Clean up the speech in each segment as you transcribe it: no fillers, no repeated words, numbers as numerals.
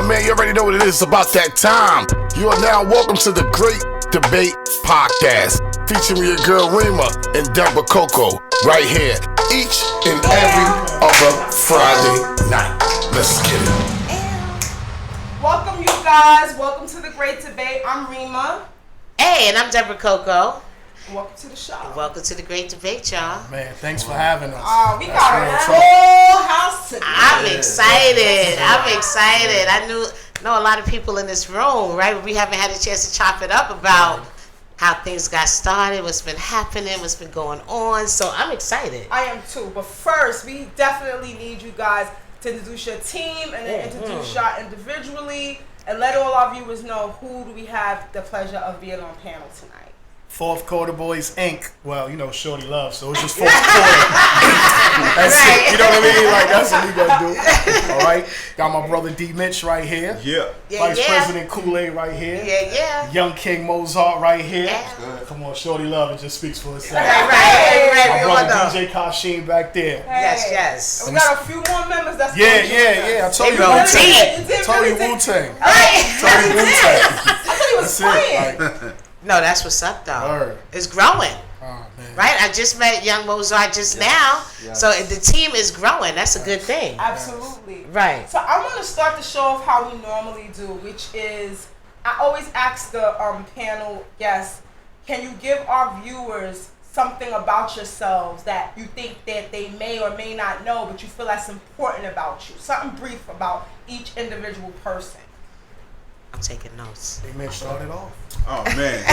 man, you already know what it is. It's about that time. You are now welcome to the Great Debate Podcast, featuring your girl Rema and Debra Coco, right here, each and every other Friday night. Let's get it. Welcome, you guys. Welcome to the Great Debate. I'm Rema. Hey, and I'm Debra Coco. Welcome to the show. Welcome to the Great Debate, y'all. Man, thanks for having us. We got a full house today. I'm excited. I know a lot of people in this room, right? We haven't had a chance to chop it up about how things got started, what's been happening, what's been going on. So I'm excited. I am too. But first, we definitely need you guys to introduce your team and then introduce y'all individually and let all our viewers know who do we have the pleasure of being on panel tonight. Fourth Quarter Boys Inc. Well, you know, Shorty Love, so it's just Fourth Quarter. That's right. it. You know what I mean? Like, that's what we gonna do. All right. Got my brother D. Mitch right here. Yeah. Vice President Kool-Aid right here. Yeah. Young King Mozart right here. Yeah. Come on, Shorty Love, it just speaks for itself. Right. My brother DJ Kashim back there. Hey. Yes. And we got a few more members that's Yeah. I told you Wu-Tang. Wu-Tang. I Told you Wu-Tang. thought he was playing. Like, No, that's what's up, though. Word. It's growing. oh, man. Right? I just met Young Mozart now. Yes. So the team is growing. That's a good thing. Absolutely. Right. So I want to start the show off how we normally do, which is I always ask the panel guests, can you give our viewers something about yourselves that you think that they may or may not know, but you feel that's important about you? Something brief about each individual person. I'm taking notes. Hey, Mitch, started off. Oh man.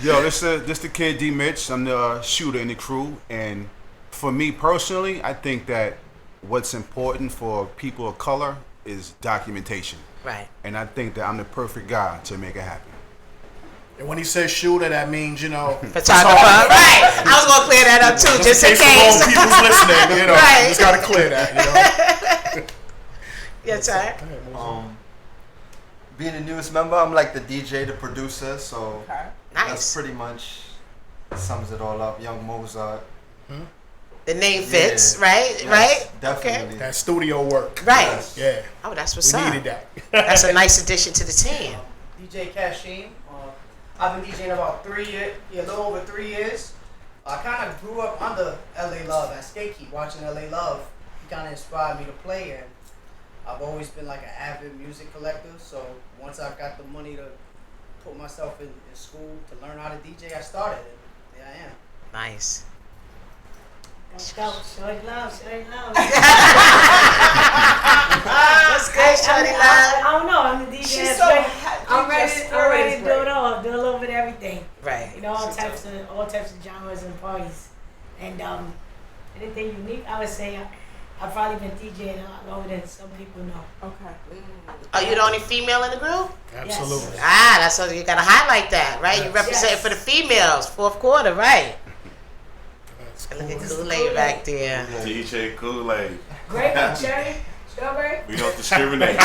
Yo, this the kid D. Mitch. I'm the shooter in the crew, and for me personally, I think that what's important for people of color is documentation. Right. And I think that I'm the perfect guy to make it happen. And when he says shooter, that means, you know, Photographer. Right. I was going to clear that up too, just in for case. all people's listening, you know, Right. just got to clear that, you know. Yeah, Ty. Being the newest member, I'm like the DJ, the producer, so Okay. that's Nice. pretty much sums it all up. Young Mozart. The name fits, right? Yes, Right? definitely. That studio work. Right. Yes. Yeah. Oh, that's what's We up. needed that. That's a nice addition to the team. DJ Kashim. I've been DJing about 3 years, a little over 3 years. I kind of grew up under LA Love at Skate Keep, watching LA Love. He kind of inspired me to play, and I've always been like an avid music collector. So once I got the money to put myself in school to learn how to DJ, I started, and there I am. Nice. Let's go. Shorty love. What's good, Shorty Love? I don't know. I'm the DJ. She's that's so ready. happy. I'm ready to do Great. it all. Do a little bit of everything. Right. You know, all types of genres and parties. And anything unique, I would say I've probably been DJing a lot longer than some people know. Okay. Are you the only female in the group? Absolutely. Ah, that's what you got to highlight that, right? You represent for the females, Fourth Quarter, right? Look at Kool-Aid back there. DJ Kool-Aid. Grape, cherry, strawberry. We don't discriminate. You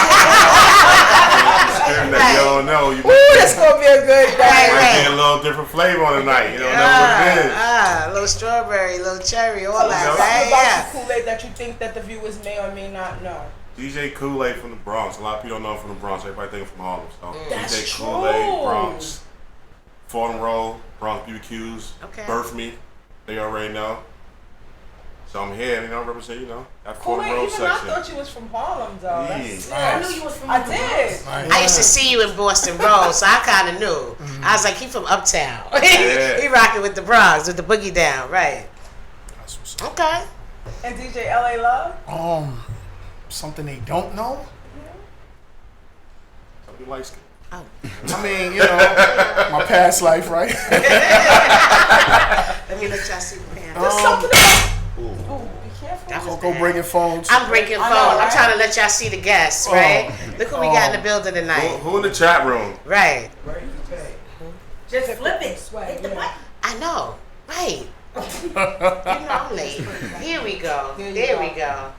don't know. You Ooh, that's gonna be a good Right, day. might right. get a little different flavor on the night. You don't know what it is. A little strawberry, a little cherry, all Tell us that, something right? about Yeah. the Kool-Aid that you think that the viewers may or may not know. DJ Kool-Aid from the Bronx. A lot of people don't know him from the Bronx. Everybody think from Harlem. So That's DJ true. Kool-Aid, Bronx, Fordham Roll, Bronx BBQs, Okay. Birth Me. They already know. So I'm here, represent, that Fordham Kool-Aid, Roll even I section. thought you was from Harlem, though. That's I knew you was from I the did. Bronx. I used to see you in Boston Road, so I kind of knew. I was like, he from Uptown. Yeah. He rocking with the Bronx, with the boogie down, right? That's what's up. Okay. And DJ LA Love? Something they don't know? Something light skin. Oh. I mean, you know, my past life, right? Let me let y'all see the panel. Just something about... Ooh, be careful. That was Coco bad. bringing phones. I'm breaking phone. I know, I'm right? trying to let y'all see the guests, right? Look who we got in the building tonight. Who in the chat room? Right. Just flip it. Hit the button. I know. Right. You know I'm late. Here we go. There we go.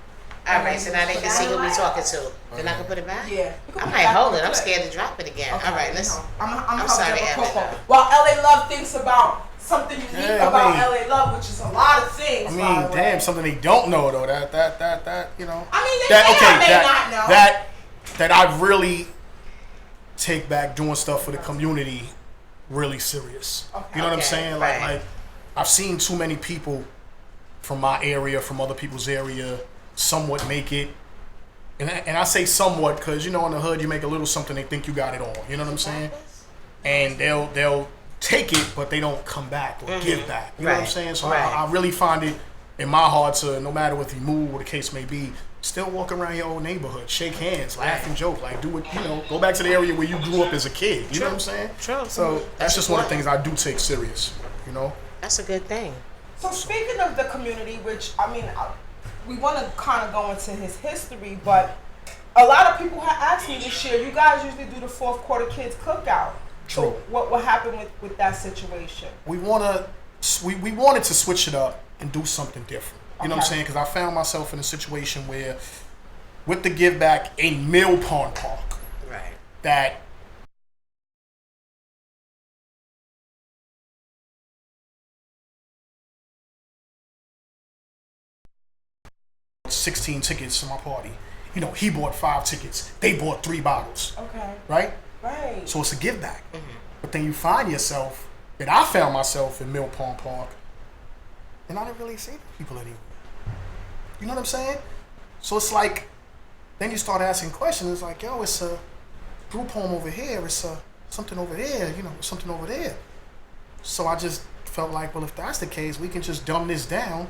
All right, so now they can see who we talking to. Then I can put it back? Yeah. I might hold it. I'm scared to drop it again. Okay, All right, let's... I'm sorry, Debra Evan. Coco. While LA Love thinks about something unique Yeah, about I mean- LA Love, which is a lot of things. I by mean, the damn, way. something they don't know though. That, you know. I mean, they That may or may that not know. that that I really take back doing stuff for the community really serious. Okay. You know what I'm saying? Like, right. like I've seen too many people from my area, from other people's area, somewhat make it. And I say somewhat because, you know, in the hood, you make a little something, they think you got it all. You know what I'm saying? And they'll take it, but they don't come back or give back. You know what I'm saying? So I really find it in my heart to, no matter what you move, what the case may be, still walk around your old neighborhood, shake hands, laugh and joke, like do what, you know, go back to the area where you grew up as a kid. You know what I'm saying? True. So that's just one of the things I do take serious, you know? That's a good thing. So speaking of the community, which, I mean, we want to kind of go into his history, but a lot of people have asked me this year, you guys usually do the fourth quarter kids cookout. True. So what happened with that situation? We wanted to switch it up and do something different. You know what I'm saying? Because I found myself in a situation where, with the give back in Mill Pond Park, Right. that $16 tickets to my party. You know, he bought 5 tickets. They bought 3 bottles. Okay. Right? Right. So it's a give back. But then you find yourself, and I found myself in Mill Pond Park, and I didn't really see people anymore. You know what I'm saying? So it's like, then you start asking questions. It's like, yo, it's a group home over here. It's something over there. You know, something over there. So I just felt like, well, if that's the case, we can just dumb this down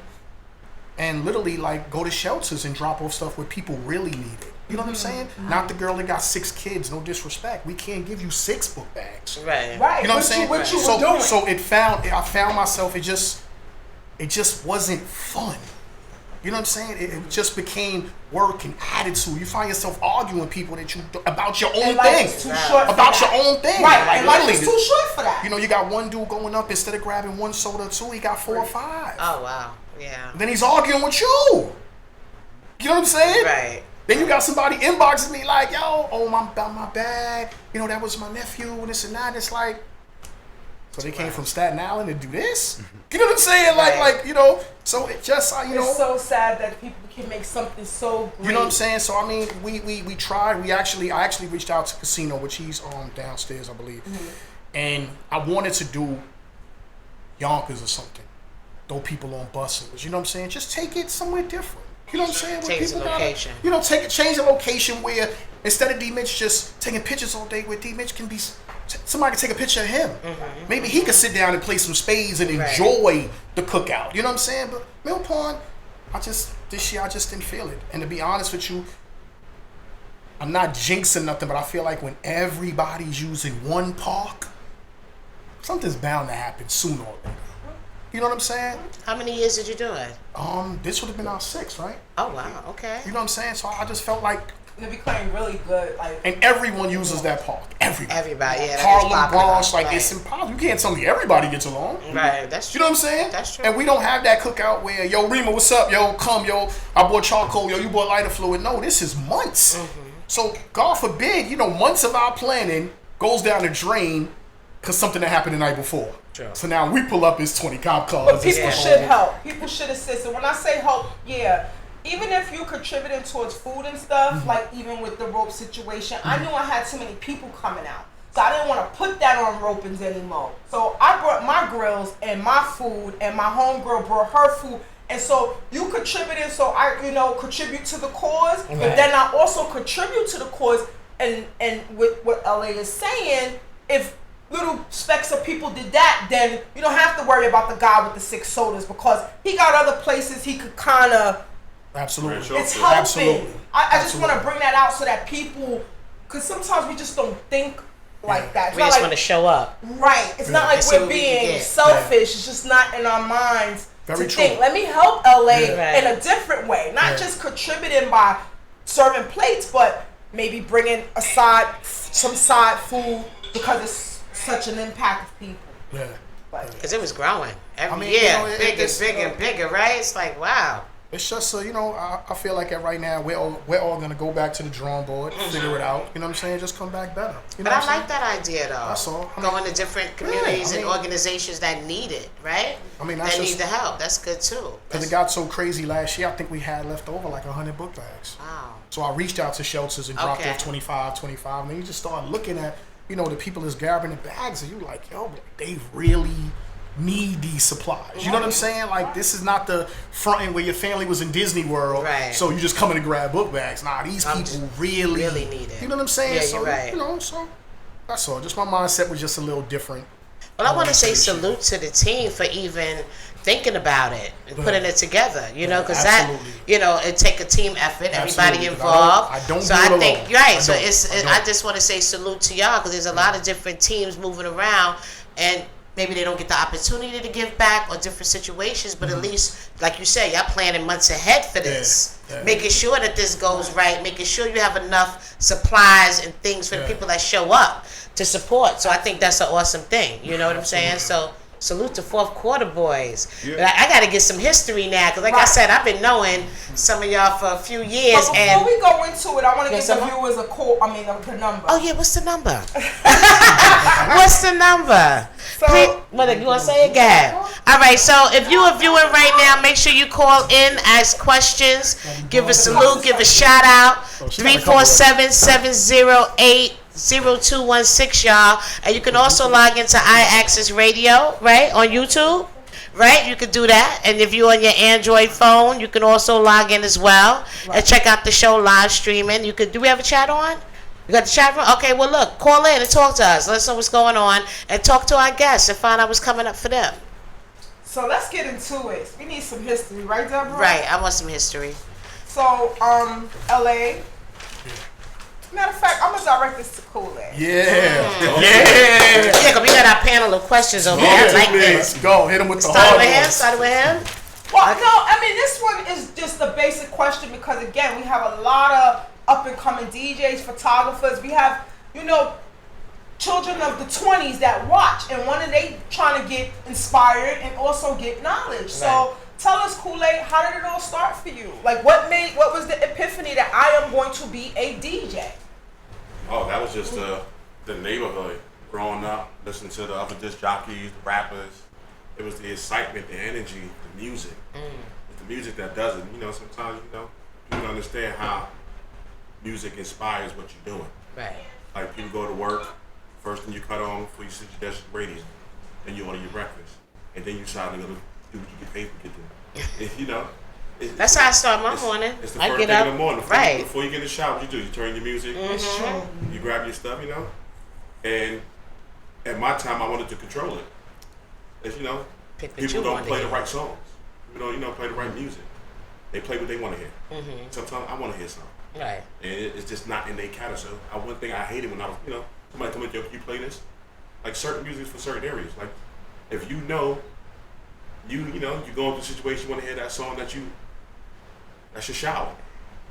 and literally like go to shelters and drop off stuff where people really need it. You know what I'm saying? Not the girl that got 6 kids. No disrespect. We can't give you 6 book bags. Right. Right. You know what I'm saying? What you so, were doing. so I found myself. It just wasn't fun. You know what I'm saying? It just became work and attitude. You find yourself arguing with people about your own And thing. life's too short for About that. your own thing. Right. Like, And life literally, is too short for that. you know, you got one dude going up, instead of grabbing 1 soda or 2, he got 4 or 5. Oh wow. Yeah. Then he's arguing with you. You know what I'm saying? Right. Then you got somebody inboxing me like, yo, oh, my bag. You know, that was my nephew and this and that. It's like, so they came from Staten Island to do this? You know what I'm saying? Like, you know, so it just, you know. It's so sad that people can make something so great. You know what I'm saying? So, I mean, we tried. I actually reached out to Casino, which he's downstairs, I believe. And I wanted to do Yonkers or something. Throw people on buses. You know what I'm saying? Just take it somewhere different. You know what I'm saying? Where Change the people location. You know, change the location where instead of D Mitch just taking pictures all day, where D Mitch can be, somebody can take a picture of him. Maybe he could sit down and play some spades and enjoy the cookout. You know what I'm saying? But Mill Pond, this year I just didn't feel it. And to be honest with you, I'm not jinxing nothing, but I feel like when everybody's using one park, something's bound to happen sooner or later. You know what I'm saying? How many years did you do it? This would have been our 6th, right? Oh wow. Okay. You know what I'm saying? So I just felt like, They be playing really good. Like, and everyone uses that park. Everybody. Yeah. That Harlem, is popular. Bronx, like Right. it's impossible. You can't tell me everybody gets along. Right. That's You true. know what I'm saying? That's true. And we don't have that cookout where, yo, Rema, what's up? Yo, come, yo, I bought charcoal, yo, you bought lighter fluid. No, this is months. So, God forbid, you know, months of our planning goes down the drain because something that happened the night before. True. So now we pull up, it's 20 cop cars. but people should help. People should assist. And when I say help, yeah, even if you contributing towards food and stuff, like even with the rope situation, I knew I had too many people coming out. So I didn't want to put that on ropings anymore. So I brought my grills and my food, and my homegirl brought her food. And so you contributed, so I, you know, contribute to the cause, but then I also contribute to the cause. And with what LA is saying, if little specks of people did that, then you don't have to worry about the guy with the 6 sodas, because he got other places he could kind of. Absolutely. It's helping. Absolutely. I just want to bring that out so that people, because sometimes we just don't think like that. It's We not just like, want to show up. right. It's not like And see we're what we can being get. selfish. It's just not in our minds Very to true. think. Let me help LA Right. in a different way. Not just contributing by serving plates, but maybe bringing some side food, because it's such an impact of people. Yeah. But Because it was growing every I mean, year, you know, bigger, it's, bigger, bigger, right? It's like, wow. It's just I feel like right now we're all gonna go back to the drawing board, figure it out. You know what I'm saying? Just come back better. You know But I like that idea though. That's all. Going to different communities and organizations that need it, right? I mean, that need the help. That's good too. Because it got so crazy last year. I think we had left over like 100 book bags. Wow. So I reached out to shelters and dropped off 25, and then you just start looking at the people that's grabbing the bags, and you like, yo, they really need these supplies. You know what I'm saying? Like, this is not the front end where your family was in Disney World, right? So you just coming to grab book bags. Nah, these people really need it. You know what I'm saying? Yeah, so you're right. So that's all. Just my mindset was just a little different. Well, I want to say salute to the team for even thinking about it and putting it together. Because that, it take a team effort, everybody involved. I don't. So I think right. So I just want to say salute to y'all because there's a lot of different teams moving around and. Maybe they don't get the opportunity to give back or different situations, but at least, like you say, y'all planning months ahead for this. Making sure that this goes right, making sure you have enough supplies and things for the people that show up to support. So I think that's an awesome thing. You know what I'm saying? So salute to fourth quarter boys. Yeah. But I got to get some history now because, like I said, I've been knowing some of y'all for a few years. But before we go into it, I want to give the viewers the number. Oh yeah, what's the number? What's the number? So, you want to say it, Gab? All right, so if you are viewing right now, make sure you call in, ask questions, give a salute, give a shout out. 347-708-0216, y'all. And you can also log into iAccess Radio, right, on YouTube. Right, you could do that, and if you're on your Android phone, you can also log in as well and check out the show live streaming. You could. Do we have a chat on? You got the chat room? Okay, well, look, call in and talk to us. Let us know what's going on and talk to our guests and find out what's coming up for them. So let's get into it. We need some history, right, Debra? Right, I want some history. So, LA. Matter of fact, I'm going to direct this to Kool-Aid. Yeah, because we got our panel of questions over here. I like this. Go, hit him with the hard ones. Started with him? Well, no, I mean, this one is just a basic question because, again, we have a lot of up-and-coming DJs, photographers. We have, children of the 20s that watch, and one of they trying to get inspired and also get knowledge. Right. So tell us, Kool-Aid, how did it all start for you? Like, what was the epiphany that I am going to be a DJ? Oh, that was just the neighborhood. Growing up, listening to the other disc jockeys, the rappers. It was the excitement, the energy, the music. It's the music that does it. Sometimes, you don't understand how music inspires what you're doing. Right. Like people go to work, first thing you cut on before you sit your desk radio, then you order your breakfast, and then you decide to go do what you get paid for doing. That's how I start my morning. It's the first thing in the morning. Before you get in the shower, what you do? You turn your music, you grab your stuff, and at my time, I wanted to control it. As people don't play the right songs. People don't, play the right music. They play what they want to hear. Sometimes I want to hear something. Right. And it's just not in their category. So one thing I hated when I was, somebody come in, you play this, like certain music for certain areas. Like if you go into a situation, you want to hear that song that's your shower.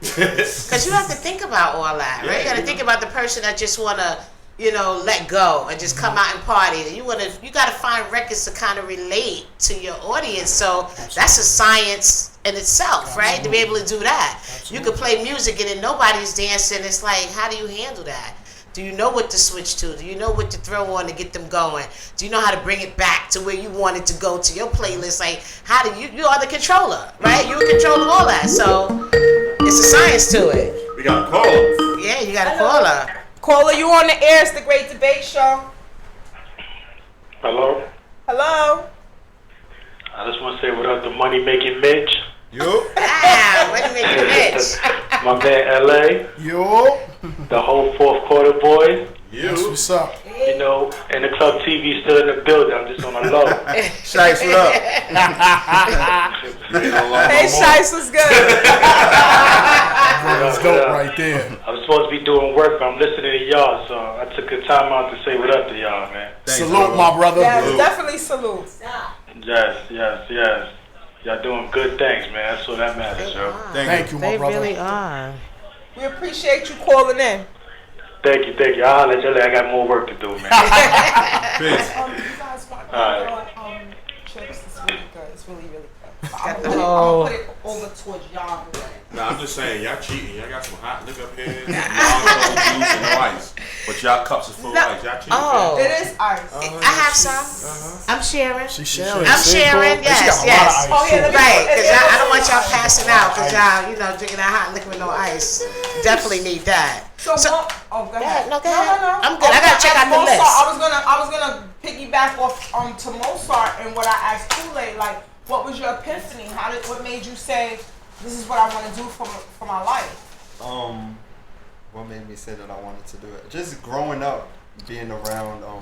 Because you have to think about all that, right? You got to think about the person that just want to, let go and just come out and party. You got to find records to kind of relate to your audience. So that's a science in itself, right? To be able to do that. You could play music and then nobody's dancing. It's like, how do you handle that? Do you know what to switch to? Do you know what to throw on to get them going? Do you know how to bring it back to where you want it to go to your playlist? Like, how do you are the controller, right? You're in control of all that. So it's a science to it. We got a caller. Yeah, you got a caller. Caller, you on the air. It's the Great Debate Show. Hello? Hello? I just want to say what up to Money Making Mitch. Money Making Mitch. My man LA. Yo. The whole fourth quarter boys. That's what's up. And the Club TV still in the building. I'm just on a low. Shice, what up? Hey, Shice, what's good? That's dope right there. I'm supposed to be doing work, but I'm listening to y'all, so I took a time out to say what up to y'all, man. Salute, my brother. Yeah, definitely salute. Yes. Y'all doing good things, man. That's what that matters, yo. Thank you, my brother. They really are. We appreciate you calling in. Thank you. I'll let you know I got more work to do, man. You guys want to go on trips? It's really good. It's really, really good. got the I'm whole. gonna put it over towards y'all. Nah, I'm just saying, y'all cheating. Y'all got some hot liquor up here, non-cold juice and no ice. But y'all cups is full of ice. Y'all cheating. Oh. It is ice. I have some. I'm sharing. She's sharing. I'm sharing. Yes, yes. Oh, yeah, Right, because I don't want y'all passing out because y'all, drinking that hot liquor with no ice. Definitely need that. So what? Oh, go ahead. No, go ahead. No. I'm good. I gotta check out the Mozart, list. I was gonna piggyback off to Mozart and what I asked Kool-Aid. Like, what was your epiphany? What made you say, this is what I want to do for my life? What made me say that I wanted to do it? Just growing up, being around a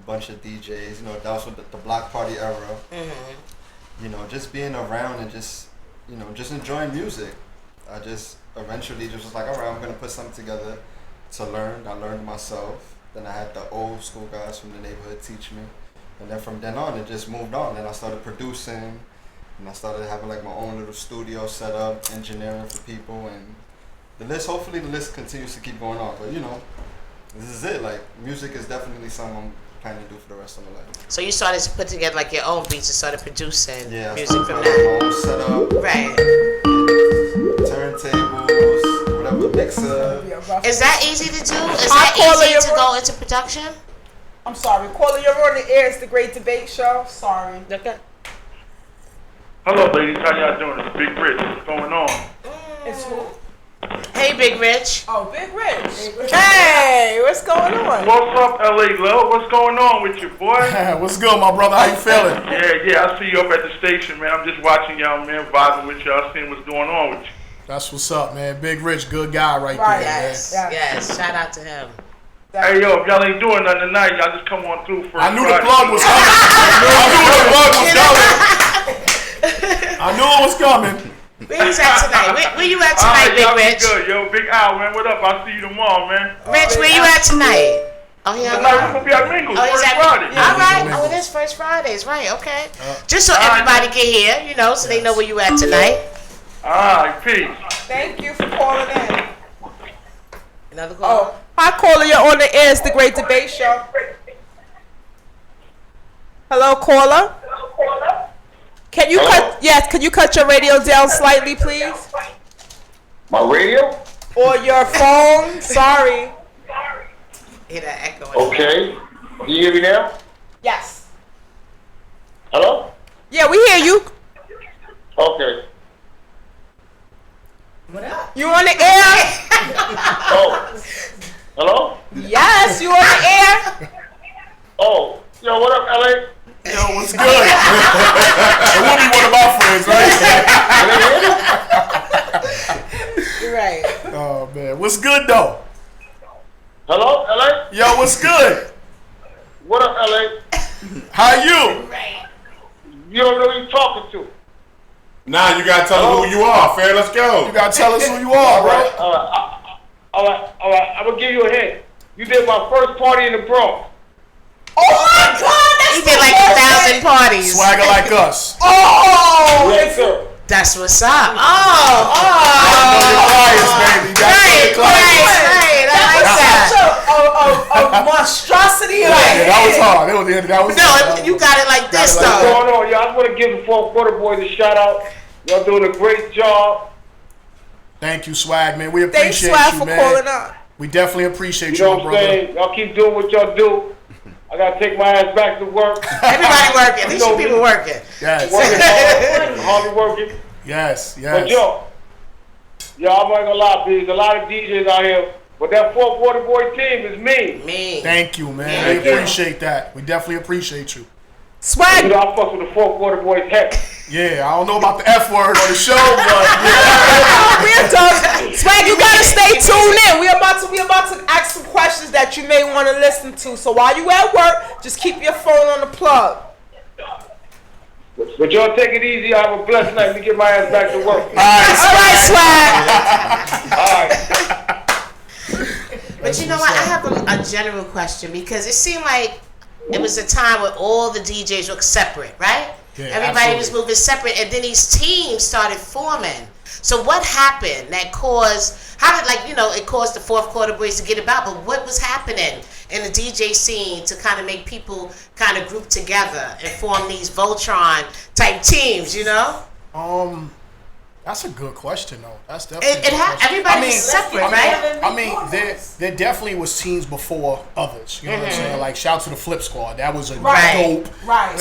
bunch of DJs. That was with the block party era. Mm-hmm. Just being around and just enjoying music. I just eventually just was like, all right, I'm gonna put something together to learn. I learned myself. Then I had the old school guys from the neighborhood teach me, and then from then on, it just moved on. Then I started producing, and I started having like my own little studio set up, engineering for people, and hopefully the list continues to keep going on. But this is it. Like, music is definitely something I'm planning to do for the rest of my life. So you started to put together like your own beats and started producing music from my that. own setup. Right. Turntables, whatever, mixer. Is that easy to do? Is that easy to go into production? I'm sorry. Caller, you're on the air. It's the Great Debate Show. Sorry. Okay. Hello, ladies. How y'all doing? It's Big Rich. What's going on? It's who? Hey, Big Rich. Oh, Big Rich. Hey, what's going on? What's up, LA Love? What's going on with you, boy? What's good, my brother? How you feeling? Yeah. I see you up at the station, man. I'm just watching y'all, man, vibing with y'all, seeing what's going on with you. That's what's up, man. Big Rich, good guy right there, Yes. man. Yes. Shout out to him. Hey, yo, if y'all ain't doing nothing tonight, y'all just come on through for I knew the plug was coming. I knew it was coming. Where you at tonight? Where you at tonight, Big Rich? Good, yo. Big Al, man. What up? I'll see you tomorrow, man. Rich, where you at tonight? Oh, yeah. Tonight we're going to be at Mingles, first Friday. All right. Oh, it is First Fridays. Right, okay. Just so everybody can hear, so they know where you at tonight. All right, peace. Thank you for calling in. Another call? Hi, caller. You're on the air. It's the Great Debate Show. Hello, caller. Can you Can you cut your radio down slightly, please? My radio? Or your phone? Sorry. Hear that echo. Okay. Can you hear me now? Yes. Hello? Yeah, we hear you. Okay. What up? You on the air? Oh. Hello? Yes, you on the air? Oh. Yo, what up, LA? Yo, what's good? It will be one of our friends, right? Right. Oh, man. What's good, though? Hello, LA? Yo, what's good? What up, LA? How you? You don't know who you're talking to. Nah, you gotta tell them who you are, Fair. Let's go. You gotta tell us who you are, bro. All right. I'm gonna give you a hint. You did my first party in the Bronx. Oh my God! He did like 1,000 parties. Swagger like us. Oh! Yes, sir. That's what's up. I know your clients, baby. Right. I like that. A monstrosity. Yeah, that was hard. That was No, you got it like this, What's though. going on, y'all? I just want to give the fourth quarter boys a shout out. Y'all doing a great job. Thank you, Swag, man. We Thanks, appreciate Swag, you, for man. calling up. We definitely appreciate You know my what I'm brother. saying? Y'all keep doing what y'all do. I gotta take my ass back to work. Everybody working. These people working. Yes. Working hard, working. Yes. But yo, I'm not gonna lie, there's a lot of DJs out here, but that fourth quarter boy team is me. Thank you, man. We appreciate that. We definitely appreciate you. Swag. You know, I fuck with the fourth quarter boys heck. Yeah, I don't know about the F word on the show, but We're done. Swag, you gotta stay tuned in. We about to ask some questions that you may want to listen to. So while you at work, just keep your phone on the plug. But y'all take it easy. I have a blessed night. Let me get my ass back to work. All right, Swag. All right. But you know what? I have a general question because it seemed like it was a time where all the DJs were separate, right? Yeah, Everybody was moving separate, and then these teams started forming. So what happened that caused? It caused the fourth quarter boys to get about. But what was happening in the DJ scene to kind of make people kind of group together and form these Voltron type teams? You know? That's a good question, though. That's definitely. Everybody's separate, right? I mean, there definitely was teams before others. You know what I'm saying? Like, shout out to the Flip Squad. That was a dope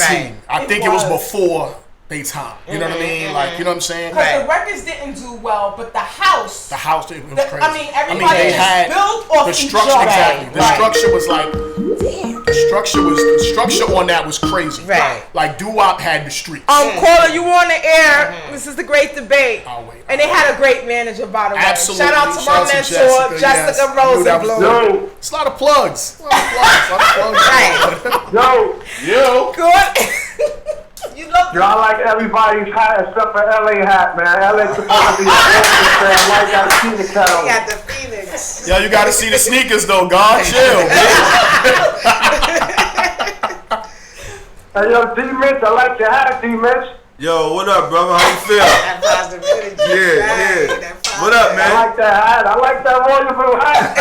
team. I think it was before they time. You know what I mean? Like, you know what I'm saying? Because the records didn't do well, but the house. It was crazy. I mean, everybody built off the each structure. other. Exactly. The structure was like. The structure on that was crazy. Right. Like doo-wop had the streets. Caller, you on the air. This is the Great Debate. And they had a great manager, by the way. Absolutely. Shout out to my mentor, Jessica Rosenblum. Yo, it's a lot of plugs. Yo. Good. You love I like everybody's hat except for LA hat, man. LA supposed to be a fan. Why you gotta see the kettle? Got the Phoenix. Yo, you gotta see the sneakers though, God. Chill, Hey, yo, D-Mitch, I like your hat, D-Mitch. Yo, what up, brother? How you feel? That positive energy. Yeah. What up, man? I like that hat. I like that royal blue hat.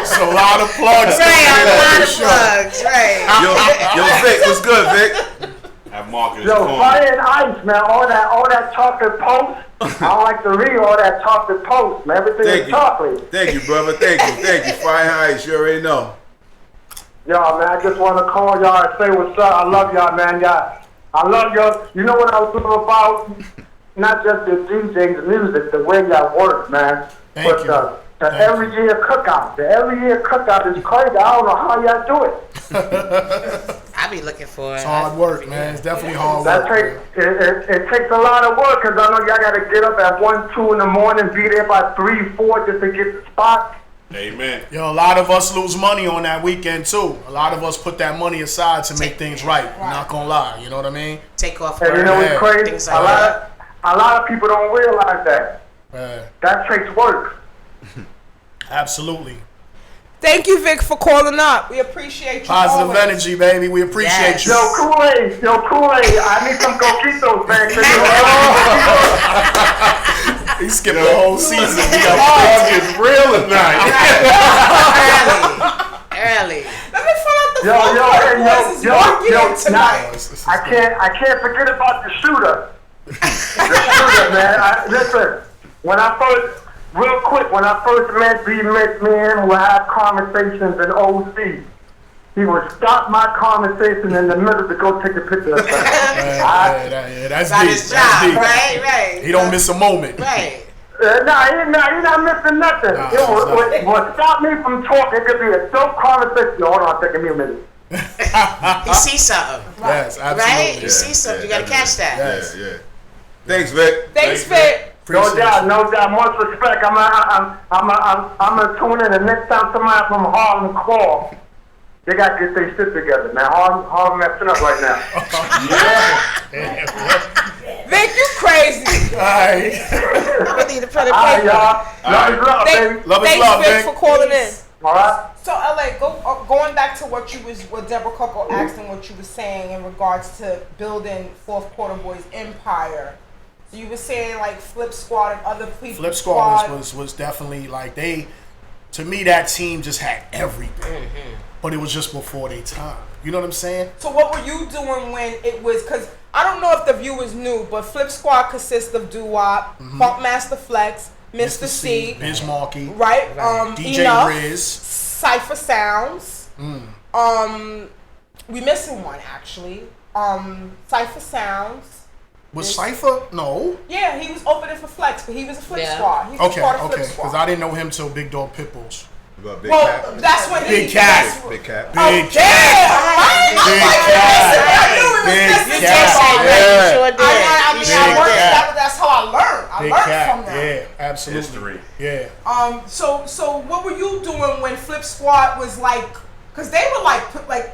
It's a lot of plugs. Right, a lot of plugs. Right. Yo, Vic, what's good, Vic? Have Marcus. Yo, fire and ice, man. All that chocolate post. I don't like to read all that chocolate post, man. Everything is chocolate. Thank you, brother. Thank you. Fire and ice. You already know. Y'all, man, I just want to call y'all and say what's up. I love y'all, man. I love y'all. You know what I was talking about? Not just the DJ's music, the way y'all work, man. Thank you. The every year cookout. The every year cookout is crazy. I don't know how y'all do it. I be looking for it. It's hard work, man. It's definitely hard That work. it takes a lot of work because I know y'all got to get up at 1, 2 in the morning, be there by 3, 4 just to get the spot. Amen. Yo, a lot of us lose money on that weekend too. A lot of us put that money aside to make things right. I'm not gonna lie. You know what I mean? Take off And you know what's crazy? A lot of people don't realize that. That takes work. Absolutely. Thank you, Vic, for calling up. We appreciate you. Positive always. energy, baby. We appreciate you. Yo, Kool-Aid. I need some coquitos, man. He skipped the whole season. It's real tonight. Early. Let me find out the I can't forget about the shooter. Man. Listen, when I first met D-Mitch, man, we'll have conversations in OC. He would stop my conversation in the middle to go take a picture of something. That's Got deep. his job, That's deep. right. He don't miss a moment. Right. He's not missing nothing. What stop me from talking, it could be a dope conversation. Hold on, take me a minute. He sees something. Yes, absolutely. Right? You see something, you gotta catch that. Yes. Yeah. Thanks, Vic. Thanks, Vic. No doubt. Much respect. I'm gonna tune in the next time somebody from Harlem call. They gotta get their shit together, man. Harlem messing up right now. Vic, you crazy. All right. I'm gonna need a pen and All right, paper. y'all. Love is love, baby. Love is Thanks, love, Vic, Vic. for calling in. All right. So, LA, going back to what Debra Coco asked and what you were saying in regards to building Fourth Quarter Boys empire. So you were saying like Flip Squad and other people. Flip Squad was definitely like to me that team just had everything. But it was just before their time. You know what I'm saying? So what were you doing when it was, because I don't know if the viewers knew, but Flip Squad consists of Doo-Wop, Funkmaster Flex, Mr. C, Biz Markie, right? DJ Enough, Riz, Cypher Sounds. We missing one actually. Cypher Sounds. Was Cypher? No. Yeah, he was opening for Flex, but he was a Flip Squad. He was part of Flip Squad. Because I didn't know him till Big Dog Pitbulls. Well, that's when Big Cat. Big Cat. Big Cat. That's how I learned. I learned from them. Yeah, absolutely. History. Yeah. So what were you doing when Flip Squad was like? Because they were like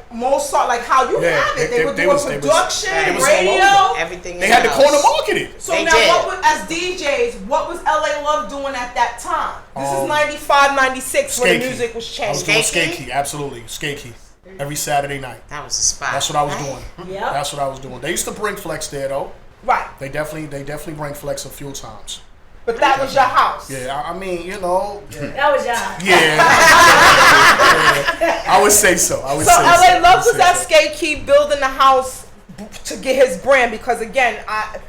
Mozart, like how you have it. They were doing production, radio, everything. They had the corner marketed. So now, what was, as DJs, what was LA Love doing at that time? This is 95, 96 when the music was changed. I was doing Skate Key, absolutely. Skate Key. Every Saturday night. That was the spot. That's what I was doing. Yeah. That's what I was doing. They used to bring Flex there though. Right. They definitely bring Flex a few times. But that was your house. Yeah, I mean, you know. That was your house. Yeah. I would say so. So LA Love was at Skate Key building the house to get his brand, because again, I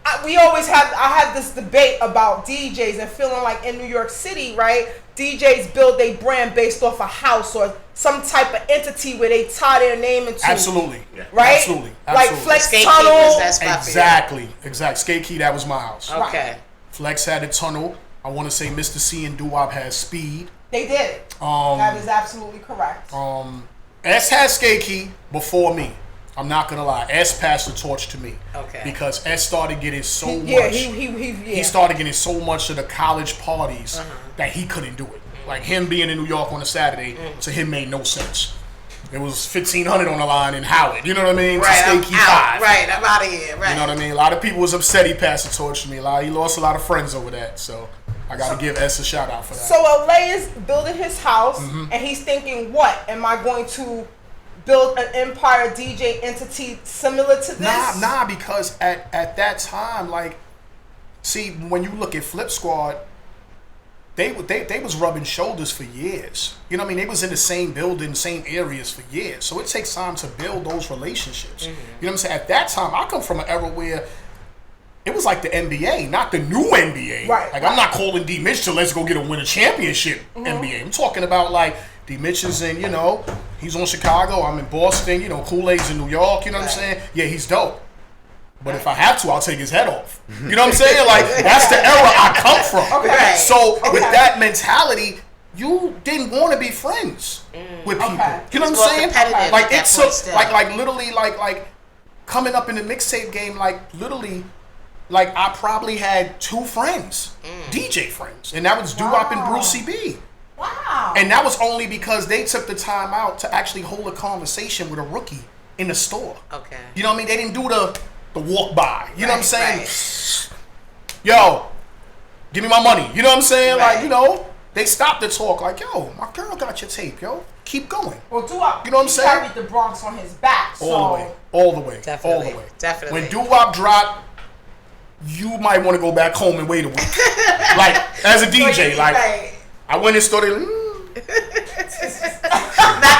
had this debate about DJs and feeling like in New York City, right? DJs build a brand based off a house or some type of entity where they tie their name into. Absolutely. Right? Absolutely. Like Flex Skate Tunnel. Exactly. Skate Key, that was my house. Okay. Flex had a tunnel. I want to say Mr. C and Doo-Wop had Speed. They did. That is absolutely correct. S had Skate Key before me. I'm not gonna lie. S passed the torch to me. Okay. Because S started getting so much. He started getting so much of the college parties that he couldn't do it. Like him being in New York on a Saturday, to him made no sense. It was 1,500 on the line in Howard. You know what I mean? Right, I'm out. Right, I'm out of here. Right. You know what I mean? A lot of people was upset he passed the torch to me. He lost a lot of friends over that. So I got to give S a shout out for that. So LA is building his house, and he's thinking, what? Am I going to build an empire DJ entity similar to this? Nah, because at that time, like, see, when you look at Flip Squad, they was rubbing shoulders for years. You know what I mean? They was in the same building, same areas for years. So it takes time to build those relationships. You know what I'm saying? At that time, I come from an era where it was like the NBA, not the new NBA. Right. Like, I'm not calling D. Mitch to let's go win a championship NBA. I'm talking about, like, D. Mitch is in, he's on Chicago, I'm in Boston, Kool-Aid's in New York, you know what I'm saying? Yeah, he's dope. But if I have to, I'll take his head off. You know what I'm saying? Like, that's the era I come from. Okay. So, with that mentality, you didn't want to be friends with people. You know what I'm saying? Like, it's so, like literally, like, coming up in the mixtape game, like, literally, like, I probably had 2 friends, DJ friends, and that was Doo-Wop and Brucey B. Wow. And that was only because they took the time out to actually hold a conversation with a rookie in the store. Okay. You know what I mean? They didn't do the walk by. You know what I'm saying? Right. Yo, give me my money. You know what I'm saying? Right. Like, they stopped the talk like, yo, my girl got your tape, yo. Keep going. Well, Doo-Wop, you know what I'm saying? carried the Bronx on his back. All the way. Definitely. All the way. Definitely. When Doo-Wop dropped, you might want to go back home and wait a week. Like, as a DJ, like, I went and started. Not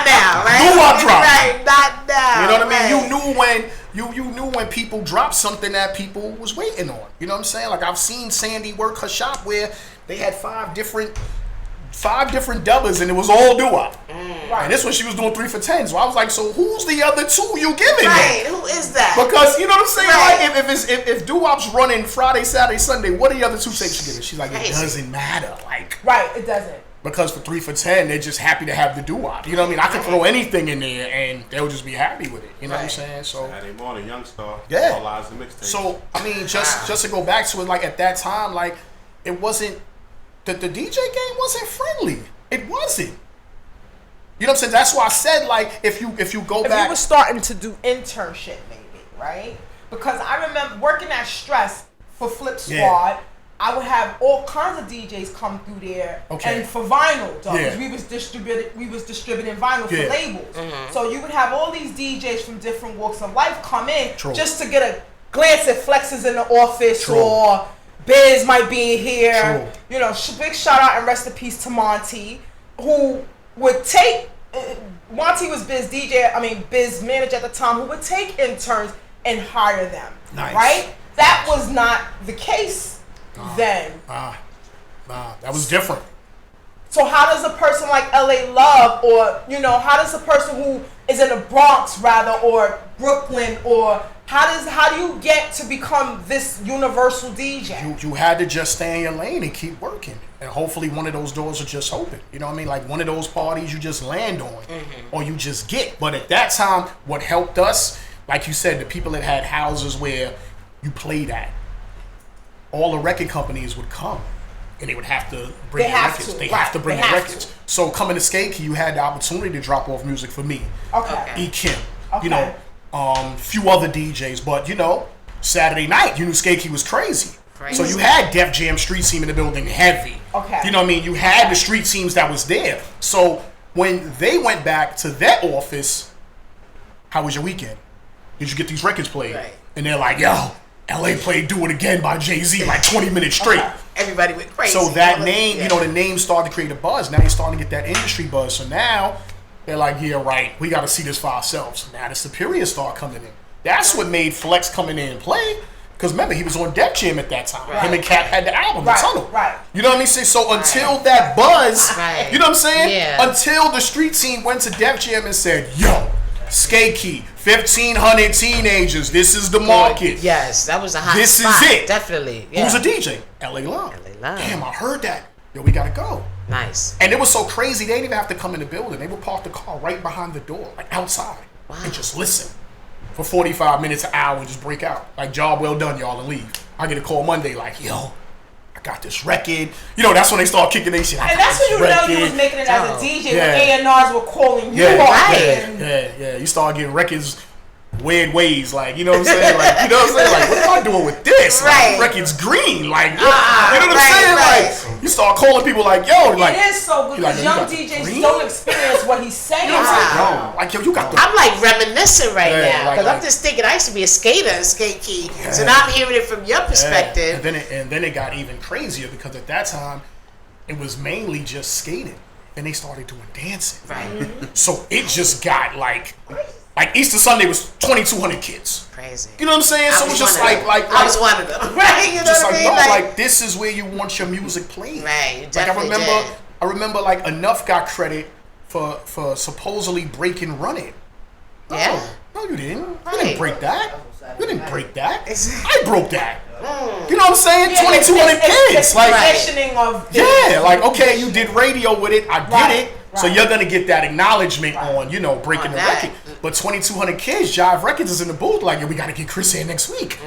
now, right? Doo-Wop dropped. Right, not now. You know what I mean? Right. You knew when people dropped something that people was waiting on. You know what I'm saying? Like, I've seen Sandy work her shop where they had 5 different dubbers and it was all Doo-Wop. Right. And this one she was doing 3 for 10. So I was like, so who's the other 2 you giving? Right, who is that? Because you know what I'm saying? Right. Like if Doo-Wop's running Friday, Saturday, Sunday, what are the other 2 tapes you giving? She's like, it doesn't matter. Like, right, it doesn't. Because for 3 for 10, they're just happy to have the Doo-Wop. You know what I mean? I could throw anything in there and they'll just be happy with it. You know what I'm saying? So Saturday morning, Young Star. Yeah. All eyes the mixtape. So I mean, just to go back to it, like at that time, like it wasn't the DJ game wasn't friendly. It wasn't. You know what I'm saying? That's why I said, like, if you go back, you were starting to do internship, maybe, right? Because I remember working at Stress for Flip Squad. Yeah. I would have all kinds of DJs come through there, and for vinyl, because we was distributing vinyl for labels. So you would have all these DJs from different walks of life come in just to get a glance at Flexes in the office or Biz might be here. You know, big shout out and rest in peace to Monty, who would take. Monty was Biz manager at the time, who would take interns and hire them. Nice. Right? That was not the case then. That was different. So how does a person like LA Love, or how does a person who is in the Bronx rather, or Brooklyn, or how do you get to become this universal DJ? You had to just stay in your lane and keep working, and hopefully one of those doors will just open. You know what I mean? Like one of those parties you just land on, or you just get. But at that time, what helped us, like you said, the people that had houses where you played at, all the record companies would come. And they would have to bring the records. They have to bring the records. So coming to Skate Key, you had the opportunity to drop off music for me. Okay. E. Kim. Few other DJs. But, Saturday night, you knew Skate Key was crazy. So you had Def Jam Street Team in the building heavy. Okay. You know what I mean? You had the street teams that was there. So when they went back to that office, how was your weekend? Did you get these records played? Right. And they're like, yo, LA played Do It Again by Jay-Z like 20 minutes straight. Okay. Everybody went crazy. So that name, the name started to create a buzz. Now you're starting to get that industry buzz. So now they're like, yeah, right, we got to see this for ourselves. Now the Superior start coming in. That's what made Flex come in there and play. Because remember, he was on Def Jam at that time. Him and Cap had the album, The Tunnel. Right. You know what I mean? So until that buzz, you know what I'm saying? Yeah. Until the street team went to Def Jam and said, yo, Skate Key, 1,500 teenagers, this is the market. Yes, that was a hot This spot. is it. Definitely. Yeah. Who's a DJ? LA Love. Damn, I heard that. Yo, we gotta go. Nice. And it was so crazy, they didn't even have to come in the building. They would park the car right behind the door, like outside, and just listen for 45 minutes, an hour, and just break out. Like, job well done, y'all, and leave. I get a call Monday, like, yo, I got this record. You know, that's when they start kicking their shit. And that's when you know you was making it as a DJ when A&Rs were calling you. Yeah. You start getting records weird ways, like, you know what I'm saying? Like, you know what I'm saying? Like, what am I doing with this? Like, record's green. Like, you know what I'm saying? Like, you start calling people like, yo, like. It is so good because young DJs don't experience what he's saying. You know what I'm saying? Yo, like, yo, you got the. I'm like reminiscing right now because like, I'm just thinking I used to be a skater at Skate Key, so now I'm hearing it from your perspective. And then it got even crazier because at that time it was mainly just skating, and they started doing dancing. Right. So it just got like Easter Sunday was 2,200 kids. Crazy. You know what I'm saying? So it was just like I was one of them. Right. You know just what I mean? No, like this is where you want your music played. Right. You Like definitely I remember like Enough got credit for supposedly breaking Run It. Yeah. No, you didn't. Right. You didn't break that. You didn't break that. Exactly. I broke that. You know what I'm saying? 2,200 kids. It's Like, positioning of like, okay, you did radio with it. I get it. So you're gonna get that acknowledgement on, you know, breaking the record. But 2,200 kids, Jive Records is in the booth like, yo, we gotta get Chris here next week.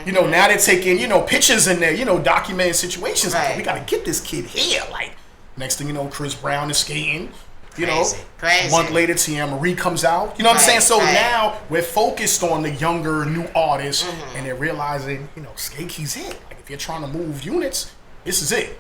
You know, now they're taking, you know, pictures in there, you know, documenting situations. Like, we gotta get this kid here. Like, next thing you know, Chris Brown is skating. You know, a month later, Tia Marie comes out. You know what I'm saying? So now we're focused on the younger, new artists, and they're realizing, you know, Skate Key's it. Like, if you're trying to move units, this is it.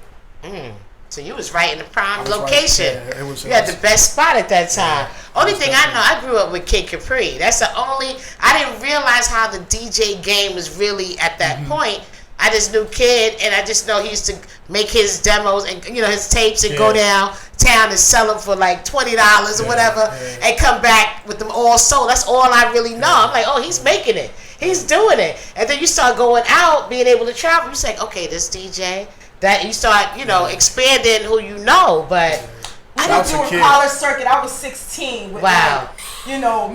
So you was right in the prime location. Right. You had the best spot at that time. Only thing I know, I grew up with Kid Capri. That's the only. I didn't realize how the DJ game was really at that point. I just knew Kid, and I just know he used to make his demos and, you know, his tapes and go downtown and sell them for like $20 or whatever, and come back with them all sold. That's all I really know. I'm like, oh, he's making it. He's doing it. And then you start going out, being able to travel. You say, okay, this DJ. That you start, you know, expanding who you know, but I was doing college circuit. I was 16. With wow. Like, you know,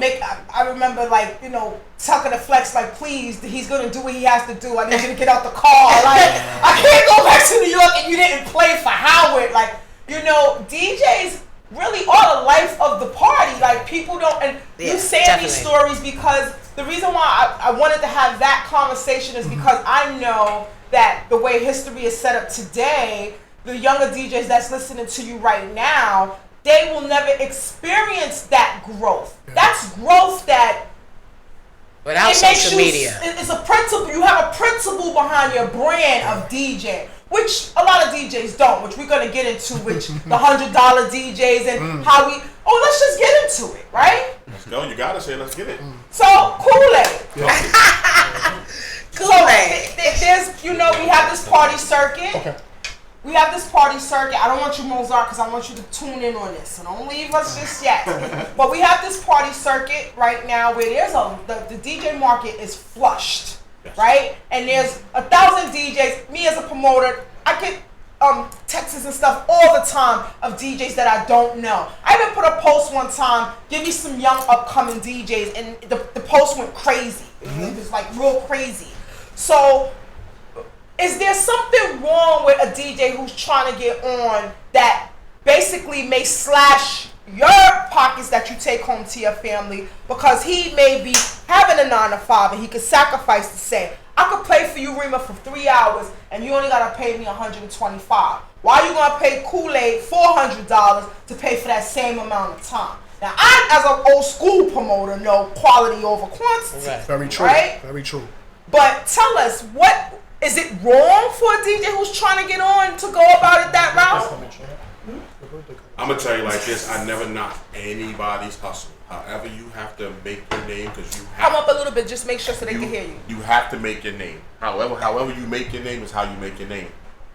I remember like, you know, Tucker the Flex, like, please, he's gonna do what he has to do. I need you to get out the car. Like, I can't go back to New York and you didn't play for Howard. Like, you know, DJs really are the life of the party. Like, people don't, and you say these stories because the reason why I wanted to have that conversation is because I know that the way history is set up today, the younger DJs that's listening to you right now, they will never experience that growth. That's growth that without social media. It's a principle. You have a principle behind your brand of DJ, which a lot of DJs don't, which we're going to get into, which the $100 DJs and how we, let's just get into it, right? Let's go. You got to say, let's get it. So, Kool-Aid. There's, you know, we have this party circuit. Okay. We have this party circuit. I don't want you, Mozart, because I want you to tune in on this. So don't leave us just yet. But we have this party circuit right now where there's the DJ market is flushed, right? And there's 1,000 DJs. Me as a promoter, I get texts and stuff all the time of DJs that I don't know. I even put a post one time, give me some young upcoming DJs, and the post went crazy. It was like real crazy. So, is there something wrong with a DJ who's trying to get on that basically may slash your pockets that you take home to your family because he may be having a 9 to 5 and he could sacrifice to say, I could play for you, Rema, for 3 hours and you only gotta pay me $125. Why are you gonna pay Kool-Aid $400 to pay for that same amount of time? Now, I, as an old school promoter, know quality over quantity. Right. Very true. Right? Very true. But tell us, what is it wrong for a DJ who's trying to get on to go about it that route? I'm gonna tell you like this: I never knock anybody's hustle. However, you have to make your name because you have. Come up a little bit, just make sure so they can hear you. You have to make your name. However you make your name is how you make your name.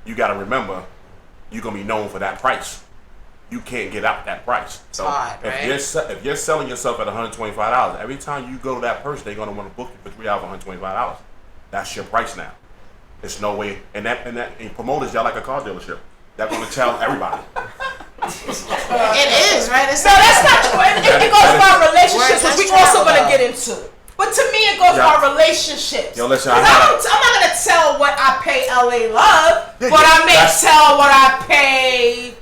You got to remember, you're gonna be known for that price. you can't get out that price. So hard, right? if you're selling yourself at $125, every time you go to that person, they're gonna want to book you for 3 hours, $125. That's your price now. There's no way, and promoters, y'all like a car dealership. They're gonna tell everybody. It is, right? No, that's not true. It goes by relationships, which we also gonna get into. But to me, it goes by relationships. Yo, listen, I'm not gonna tell what I pay LA Love, but I may tell what I pay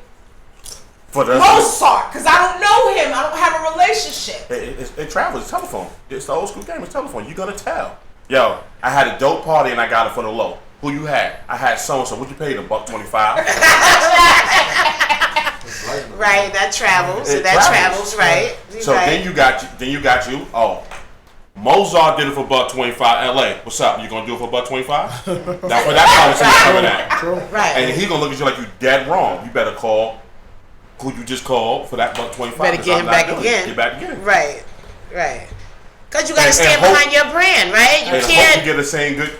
Mozart, because I don't know him. I don't have a relationship. It travels. It's telephone. It's the old school game. It's telephone. You're gonna tell. Yo, I had a dope party and I got it for the low. Who you had? I had so and so. What you paid them? $125. Right, that travels. Travels, right? So right. Then you got you. Oh, Mozart did it for $125. LA, what's up? You gonna do it for $125? That's where that conversation coming at. Right. And he gonna look at you like you dead wrong. You better call who you just called for that $125. Better get him back again. Get back again. Right. Cause you gotta stand behind your brand, right? You can't. Hope you get the same good.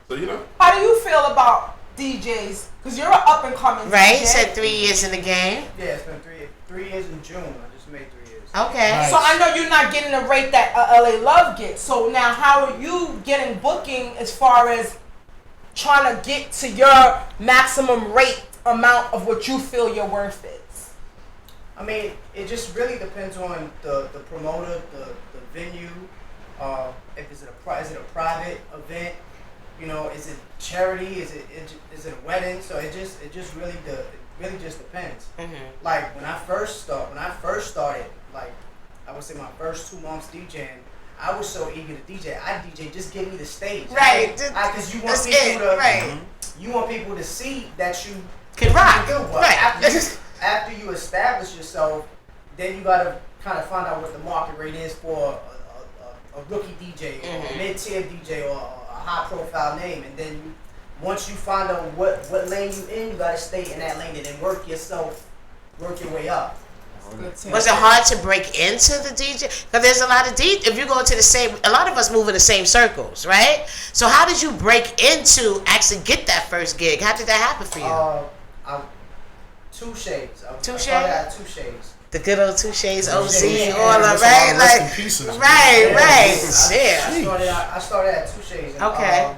So you know. How do you feel about DJs? Because you're an up and coming. Right. DJ. You said 3 years in the game. Yeah, it's been 3 years in June. I just made 3 years. Okay. Nice. So I know you're not getting the rate that LA Love gets. So now, how are you getting booking as far as trying to get to your maximum rate amount of what you feel your worth is? I mean, it just really depends on the promoter, the venue. If is it a private event? You know, is it charity? Is it a wedding? So it just really just depends. Mm-hmm. Like when I first started, like I would say my first 2 months DJing, I was so eager to DJ. I DJ, just give me the stage. Right. Because you want people to right. You want people to see that you can rock. Right. After you establish yourself, then you gotta kind of find out what the market rate is for a rookie DJ or a mid-tier DJ or a high-profile name, and then once you find out what lane you in, you gotta stay in that lane and then work your way up. Was it hard to break into the DJ? Because there's a lot of if you go into a lot of us move in the same circles, right? So how did you break into actually get that first gig? How did that happen for you? 2 Shades. Two Shades? I got 2 Shades. The good old 2 Shades OC, all of right, like right. Yeah. I started at 2 Shades. And, okay.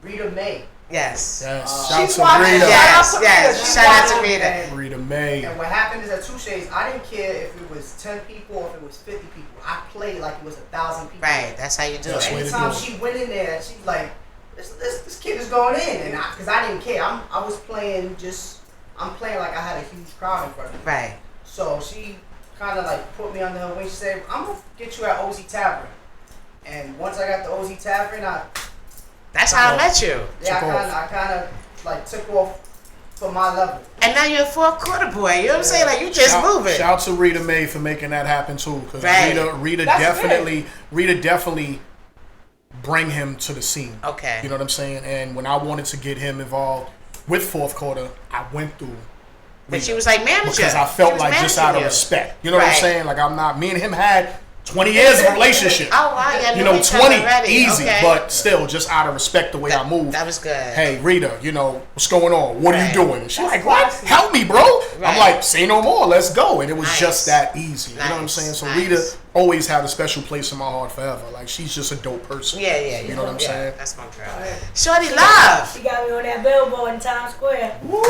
Rita May. Yes. Shout out to Rita. Yes. Shout out to Rita. Rita May. And what happened is at 2 Shades, I didn't care if it was 10 people or if it was 50 people. I played like it was 1,000 people. Right. That's how you do it. Anytime she went in there, she's like, this kid is going in, and because I didn't care. I was playing I'm playing like I had a huge crowd in front of me. Right. So she kind of like put me under her wing. She said, I'm going to get you at OZ Tavern. And once I got to OZ Tavern, that's how I met you. Yeah, I kind of like took off for my level. And now you're a 4th quarter boy. You know what I'm saying? Like you just moving. Shout out to Rita May for making that happen too. Because Rita definitely bring him to the scene. Okay. You know what I'm saying? And when I wanted to get him involved with 4th quarter, I went through. But she was like manager. Because I felt like just out of respect. You know what I'm saying? Like me and him had 20 years of relationship. Oh, wow. Yeah, you know, 20 easy, okay. But still, just out of respect the way I move. That was good. Hey, Rita, you know, what's going on? What are you doing? And she's like, what? Help me, bro. Right. I'm like, say no more. Let's go. And it was just that easy. You know what I'm saying? So Rita always had a special place in my heart forever. Like, she's just a dope person. Yeah. You know what I'm saying? That's my girl. Shorty Love. She got me on that billboard in Times Square. Oh,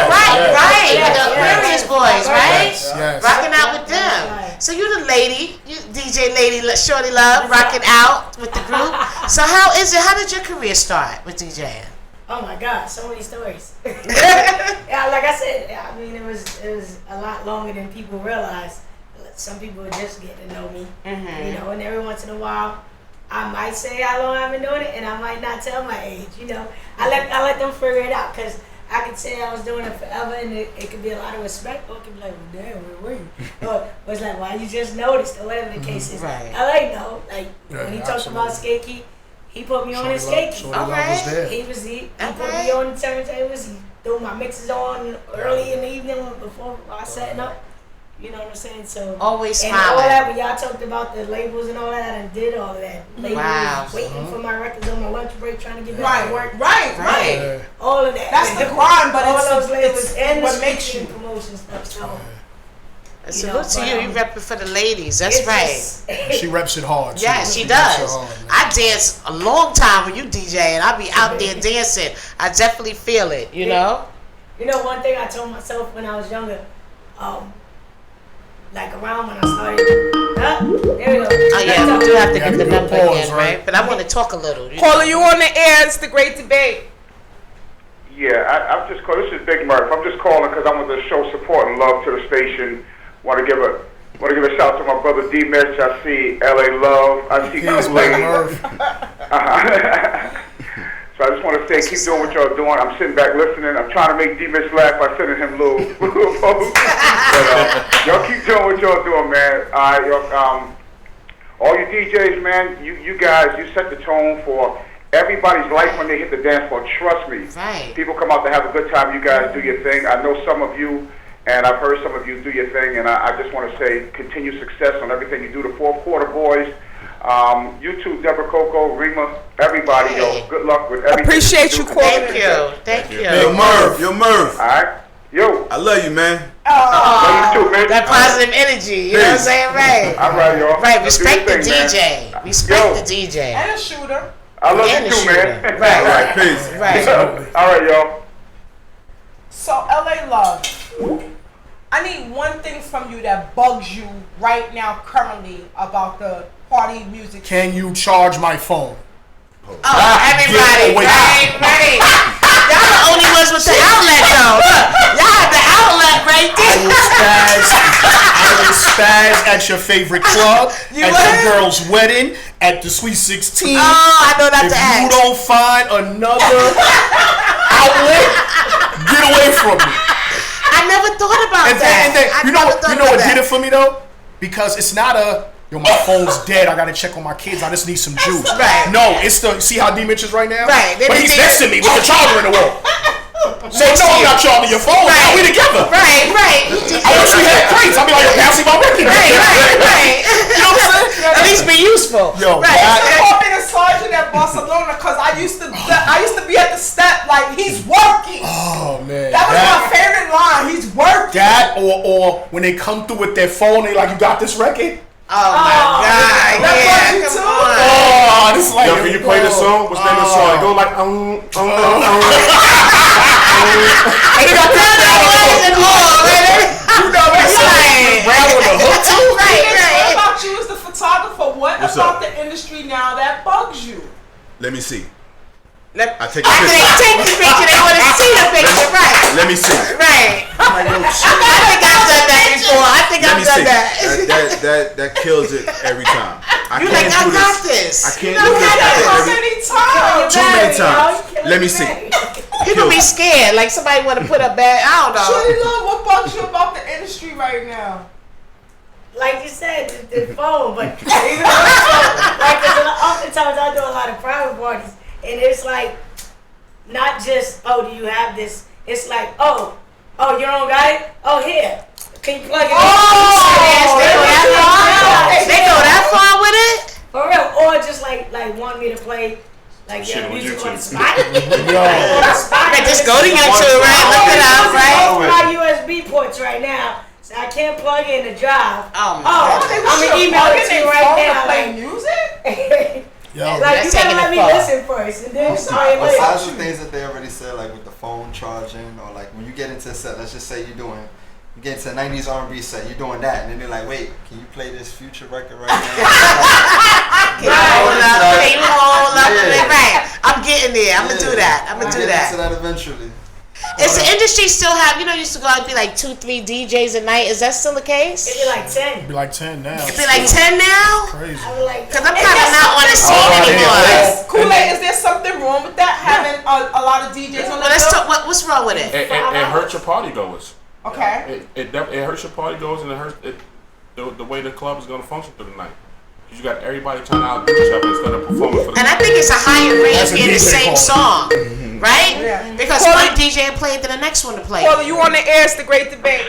right. The Aquarius boys, right? Yes. Rocking out with them. So you the lady, you DJ lady, Shorty Love, rocking out with the group. So how is it? How did your career start with DJing? Oh my God, so many stories. Yeah, like I said, I mean, it was a lot longer than people realize. Some people just get to know me, you know, and every once in a while, I might say how long I've been doing it, and I might not tell my age. You know, I let them figure it out because I could say I was doing it forever, and it could be a lot of respect, or it could be like, well, damn, where were you? Or it's like, why you just noticed, or whatever the case is. Right. I like know, like when he talked about Skate Key, he put me on his Skate Key. He put me on the turntables. He threw my mixes on early in the evening before I was setting up. You know what I'm saying? So always and smiling. all that when y'all talked about the labels and all that, and did all of that. Labels, Wow. waiting for my records on my lunch break, trying to get back to work. Right. All of that. That's the grind, but all it's those labels and what the makes you promotion stuff. So. Salute to you. You repping for the ladies. That's right. She reps it hard. Yeah, she does. I dance a long time when you DJ, and I be out there dancing. I definitely feel it. You know. You know, one thing I told myself when I was younger, like around when I started. There we go. Oh yeah, we do have to get the number again, right? But I want to talk a little. Caller, you on the air? It's the Great Debate. Yeah, I'm just calling. This is Big Murph. I'm just calling because I want to show support and love to the station. Want to give a shout out to my brother D Mitch. I see LA Love. I see Kool-Aid. So I just want to say, keep doing what y'all doing. I'm sitting back listening. I'm trying to make D Mitch laugh by sending him little posts. But, y'all keep doing what y'all doing, man. All you DJs, man, you guys, you set the tone for everybody's life when they hit the dance floor. Trust me. Right. People come out to have a good time. You guys do your thing. I know some of you. And I've heard some of you do your thing, and I just want to say continued success on everything you do. The Fourth Quarter Boys, you too, Debra, Coco, Rema, everybody, yo, good luck with everything. Appreciate you, Coco. Thank you. Yo, Murph. All right. Yo. I love you, man. Love you too, man. That positive energy. You know what I'm saying? Right. All right, y'all. Right. Respect the thing, DJ. Man. Respect the DJ. And a shooter. I love you too, man. Right. All right. Peace. Right. All right, y'all. So, LA Love, I need one thing from you that bugs you right now, currently, about the party music. Can you charge my phone? Everybody. Right. Y'all the only ones with the outlet, though. Look, y'all have the outlet right there. I will spaz at your favorite club, at would? your girl's wedding, at the Sweet 16. Oh, I know not if to ask. you don't find another outlet, get away from me. I never thought about that. And then you know what did it for me though? Because it's not my phone's dead. I gotta check on my kids. I just need some juice. Right. No, it's see how D-Mitch is right now? Right. But he's next to me with the charger in the wall. So no, I'm not charging your phone. Right. Now we together. Right. I wish we had crates. I'll be like, pass me my record. Right. You know what I'm saying? At least be useful. Yo, Right. I called me the sergeant at Barcelona because I used to be at the step like he's working. Oh man. That was my favorite line. He's working. That or when they come through with their phone, they like, you got this record? Oh my God! Yeah, come on. Oh, this is like. Yo, can you play the song? What's the name of the song? It go like And they got that you know that song. Brown with the hook too. What about you as the photographer? What's about the industry now that bugs you? Let me see. I take the picture. They want to see the picture, right? Let me see. Right. I think I've done that before. That kills it every time. You like, I got this. I can't You do got it this so many times. too many times. Let me see. People be scared. Like somebody want to put a bad. I don't know. Shorty Love, what bugs you about the industry right now? Like you said, the phone, but even like, oftentimes I do a lot of private parties, and it's like, not just, oh, do you have this? It's like, oh, you don't got it? Oh, here. Can you plug it in? They go that far with it? For real. Or just like want me to play like music on the spot. Just go to YouTube, right? Look it up, right? My USB ports right now. So I can't plug in the drive. Oh, I'm gonna email it to you right now. Play music? Like you gotta let me listen first, and then besides the things that they already said, like with the phone charging, or like when you get into a set, let's just say you get into a 90s R&B set, you're doing that, and then they're like, wait, can you play this Future record right now? Can you hold up? Right. I'm getting there. I'm gonna do that. I'm gonna do that. Into that eventually. Is the industry still have, used to go out and be like 2-3 DJs a night? Is that still the case? It'd be like 10. It'd be like 10 now. It'd be like 10 now? Crazy. Because I'm kind of not on the scene anymore. Kool-Aid, is there something wrong with that? Having a lot of DJs on the let's talk, what's wrong with it? It hurts your party goers. Okay. It hurts your party goers, and it hurts the way the club is going to function through the night. You got everybody trying to outdo each other instead of performing for the And I think it's a higher rate in the same song, right? Yeah. Because one DJ played, then the next one to play. Well, you on the air, it's the Great Debate.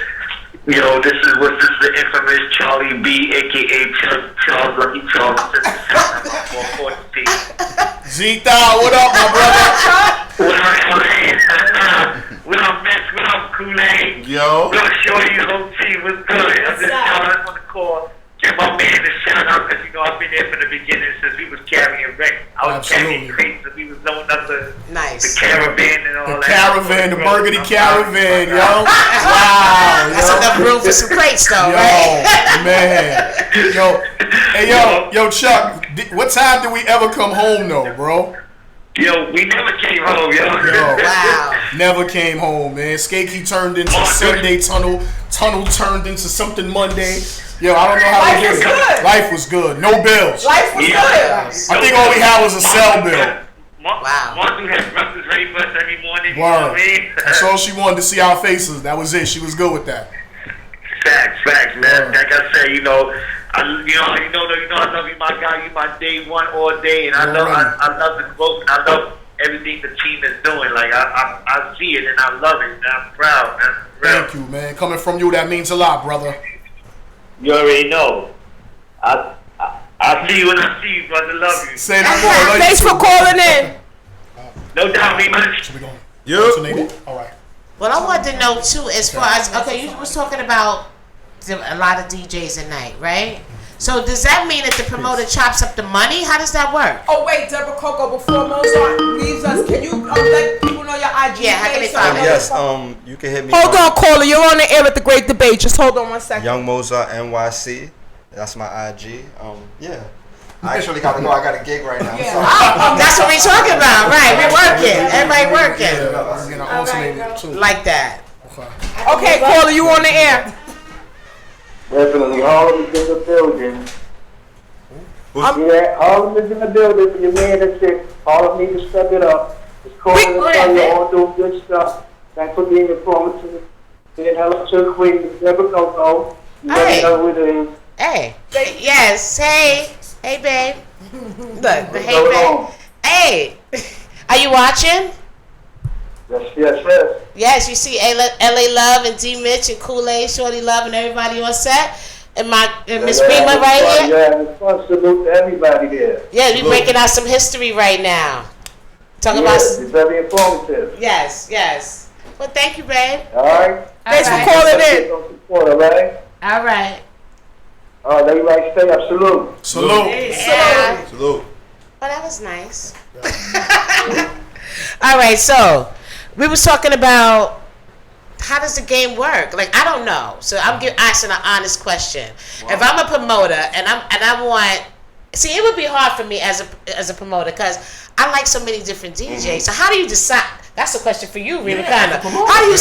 Yo, this is the me, aka Charles Lucky Charles, 440. Z-Thou, what up, my brother? What up, Mitch? What up, Kool-Aid? Yo. What up, Shorty? The whole team was good. I'm just calling on the call. Give my man a shout out because, you know, I've been there from the beginning since we was carrying wreck. I was carrying crates and we was known as the caravan and all The that. caravan, the burgundy caravan, yo. Wow. That's enough room for some crates, though, Yo, right? man. Yo, hey, yo, Chuck, what time did we ever come home, though, bro? Yo, we never came home, yo. Wow. Never came home, man. Skakey turned into Sunday tunnel. Tunnel turned into something Monday. Yo, I don't know how Life was good. Life was good. No bills. Life was good. I think all we had was a cell bill. Wow. Mom had breakfast ready for us every morning. You know Word. what I mean? That's all she wanted to see our faces. That was it. She was good with that. Facts, man. Like I said, you know, I love you, my guy. You my day one all day, and I love the growth, and I love everything the team is doing. Like I see it, and I love it, and I'm proud, man. Thank you, man. Coming from you, that means a lot, brother. You already know. I see you when I see you, brother. Love you. Say no more. Love you Thanks too. for calling in. No doubt, Rema. All right. Well, I wanted to know too, as far as you was talking about a lot of DJs at night, right? So does that mean that the promoter chops up the money? How does that work? Oh wait, Debra Coco, before Mozart leaves us, can you let people know your IG? Yeah, how can they page find so it? Yes, you can hit me. Hold on, caller. You're on the air with the Great Debate. Just hold on one second. Young Mozart NYC. That's my IG. Yeah. I actually gotta go. I got a gig right now. Yeah. So. That's what we're talking about, right? We're working. Everybody working. Like that. Okay, caller, you on the air. Definitely, all of us in the building. Yeah, all of us in the building. For your man that's sick, all of me to step it up. It's calling and telling you all doing good stuff. Thanks for being informative. Saying hello to the queen, Debra Coco. You already know who it is. Hey. Yes. Hey, babe. Look, the hey, babe. Hey. Are you watching? Yes. Yes, you see LA Love and D Mitch and Kool-Aid, Shorty Love and everybody on set. And Miss Rema right here. Yeah, it's fun. Salute to everybody there. Yeah, we breaking out some history right now. Talking about. It's very informative. Yes. Well, thank you, babe. All right. Thanks for calling in. All right. All right. Everybody stay up. Salute. Yeah. Salute. Oh, that was nice. All right, so we was talking about how does the game work? Like, I don't know. So I'm asking an honest question. Wow. If I'm a promoter and I want, see, it would be hard for me as a promoter because I like so many different DJs. Mm-hmm. So how do you decide? That's a question for you, Rema. How do you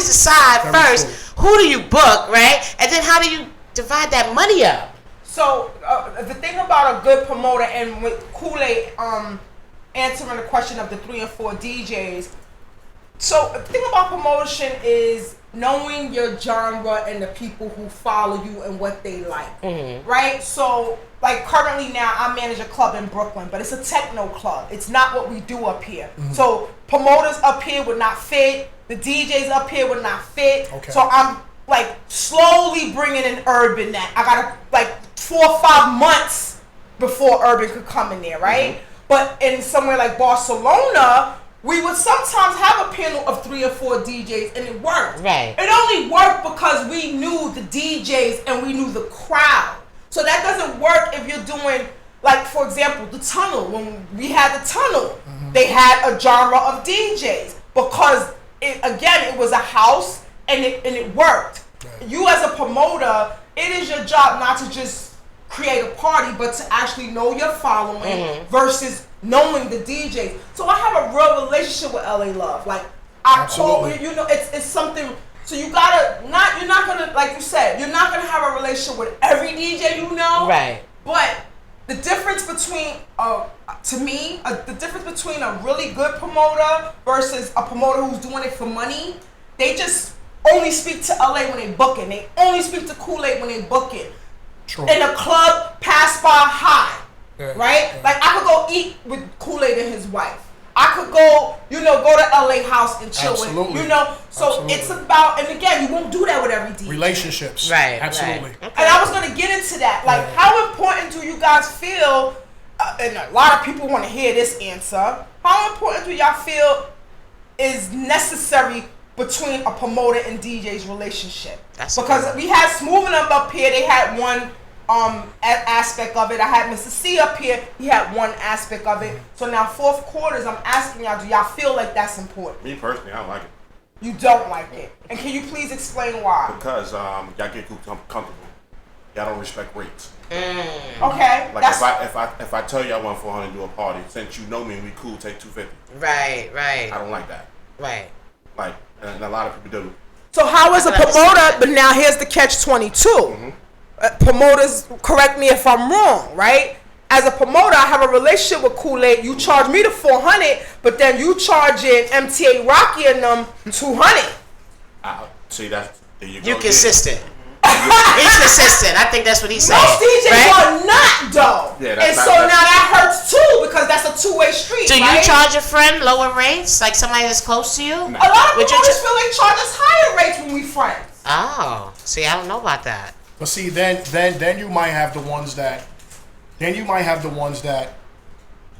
decide first who do you book, right? And then how do you divide that money up? So the thing about a good promoter, and with Kool-Aid answering the question of the 3 and 4 DJs. So the thing about promotion is knowing your genre and the people who follow you and what they like, right? So like currently now I manage a club in Brooklyn, but it's a techno club. It's not what we do up here. So promoters up here would not fit. The DJs up here would not fit. Okay. So I'm like slowly bringing in urban. That I got like 4 or 5 months before urban could come in there, right? But in somewhere like Barcelona, we would sometimes have a panel of 3 or 4 DJs, and it worked. Right. It only worked because we knew the DJs and we knew the crowd. So that doesn't work if you're doing, like, for example, the Tunnel. When we had the Tunnel, they had a genre of DJs because, it was a house and it worked. Right. You as a promoter, it is your job not to just create a party, but to actually know your following versus knowing the DJs. So I have a real relationship with LA Love. Like I call, it's something. So you're not gonna, like you said, you're not gonna have a relationship with every DJ you know. Right. But the difference between, the difference between a really good promoter versus a promoter who's doing it for money, they just only speak to LA when they book it. They only speak to Kool-Aid when they book it. True. In a club, pass by high, right? Yeah. Like I could go eat with Kool-Aid and his wife. I could go to LA House and chill with, So it's about, and again, you won't do that with every DJ. Relationships. Right. And Right. I I was gonna get into that. Like, how important do you guys feel? And a lot of people want to hear this answer. How important do y'all feel is necessary between a promoter and DJ's relationship? Because we had Smooth and them up here. They had one aspect of it. I had Mr. C up here. He had one aspect of it. So now fourth quarters, I'm asking y'all, do y'all feel like that's important? Me personally, I don't like it. You don't like it. And can you please explain why? Because y'all get comfortable. Y'all don't respect rates. Okay. Like if I tell you I want 400 to do a party, since you know me and we cool, take 250. Right. I don't like that. Right. Like, and a lot of people do. So how is a promoter? But now here's the catch-22. Promoters, correct me if I'm wrong, right? As a promoter, I have a relationship with Kool-Aid. You charge me the 400, but then you charging MTA Rocky and them 200. See, that's there you go. You consistent. He's consistent. I think that's what he's saying. Most DJs are not, though. Yeah, and so now that hurts too, because that's a two-way street. Do you charge a friend lower rates, like somebody that's close to you? A lot of promoters feel they charge us higher rates when we friends. Oh, see, I don't know about that. But see, then you might have the ones that,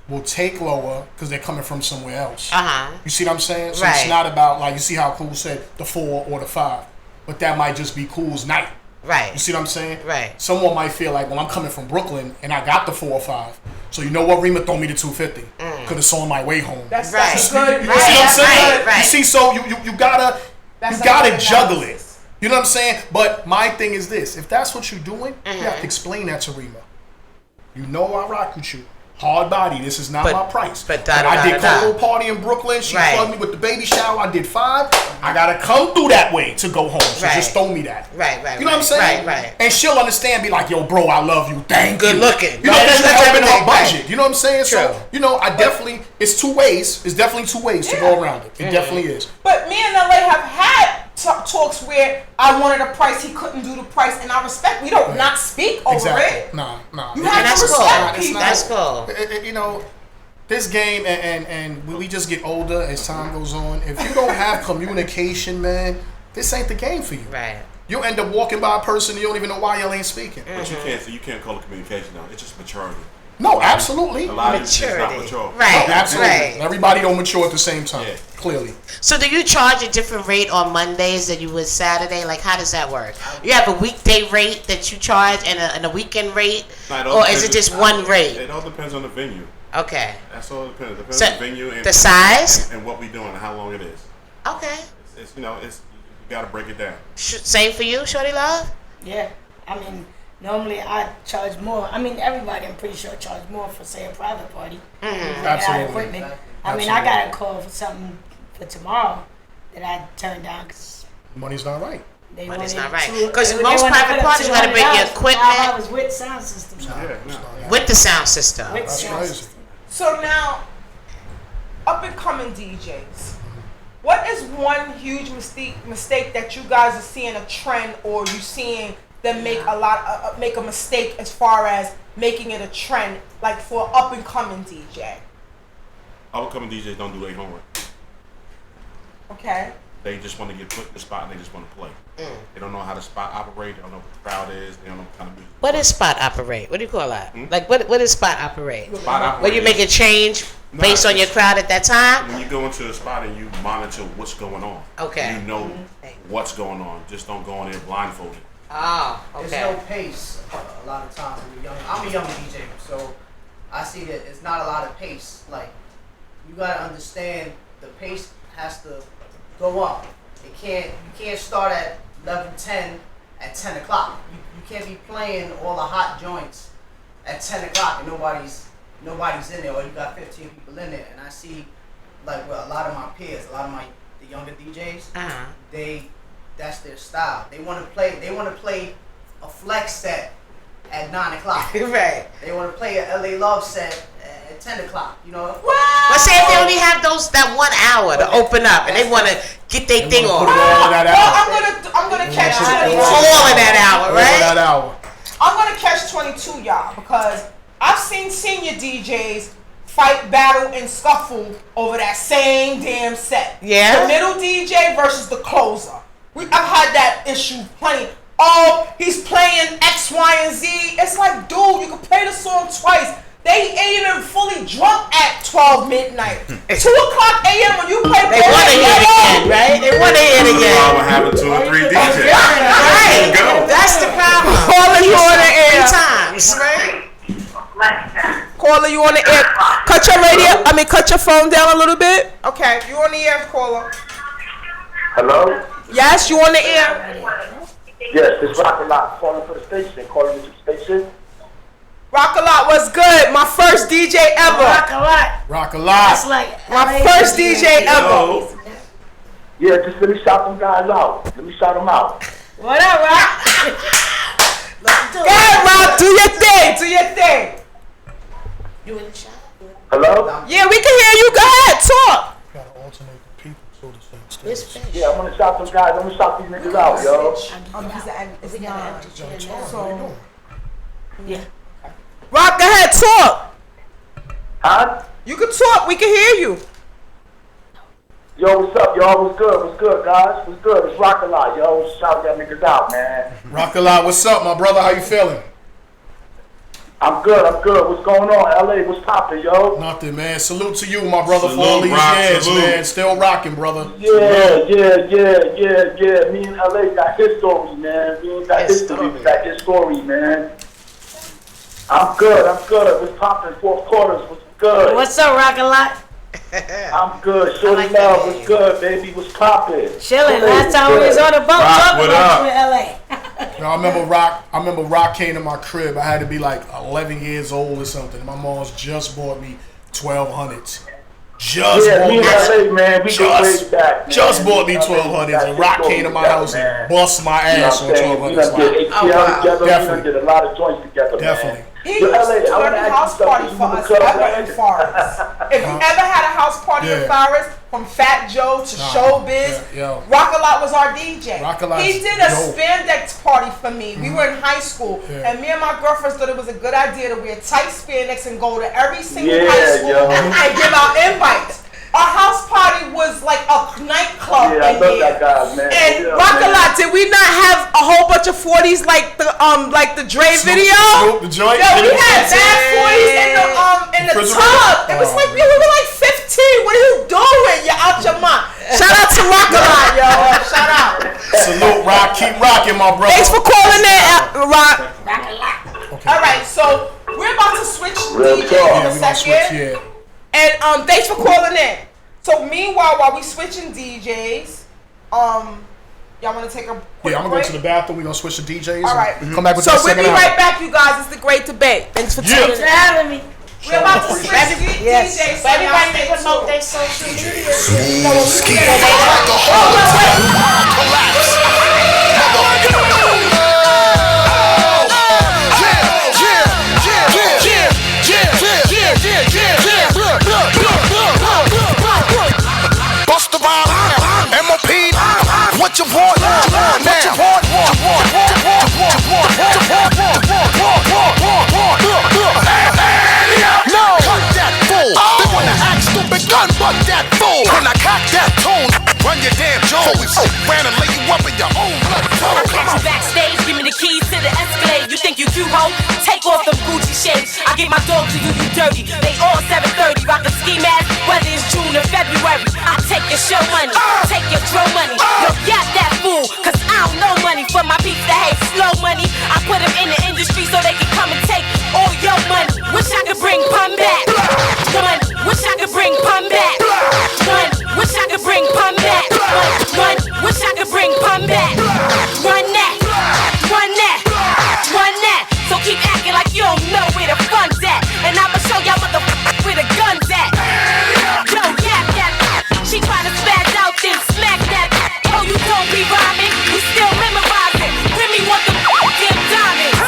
will take lower because they're coming from somewhere else. You see what I'm saying? So it's not about, like, you see how Cool said the 4 or the 5, but that might just be Cool's night. Right. You see what I'm saying? Right. Someone might feel like, well, I'm coming from Brooklyn and I got the 4 or 5. So you know what, Rema, throw me the 250 because it's on my way home. That's good. You see what I'm saying? You see, so you gotta juggle it. You know what I'm saying? But my thing is this: if that's what you're doing, you have to explain that to Rema. You know I rock with you. Hard body. This is not my price. But I did Coco party in Brooklyn. She plugged me with the baby shower. I did 5. I gotta come through that way to go home. So just throw me that. Right. You know what I'm saying? Right. And she'll understand. Be like, yo, bro, I love you. Thank you. Good looking. You know, that's helping her budget. Right. You know what I'm saying? True. So you know, I definitely. It's 2 ways. It's definitely 2 ways to go around it. It definitely is. But me and LA have had talks where I wanted a price, he couldn't do the price, and I respect. We don't not speak over it. Nah. You have to respect people. That's cool. You know, this game and we just get older as time goes on. If you don't have communication, man, this ain't the game for you. Right. You'll end up walking by a person and you don't even know why y'all ain't speaking. But you can't call it communication though. It's just maturity. No, absolutely. A lot of it's not mature. Right. No, absolutely. Right. Everybody don't mature at the same time. Yeah. Clearly. So do you charge a different rate on Mondays than you would Saturday? Like, how does that work? You have a weekday rate that you charge and a weekend rate? Or is it just one rate? It all depends on the venue. Okay. That's all it depends. It depends on the venue and the size and what we doing and how long it is. Okay. It's you gotta break it down. Same for you, Shorty Love? Yeah. I mean, normally I charge more. I mean, everybody, I'm pretty sure, charge more for, say, a private party. Absolutely. Equipment. I mean, I got a call for something for tomorrow that I turned down because money's not right. Money's not right. Because most private parties, you got to bring your equipment. I was with sound system. With the sound system. That's crazy. So now, up and coming DJs, what is one huge mistake that you guys are seeing a trend, or you seeing them make make a mistake as far as making it a trend, like for up and coming DJ? Up and coming DJs don't do their homework. Okay. They just want to get put in the spot and they just want to play. They don't know how the spot operate. They don't know what the crowd is. They don't know what kind of music. What is spot operate? What do you call that? Like, what is spot operate? Spot operate. Where you make a change based on your crowd at that time? When you go into a spot and you monitor what's going on. Okay. You know what's going on. Just don't go in there blindfolded. Oh, okay. There's no pace a lot of times when you're young. I'm a young DJ, so I see that it's not a lot of pace. Like, you gotta understand the pace has to go up. You can't start at 11:10 at 10 o'clock. You can't be playing all the hot joints at 10 o'clock and nobody's in there, or you got 15 people in there. And I see, like, with a lot of my peers, the younger DJs, that's their style. They want to play a flex set at 9 o'clock. Right. They want to play a LA Love set at 10 o'clock. You know. But say if they only have that 1 hour to open up and they want to get their thing on. I'm gonna catch all of that hour, right? I'm gonna catch 22, y'all, because I've seen senior DJs fight, battle, and scuffle over that same damn set. Yeah. The middle DJ versus the closer. I've had that issue plenty. Oh, he's playing X X, Y, and Z. It's like, dude, you can play the song twice. They ain't even fully drunk at 12 midnight. 2 o'clock a.m. when you play. They want to hear it again, right? They want to hear it again. What having 2 or 3 DJs? Right. That's the problem. Calling you on the air. 3 times, right? Caller, you on the air. Cut your radio. Cut your phone down a little bit. Okay, you on the air, caller. Hello? Yes, you on the air. Yes, it's Rock a Lot calling for the station. Calling to the station. Rock a Lot was good. My first DJ ever. Rock a Lot. Rock a Lot. That's like My first DJ ever. Yeah, just let me shout them guys out. Let me shout them out. What up, Rock? Go ahead, Rock. Do your thing. Do your thing. You in the shop? Hello? Yeah, we can hear you. Go ahead. Talk. Gotta alternate the people so the same It's stage. finished. Yeah, I'm gonna shout them guys. I'm gonna shout these niggas out, yo. It's We got an empty chair now. So, Yeah. Rock, go ahead. Talk. Huh? You can talk. We can hear you. Yo, what's up, y'all? What's good? What's good, guys? What's good? It's Rock a Lot, yo. Shout y'all niggas out, man. Rock a Lot. What's up, my brother? How you feeling? I'm good. What's going on? LA, what's poppin', yo? Nothing, man. Salute to you, my brother, for Salute, all these Rock, years, salute. man. Still rocking, brother. Yeah. Me and LA got his story, man. We ain't got his story. We got his story, man. I'm good. What's poppin'? 4th quarters. What's good? What's up, Rock a Lot? I'm good. Shorty love. What's good, baby? What's poppin'? Chilling. Last time we was on the boat talking what about up? you in LA. You know, I remember Rock came to my crib. I had to be like 11 years old or something. My mom's just bought me 1200s. Me and LA, man. We go way back, man. Just bought me LA, 1200s, and got Rock his came to my story house together, and bust my ass on We done 1200s. did ATL together. We Definitely. done did a lot of joints together, Definitely. man. He Yo, used LA, to I run wanna a ask house you party something. for You us remember ever Club in Forest. If you ever had a house party in Forest, from Fat Joe to Showbiz, yo. Rock a Lot was our DJ. Rock a Lot's He did a dope. spandex party for me. We were in high school, Yeah. and me and my girlfriends thought it was a good idea to wear tight spandex and go to every single Yeah, high school yo. and give out invites. Our house party was like a nightclub Yeah, I in love here. that guy, man. And Yeah, Rock a man. Lot, did we not have a whole bunch of 40s like the Dre video? Snoop the joint. Yeah, we had bad 40s in the tub. It was like, we were like 15. What are you doing? You're out your mind. Shout out to Rock a Lot, yo. Shout out. Salute, Rock. Keep rocking, my brother. Thanks for calling in, Rock. Rock a Lot. Okay. All right, so we're about to switch Real DJs talk. in a we gonna switch, second. yeah. And thanks for calling in. So meanwhile, while we switching DJs, y'all want to take a quick Yeah, I'm gonna break? go to the bathroom. We're gonna switch the DJs. All right. And come back with So that we'll second be hour. right back, you guys. It's the Great Debate. Thanks for tuning Thanks in. for having me. We're about to switch DJs. Yes. So Everybody y'all stay promote tuned. their social media. Bust the rhyme, MOP, what you want now? No, cut that fool. They wanna act stupid, gun butt that fool. When I cock that tune, run your damn jaw. We ran and lay you up in your own blood. Catch you backstage, give me the keys to the Escalade. You think you cute, ho? Take off them Gucci shades. I get my dog to you, you dirty. They all 730, rock a ski mask, whether it's June or February. I take your show money, take your dro money. Yo, got that fool, cause I don't know money. For my peeps that hate slow money, I put them in the industry so they can come and take all your money. Wish I could bring pun back. Money, wish I could bring pun back. Money, wish I could bring pun back. Money, wish I could bring pun back. Run that, run that, run that. So keep acting like you don't know where the fun's at. And I'ma show y'all where the gun's at. Yo, yap that. She try to spaz out, then smack that. Oh, you don't be rhyming, you still memorizing. Remy want them damn diamonds.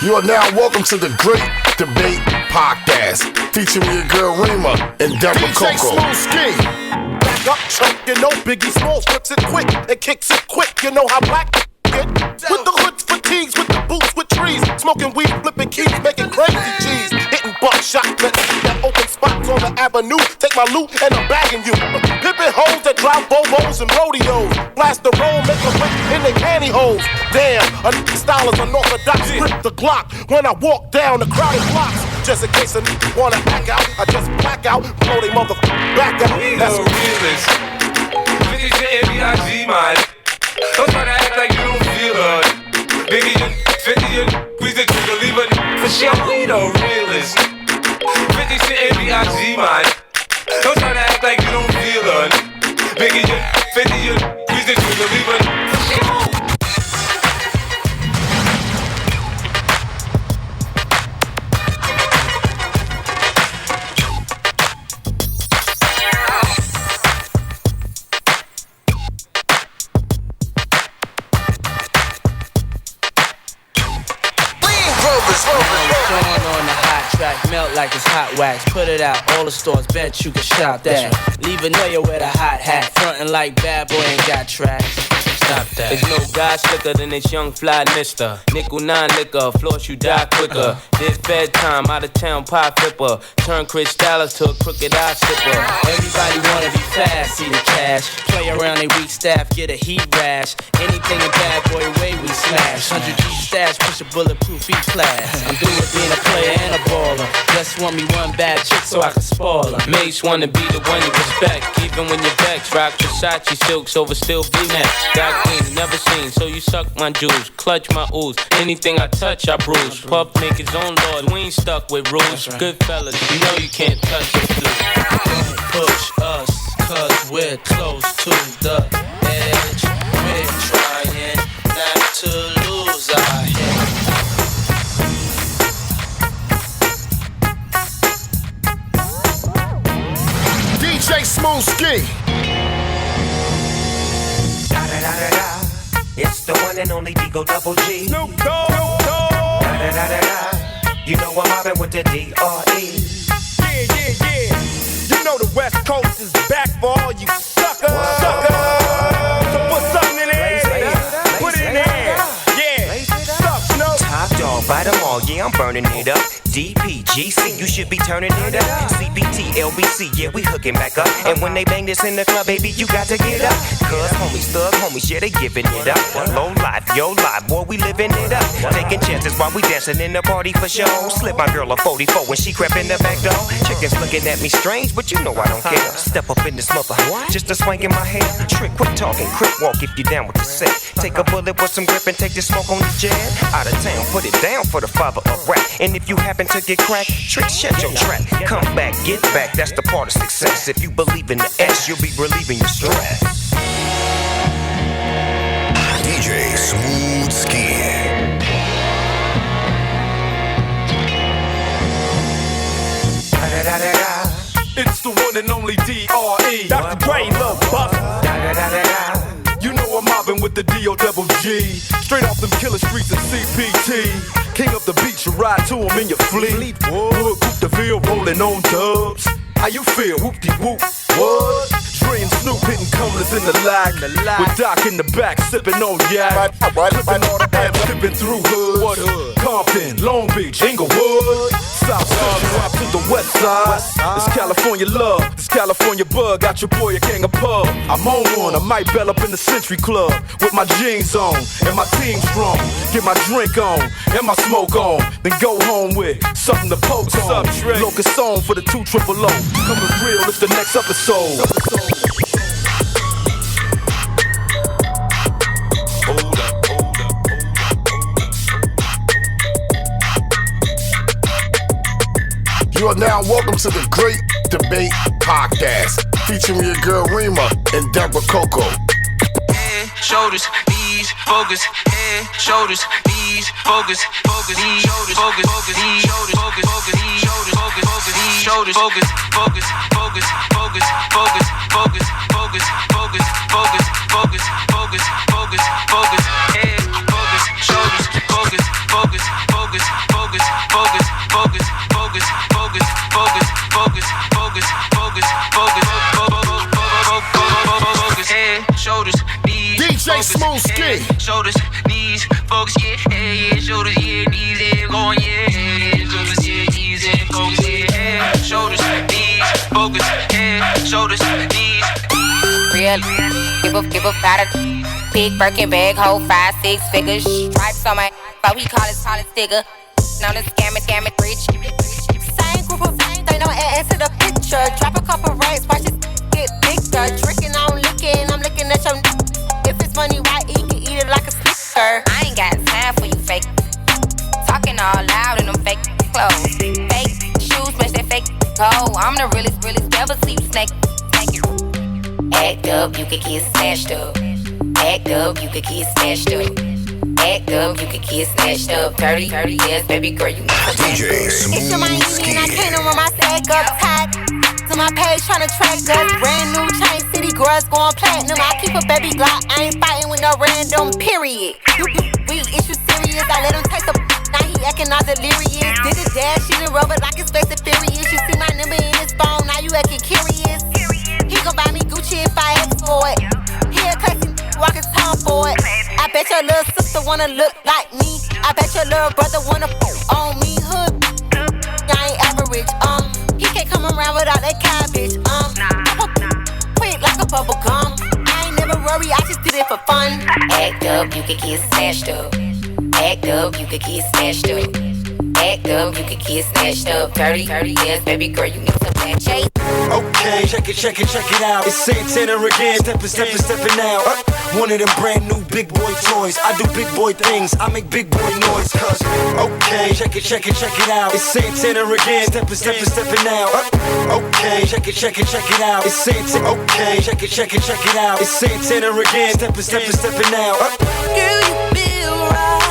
You are now welcome to the Great Debate Podcast, featuring your girl Rema and Debra Coco. Back up, chunk, you know Biggie Smalls flips it quick and kicks it quick. You know how black get with the hoods, fatigues, with the boots, with trees, smoking weed, flipping keys, making crazy G's, hitting buckshot, that open spots on the Avenue. Take my loot and I'm bagging you. Pimpin' hoes that drive bobos and rodeos. Blast the roll, make a break in their pantyhose. Damn, a style is unorthodox. Grip the Glock when I walk down the crowded blocks. Just in case a nigga wanna act out, I just black out, blow they motherfucker back out. That's no realist. 50 Cent, B.I.G. man. Don't try to act like you don't feel it. Biggie, 50, squeeze the trigger, leave it for sure. We the realist. 50 Cent, B.I.G. man. Don't try to act like you don't feel it. Biggie, 50, squeeze the trigger, leave it for sure. Melt like it's hot wax, put it out, all the stores, bet you can shop that. Leave a nigga with a hot hat, frontin' like bad boy ain't got tracks. Stop that. There's no guy slicker than this young fly mister. Nickel 9 liquor, floss you die quicker. This bedtime, out of town pie flipper. Turn Chris Dallas to a crooked eye slipper. Everybody wanna be fast, see the cash. Play around they weak staff, get a heat rash. Anything in bad boy way we smash. 100 G stash, push a bulletproof E-class. I'm through with being a player and a baller. Just want me one bad chick so I can spoil her. Mates wanna be the one you respect, even when you're vexed. Rock Versace silks over still V-neck. Got green, never seen, so you suck my jewels. Clutch my ooze, anything I touch I bruise. Puff make his own lord, we ain't stuck with rules. Good fellas, you know you can't touch it too. Don't push us, cause we're close to the edge. We're trying not to lose our head. DJ Smooth Ski. It's the one and only Digo Double G. Snoop Dogg. You know I'm mobbing with the D.R.E. Yeah. You know the West Coast is back for all you suckers. So put something in there. Put it in there. Yeah. Suck, Snoop. Top dog, bite them all. Yeah, I'm burning it up. DPGC, you should be turning it up. CBT, LBC, yeah, we hooking back up. And when they bang this in the club, baby, you got to get up. Cause homies, thug homies, yeah, they giving it up. Low life, yo life, boy, we living it up. Taking chances while we dancing in the party for show. Slip my girl a 44 when she crept in the back door. Chickens looking at me strange, but you know I don't care. Step up in this mother, just a swank in my hair. Trick, quit talking, crip walk if you down with the set. Take a bullet with some grip and take the smoke on the jet. Out of town, put it down for the father of rap. And if you happen to get cracked, trick, shut your trap. Come back, get back, that's the part of success. If you believe in the S, you'll be relieving your stress. DJ Smooth Skin. It's the one and only D.R.E. Dr. Dre, love Buck. You know I'm mobbing with the D.O.G. Straight off them killer streets of CPT. King up the beach, you ride to him in your fleet. Wood, Coupe de Ville, rolling on dubs. How you feel? Whoop-de-whoop. What? Dre and Snoop hitting cumblers in the lag. With Doc in the back, sipping on yak. Flipping all the amps, skipping through hoods. What hood? Compton, Long Beach, Inglewood. South Central up to the west side. It's California love, this California bug. Got your boy a gang of pub. I'm on one, I might bell up in the Century Club. With my jeans on, and my team strong. Get my drink on, and my smoke on. Then go home with something to poke on. Locust song for the 200. Coming real, it's the next episode. You are now welcome to the Great Debate Podcast, featuring your girl Rema and Debra Coco. Head, shoulders, knees, focus. Head, shoulders, knees, focus. Focus, knees, shoulders, focus. Focus, knees, shoulders, focus. Focus, knees, shoulders, focus. Focus, knees, shoulders, focus. Focus, focus, focus, focus, focus, focus, focus, focus, focus, focus, focus, focus. Head, focus, shoulders, focus, focus, focus, focus, focus, focus, focus, focus, focus, focus, focus, focus, focus, focus. Head, shoulders, knees, DJ Smooth Ski. Shoulders, knees, focus, yeah, shoulders, yeah, knees, yeah, going, yeah, shoulders, yeah, knees, yeah, focus, yeah, shoulders, knees, focus. focus. Head, shoulders, knees. Real, give up out of big Birkin bag, hold 5-6 figures. Stripes on my, but we call it sticker. Known as scam it, rich. Same group of they don't add to the picture. Drop a couple racks, watch it get bigger. Drinking, I'm looking at your. If it's money, why eat? Can eat it like a snicker. I ain't got time for you fake. Talking all loud in them fake clothes. Fake shoes match that fake cold. I'm the realest, never see you snake it. Act up, you could get snatched up. Act up, you could get snatched up. Act up, you could get snatched up. 30 years, baby girl, you need to DJ It's your Miami and I can't run my stack up tight. To my page tryna track us. Brand new chain city girls going platinum. I keep a baby Glock, I ain't fighting with no random period. You real issue serious, I let him taste the now he acting all delirious. Did the dash, she done rubber like it's Fast and Furious. You see my number in his phone, now you acting curious. He gon' buy me Gucci if I ask for it. He a classy walking town for it. I bet your little sister wanna look like me. I bet your little brother wanna on me. Hood, I ain't average. He can't come around without that cabbage. Quick like a bubble gum. I ain't never worry, I just did it for fun. Act up, you could get snatched up. Act up, you could get snatched up. Act up, you could get snatched up. 30 years, baby girl, you need some bad chase. Okay, check it out. It's Santana again, stepping out. One of them brand new big boy toys. I do big boy things, I make big boy noise. Cause, okay, check it out. It's Santana again, stepping out. Okay, check it out. It's Santana. Okay, check it out. It's Santana again, stepping out. Girl, you feel right,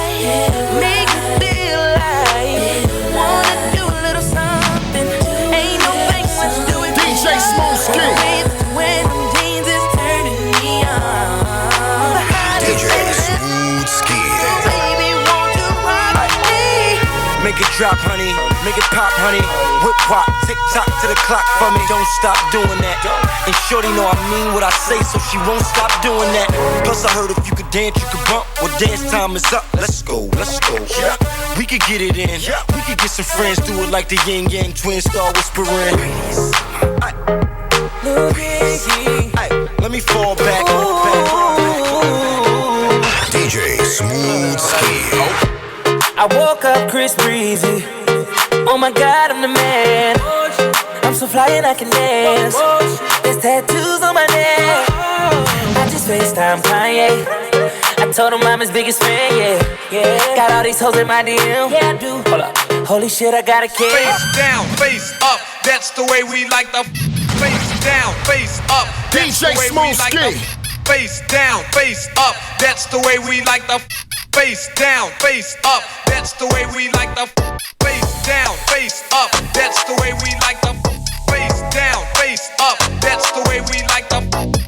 make me feel like wanna do a little something. Ain't no fake much do it. DJ Smooth Skin. When them jeans is turning me on. DJ Smooth Skin. Baby, won't you rock me? Make it drop, honey. Make it pop, honey. Whip wop, tick tock to the clock for me. Don't stop doing that. And shorty know I mean what I say, so she won't stop doing that. Plus I heard if you could dance, you could bump. Well, dance time is up. Let's go. Yeah. We could get it in. We could get some friends, do it like the yin yang twins, start whispering. Let me fall back. DJ Smooth Skin. I woke up Chris Breezy. Oh my God, I'm the man. I'm so fly and I can dance. There's tattoos on my neck. I just FaceTime Kanye. I told him I'm his biggest fan, yeah. Got all these hoes in my DM. Yeah, I do. Hold up. Holy shit, I got a kid. Face down, face up. That's the way we like the face down, face up. That's the way we like the face down, face up. That's the way we like the face down, face up. That's the way we like the face down, face up. That's the way we like the face down, face up. That's the way we like the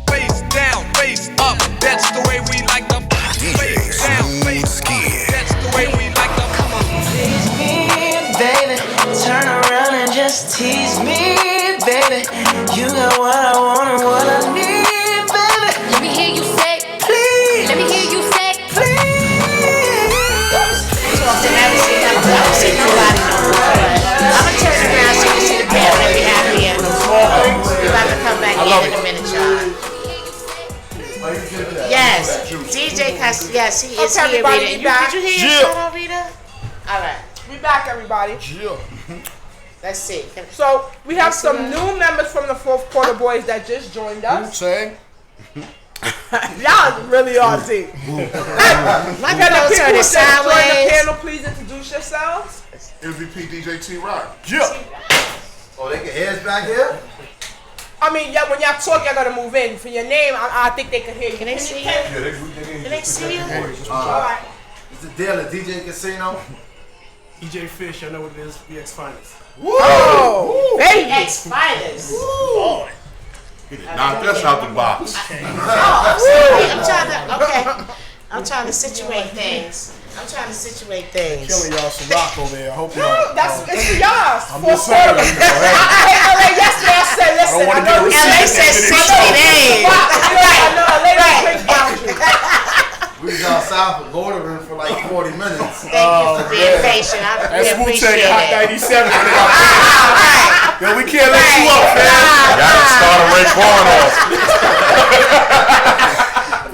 face down, face up. That's the way we like the face down, face up. That's the way we like the. Tease me, baby. Turn around and just tease me, baby. You got what I want and what I need, baby. Let me hear you say, please. Let me hear you say, please. I don't see nobody no more. I'ma turn around so you can see the pair that we have here. We're about to come back in a minute, y'all. Yes, DJ Cuss. Yes, he is Okay, here, everybody, Rita. we back. Did you hear your shout out, Rita? All right. We back, everybody. Let's see. So we have some new members from the Fourth Quarter Boys that just joined us. Y'all really are deep. My Can the pillow people turned that join the sideways. panel please introduce yourselves? MVP DJ T-Rock. Oh, they get heads back here? I mean, yeah, when y'all talk, y'all gotta move in. For your name, I think they can hear you. Can they see you? Can they see you? Alright. It's the deal at DJ Casino. EJ Fish, I know what it is. VX Finest. Whoa! Baby! X Fighters. Lord. Knock this out the box. I'm trying to situate things. Killing y'all some rock over there. I hope y'all. That's it's for y'all. I'm just saying. I hate LA. Yesterday I said, listen, I know LA said 60 days. I know LA don't break boundaries. We was outside for loitering for like 40 minutes. Thank you for being patient. I really appreciate Hot it. 97 when they got right. Yo, we can't let you up, man. Gotta start a Ray Corn off.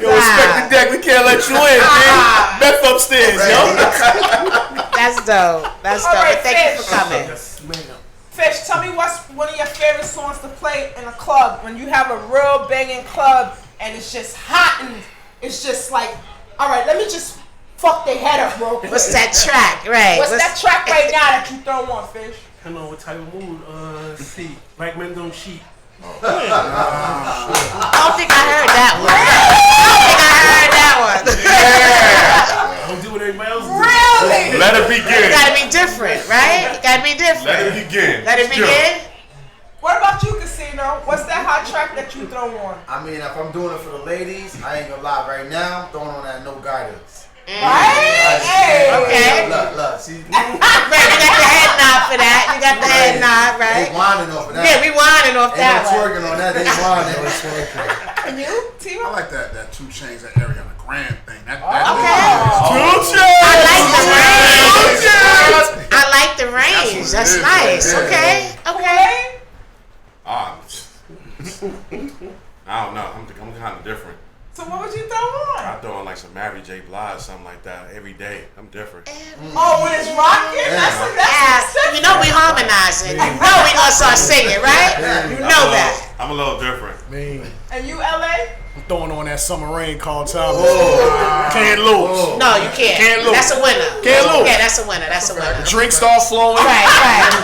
Yo, respect the deck. We can't let you in, man. Beth upstairs, yo. That's dope. That's dope. All right, Thank you Fish. for coming. Fish, tell me what's one of your favorite songs to play in a club when you have a real banging club and it's just hot and it's just like, all right, let me just fuck their head up, bro. What's that track, right? What's that track right now that you throw on, Fish? I know what type of mood. Let's see. Black men don't cheat. I don't think I heard that one. Don't do what everybody else do. Really? Let it begin. You gotta be different, right? You gotta be different. Let it begin. Let it begin. What about you, Casino? What's that hot track that you throw on? I mean, if I'm doing it for the ladies, I ain't gonna lie. Right now, I'm throwing on that No Guidance. Right? Hey. Okay. Look, see. Right, you got the head nod for that. You got the head nod, right? They whining off of that. Yeah, we whining off that Ain't no twerking on that. They whining. And you, Tima? I like that 2 Chainz, that Ariana Grande thing. That I like the range. That's nice. Okay. Okay. I don't know. I'm kind of different. So what would you throw on? I throw on like some Mary J. Blige, something like that, every day. I'm different. Oh, when it's rocking? That's you know we harmonizing. You know we gonna start singing, right? You know that. I'm a little different. Man. And you, LA? I'm throwing on that Summer Rain called Time. Can't lose. No, you can't. Can't lose. That's a winner. Can't lose. Yeah, that's a winner. That's a winner. The drink starts flowing. Right.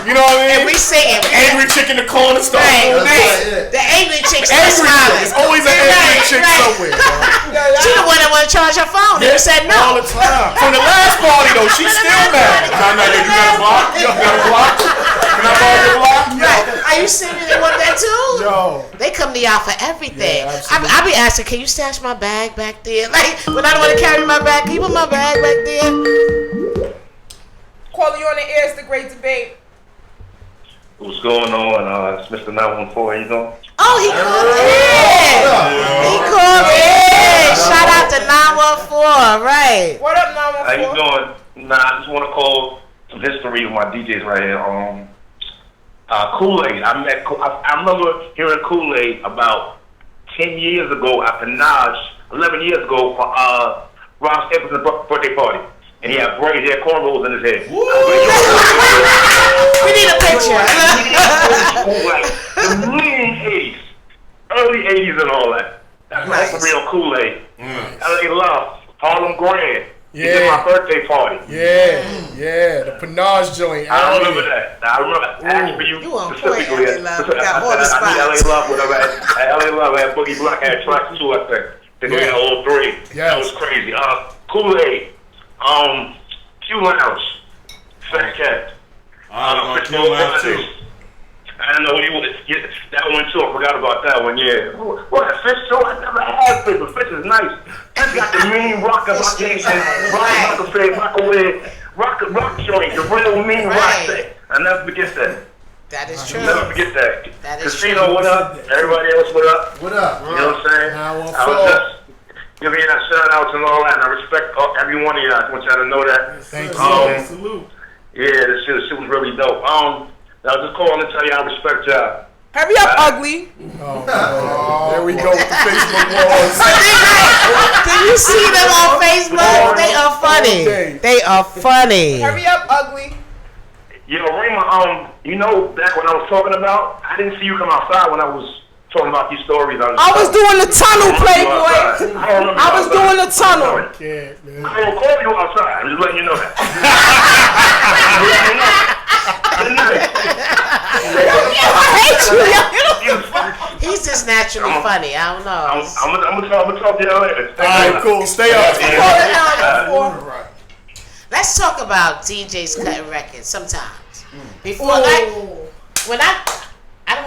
You know what I mean? And we singing. Angry chick in the corner starts flowing. Right. The angry chick starts Angry smiling. chick. There's always an angry chick somewhere. She the one that want to charge her phone. And you said no. All the time. From the last party though, she's still mad. No, you got a block? You got a block? Can I borrow your block? Right. Are you singing? They want that too? Yo. They come to y'all for everything. Yeah, I be asking, can you stash my bag back there? Like when I don't want to carry my bag, can you put my bag back there? Call you on the air. It's the Great Debate. What's going on? It's Mr. 914. How you doing? Oh, he called in. He called in. Shout out to 914. Right. What up, 914? How you doing? Nah, I just want to call some history of my DJs right here. Kool-Aid. I remember hearing Kool-Aid about 10 years ago at Penage, 11 years ago for Ron Stapleton's birthday party. And he had braids, he had cornrows in his head. We need a picture. Like the mean 80s, early 80s and all that. That's the real Kool-Aid. LA Love, Harlem Grand. He did my birthday party. Yeah, the Penage joint. I remember that. I remember asking for you specifically. I LA Love, whatever. At LA Love, I had Boogie Black, I had tracks too, I think. Then we had all 3. That was crazy. Kool-Aid, Q Lounge, Fat Cat. Q Lounge too. I don't know who you would get that one too. I forgot about that one. Yeah. What a Fish show? I never had Fish, but Fish is nice. Fish got the mean rock of rock joint, the real mean rock thing. I never forget that. That is true. Never forget that. That is Casino, what up? Everybody else, what up? What up? You know what I'm saying? I was just giving you that shout out and all that, and I respect every one of you. I want y'all to know that. Thank you. Salute. Yeah, this shit was really dope. I was just calling to tell you I respect y'all. Hurry up, ugly. There we go with the Facebook walls. Did you see them on Facebook? They are funny. They are funny. Hurry up, ugly. Yo, Rema, you know, back when I was talking about, I didn't see you come outside when I was talking about these stories. I was doing the tunnel, Playboy. I was doing the tunnel. I don't call you outside. I'm just letting you know that. I hate you. He's just naturally funny. I don't know. I'm gonna talk to y'all later. All right, cool. Stay up. Let's talk about DJs cutting records sometimes. Before when I I'm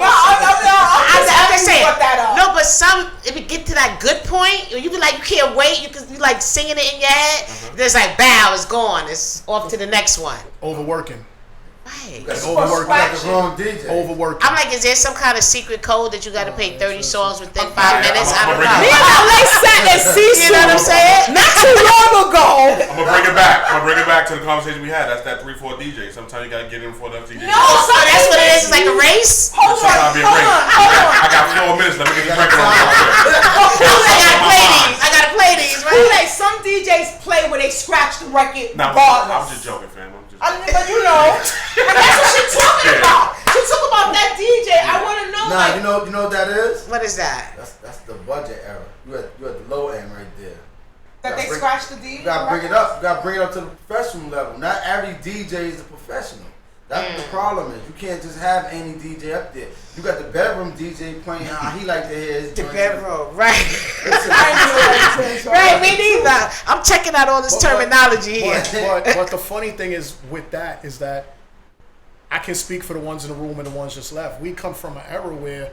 just saying. No, but if you get to that good point, you be like, you can't wait. You like singing it in your head. There's like, bow, it's gone. It's off to the next one. Overworking. Right. Overwork like the wrong DJ. Overwork. I'm like, is there some kind of secret code that you got to play 30 songs within 5 minutes? I don't know. Me and LA sat in C-suite. You know what I'm saying? Not too long ago. I'm gonna bring it back to the conversation we had. That's that 3-4 DJ. Sometimes you gotta get in before the DJ. No, so that's what it is. It's like a race. Hold on. I got 4 minutes. Let me get this record on. I gotta play these, right? Kool-Aid, some DJs play where they scratch the record regardless. I'm just joking, fam. But you know, but that's what she's talking about. She talking about that DJ. I want to know. Nah, like, you know what that is? What is that? That's the budget era. You at the low end right there. That they scratch the DJ. You gotta bring it up. You gotta bring it up to the professional level. Not every DJ is a professional. That's the problem is you can't just have any DJ up there. You got the bedroom DJ playing how he like to hear his joints. Bedroom, right? Right, me neither. I'm checking out all this terminology here. But the funny thing is with that is that I can speak for the ones in the room and the ones just left. We come from an era where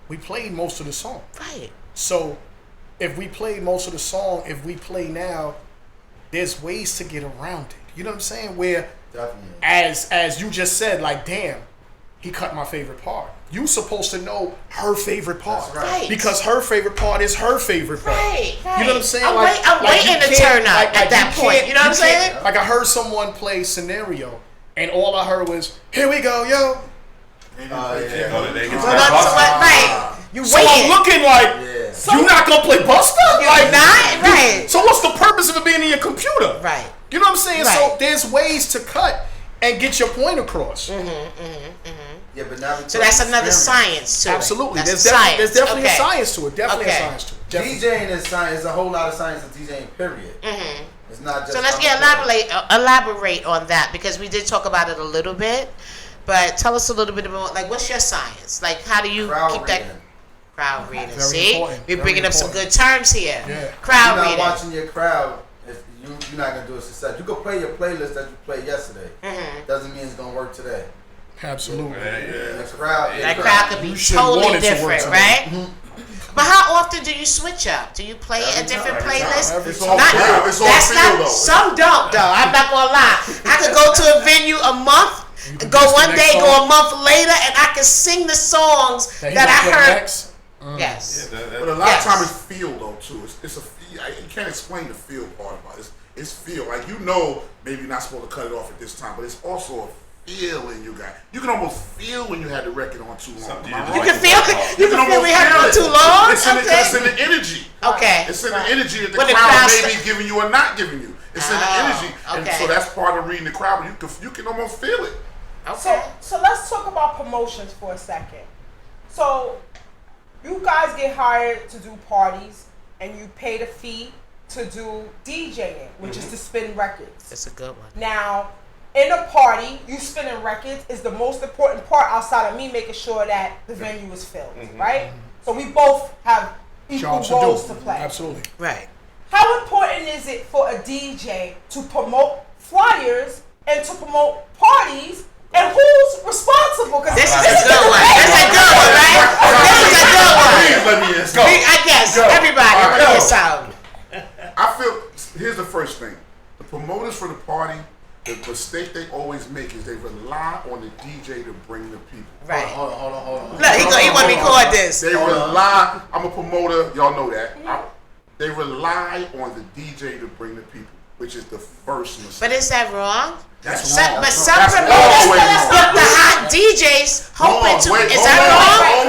we played most of the song. Right. So if we played most of the song, if we play now, there's ways to get around it. You know what I'm saying? Where as you just said, like, damn, he cut my favorite part. You supposed to know her favorite part. Right. Because her favorite part is her favorite part. Right. You know what I'm saying? I'm waiting to turn up at that point. You know what I'm saying? Like I heard someone play Scenario, and all I heard was, "Here we go, yo." Right. You so I'm looking like, you not gonna play Busta? Like, not? Right. So what's the purpose of it being in your computer? Right. You know what I'm saying? Right. So there's ways to cut and get your point across. Yeah, but now so that's another science to Absolutely. it. There's definitely a science to it. Definitely a science to it. Definitely. DJing is science. There's a whole lot of science to DJing, period. It's not just... So let's elaborate on that, because we did talk about it a little bit, but tell us a little bit about, like, what's your science? Like, how do you keep that crowd reading? Very See? important. We're Very bringing up some important. good terms here. Yeah. Crowd You're not reading. watching your crowd. You're not gonna do a success. You can play your playlist that you played yesterday. Doesn't mean it's gonna work today. Absolutely. The crowd. That crowd could be totally different, right? But how often do you switch up? Do you play a different playlist? It's all feel. It's all feel, though. Some don't, though. I'm not gonna lie. I could go to a venue a month, go one day, go a month later, and I can sing the songs that I heard. Yes. But a lot of times it's feel though too. It's a feel. You can't explain the feel part about it. It's feel. Like, you know, maybe you're not supposed to cut it off at this time, but it's also a feeling you got. You can almost feel when you had the record on too long. You can feel it. You can feel we had it on too long. It's in the energy. Okay. It's in the energy that the When the crowd crowd may be giving you or not giving you. It's in the energy, and so that's part of reading the crowd. But you can almost feel it. Okay. So let's talk about promotions for a second. So you guys get hired to do parties, and you pay the fee to do DJing, which is to spin records. That's a good one. Now, in a party, you spinning records is the most important part outside of me making sure that the venue is filled, right? So we both have equal roles to play. Absolutely. Right. How important is it for a DJ to promote flyers and to promote parties? And who's responsible? Because this is a good one. That's a good one, right? This is a good one. Please let me go. I guess everybody want to hear something. I feel, here's the first thing. The promoters for the party, the mistake they always make is they rely on the DJ to bring the people. Right. Hold on. Look, he want to record this. They rely, I'm a promoter, y'all know that. They rely on the DJ to bring the people, which is the first mistake. But is that wrong? That's wrong. But some That's promoters always wrong. get the hot DJs hoping to. Is that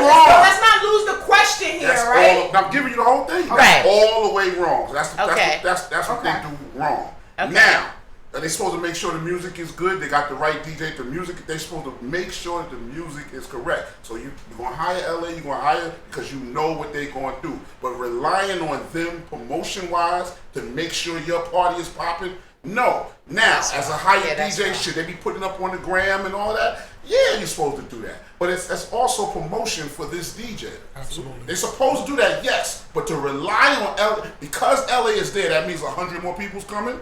wrong? Let's not lose the question here, right? I'm giving you the whole thing. Right. That's all the way wrong. That's what they do wrong. Okay. Now, are they supposed to make sure the music is good? They got the right DJ. The music, they're supposed to make sure that the music is correct. So you're going to hire LA, you're going to hire because you know what they're going to do. But relying on them promotion-wise to make sure your party is popping, no. Now, as a hired DJ, should they be putting up on the gram and all that? Yeah, you're supposed to do that. But it's also promotion for this DJ. Absolutely. They're supposed to do that, yes. But to rely on LA, because LA is there, that means 100 more people's coming.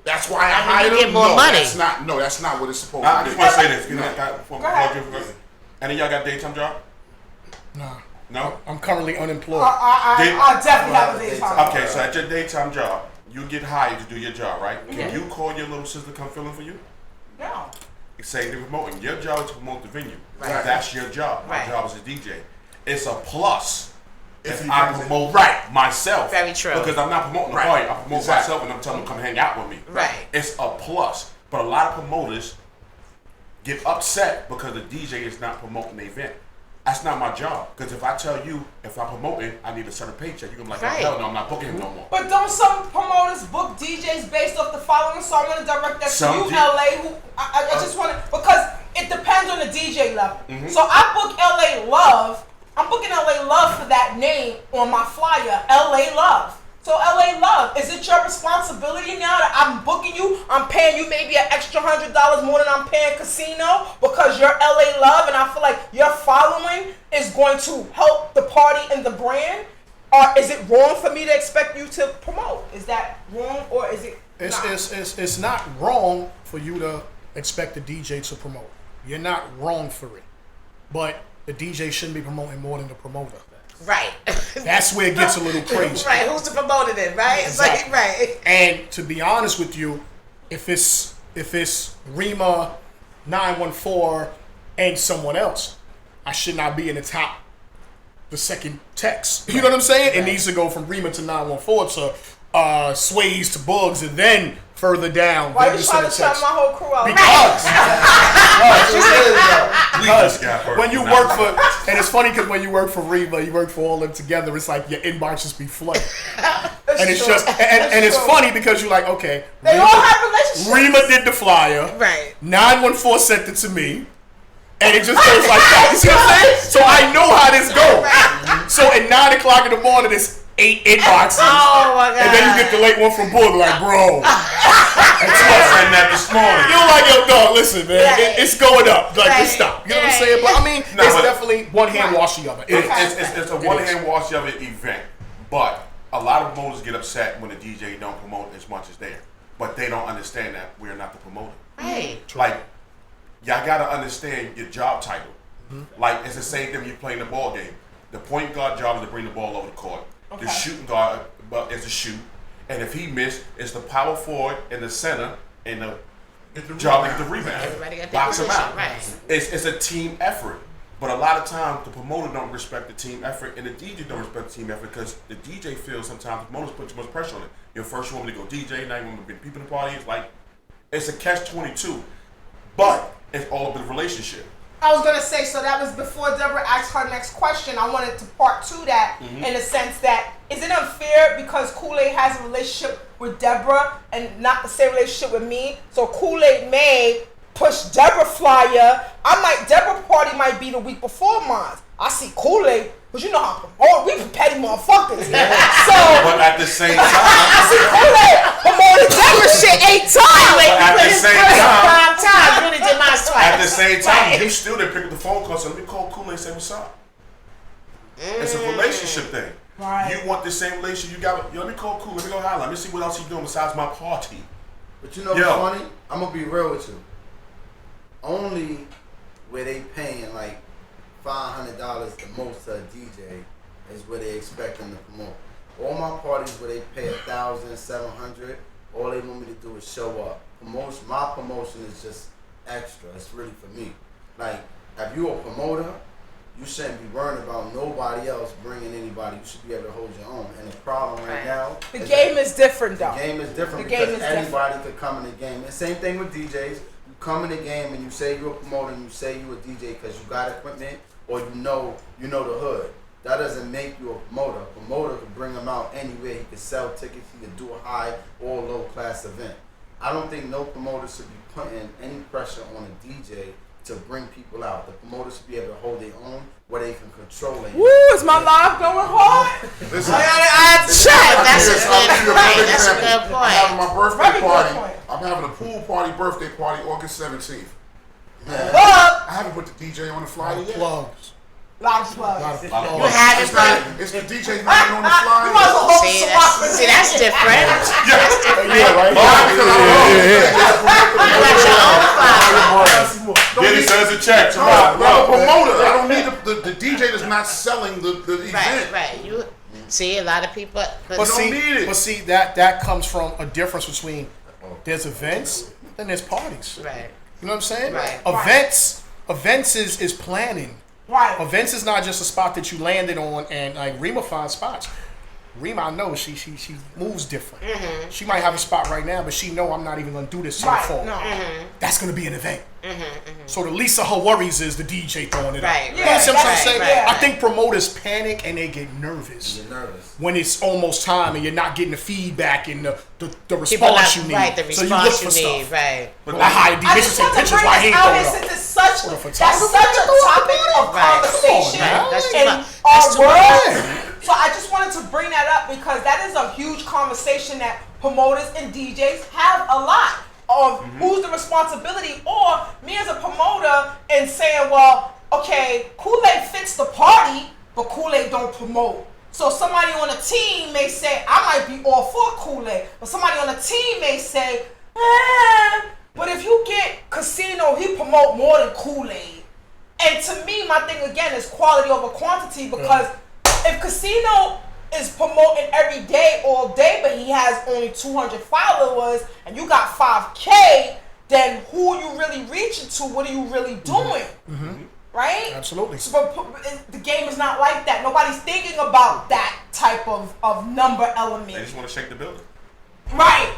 That's why I hired them. You get more money. That's not what it's supposed to be. I just want to say this. You know, Go ahead. Any of y'all got daytime job? Nah. No? I'm currently unemployed. I definitely have a daytime. Okay, so at your daytime job, you get hired to do your job, right? Can you call your little sister to come fill in for you? No. say they're promoting. Your job is to promote the venue. Right. That's your job. My Right. job as a DJ. It's a plus if you I brings it- promote myself. Very true. Because I'm not promoting the party. I promote myself and I'm telling them to come hang out with me. Right. It's a plus. But a lot of promoters get upset because the DJ is not promoting the event. That's not my job. Because if I tell you, if I'm promoting, I need a certain paycheck, you're going to be like, Right. oh, hell no, I'm not booking him no more. But don't some promoters book DJs based off the following? So I want to direct that Some to you, do. LA. Who I just want to, because it depends on the DJ level. Mhm. So I book LA Love. I'm booking LA Love for that name on my flyer, LA Love. So LA Love, is it your responsibility now that I'm booking you? I'm paying you maybe an extra $100 more than I'm paying Casino because you're LA Love, and I feel like your following is going to help the party and the brand. Or is it wrong for me to expect you to promote? Is that wrong, or is it? It's not wrong for you to expect the DJ to promote. You're not wrong for it, but the DJ shouldn't be promoting more than the promoter. Right. That's where it gets a little crazy. Right. Who's the promoter then? Right. Exactly. It's like, right. And to be honest with you, if it's Rema, 914, and someone else, I should not be in the second text. You know what I'm saying? It needs to go from Rema to 914 to Sways to Bugs, and then further down. Why then you to trying to send a shut text. my whole crew out? Because when you work for, and it's funny because when you work for Rema, you work for all of them together, it's like your inbox just be flooded. And it's just, and it's funny because you're like, okay. They all have relationships. Rema did the flyer. Right. 914 sent it to me. And it just goes like that. You see what I'm saying? So I know how this goes. So at 9 o'clock in the morning, it's 8 inboxes. Oh my God. And then you get the late one from Boog, like, bro. I sent that this morning. You're like, yo, dog, listen, man. It's going up. Like, just stop. You know what I'm saying? But I mean, No, it's but- definitely one hand wash the other. It's a one hand wash the other event. But a lot of promoters get upset when the DJ don't promote as much as they are. But they don't understand that we're not the promoter. Right. Like, y'all gotta understand your job title. Like, it's the same thing when you playing the ball game. The point guard job is to bring the ball over the court. The shooting guard is to shoot. And if he missed, it's the power forward and the center and the job to get the rebound. Everybody got their Box him position, out. right. It's a team effort. But a lot of times, the promoter don't respect the team effort, and the DJ don't respect the team effort because the DJ feels sometimes the promoters put too much pressure on it. You're first you want me to go DJ, now you want me to bring people in the party. It's like, it's a catch-22. But it's all about the relationship. I was gonna say, so that was before Debra asked her next question. I wanted to part to that in the sense that, is it unfair because Kool-Aid has a relationship with Debra and not the same relationship with me? So Kool-Aid may push Debra flyer. Debra party might be the week before mine. I see Kool-Aid, because you know how we petty motherfuckers. So, but at the same time, I see Kool-Aid promoting Debra shit 8 times. At the same time, really did mine twice. At the same time, you still didn't pick up the phone call. So let me call Kool-Aid and say what's up. It's a relationship thing. Right. You want the same relationship. You got. Let me call Kool. Let me go holler. Let me see what else he's doing besides my party. But you know what's funny? I'm gonna be real with you. Only where they paying like $500 the most to a DJ is where they expect them to promote. All my parties where they pay $1,000, $700, all they want me to do is show up. My promotion is just extra. It's really for me. Like, if you a promoter, you shouldn't be worrying about nobody else bringing anybody. You should be able to hold your own. And the problem right now, The game is different, though. The game is different The game because is different. anybody could come in the game. And same thing with DJs. You come in the game and you say you're a promoter and you say you're a DJ because you got equipment or you know the hood. That doesn't make you a promoter. A promoter can bring them out anywhere. He can sell tickets. He can do a high or low class event. I don't think no promoter should be putting any pressure on a DJ to bring people out. The promoters should be able to hold their own where they can control it. Woo, is my live going hard? Listen, I check. That's a good point. That's a good point. I'm having my birthday Very good party. point. I'm having a pool party birthday party August 17th. Plug. I haven't put the DJ on the flyer yet. Plugs. Lot of plugs. You have it, but It's the DJ not on the flyer. You might as well hold see, some that's different. That's different. Yeah, right. You got your own flyer. Then he sends a check. No, I'm a promoter. I don't need the DJ that's not selling the event. Right. You see a lot of people. But see, that comes from a difference between there's events and there's parties. Right. You know what I'm saying? Right. Events is planning. Right. Events is not just a spot that you landed on, and like Rema finds spots. Rema, I know she moves different. Mm-hmm. She might have a spot right now, but she know I'm not even gonna do this till the fall. No. Mm-hmm. That's gonna be an event. So the least of her worries is the DJ throwing it Right. up. You know what I'm trying to say? Right. I think promoters panic and they get nervous. You're nervous When it's almost time and you're not getting the feedback and the People response not, you need. right, the so you look response for you need, stuff. right. But I hired D. I Bitches just take want to pictures bring while this he ain't out throwing here it since up. it's such a topic of Right. conversation Right. That's too in much. our That's too world. So I just wanted to bring that up because that is a huge conversation that promoters and DJs have a lot of who's the responsibility, or me as a promoter and saying, well, okay, Kool-Aid fits the party, but Kool-Aid don't promote. So somebody on a team may say, I might be all for Kool-Aid, but somebody on a team may say, but if you get Casino, he promote more than Kool-Aid. And to me, my thing again is quality over quantity, because if Casino is promoting every day, all day, but he has only 200 followers and you got 5K, then who are you really reaching to? What are you really doing? Right? Absolutely. So, but the game is not like that. Nobody's thinking about that type of number element. They just want to shake the building. Right.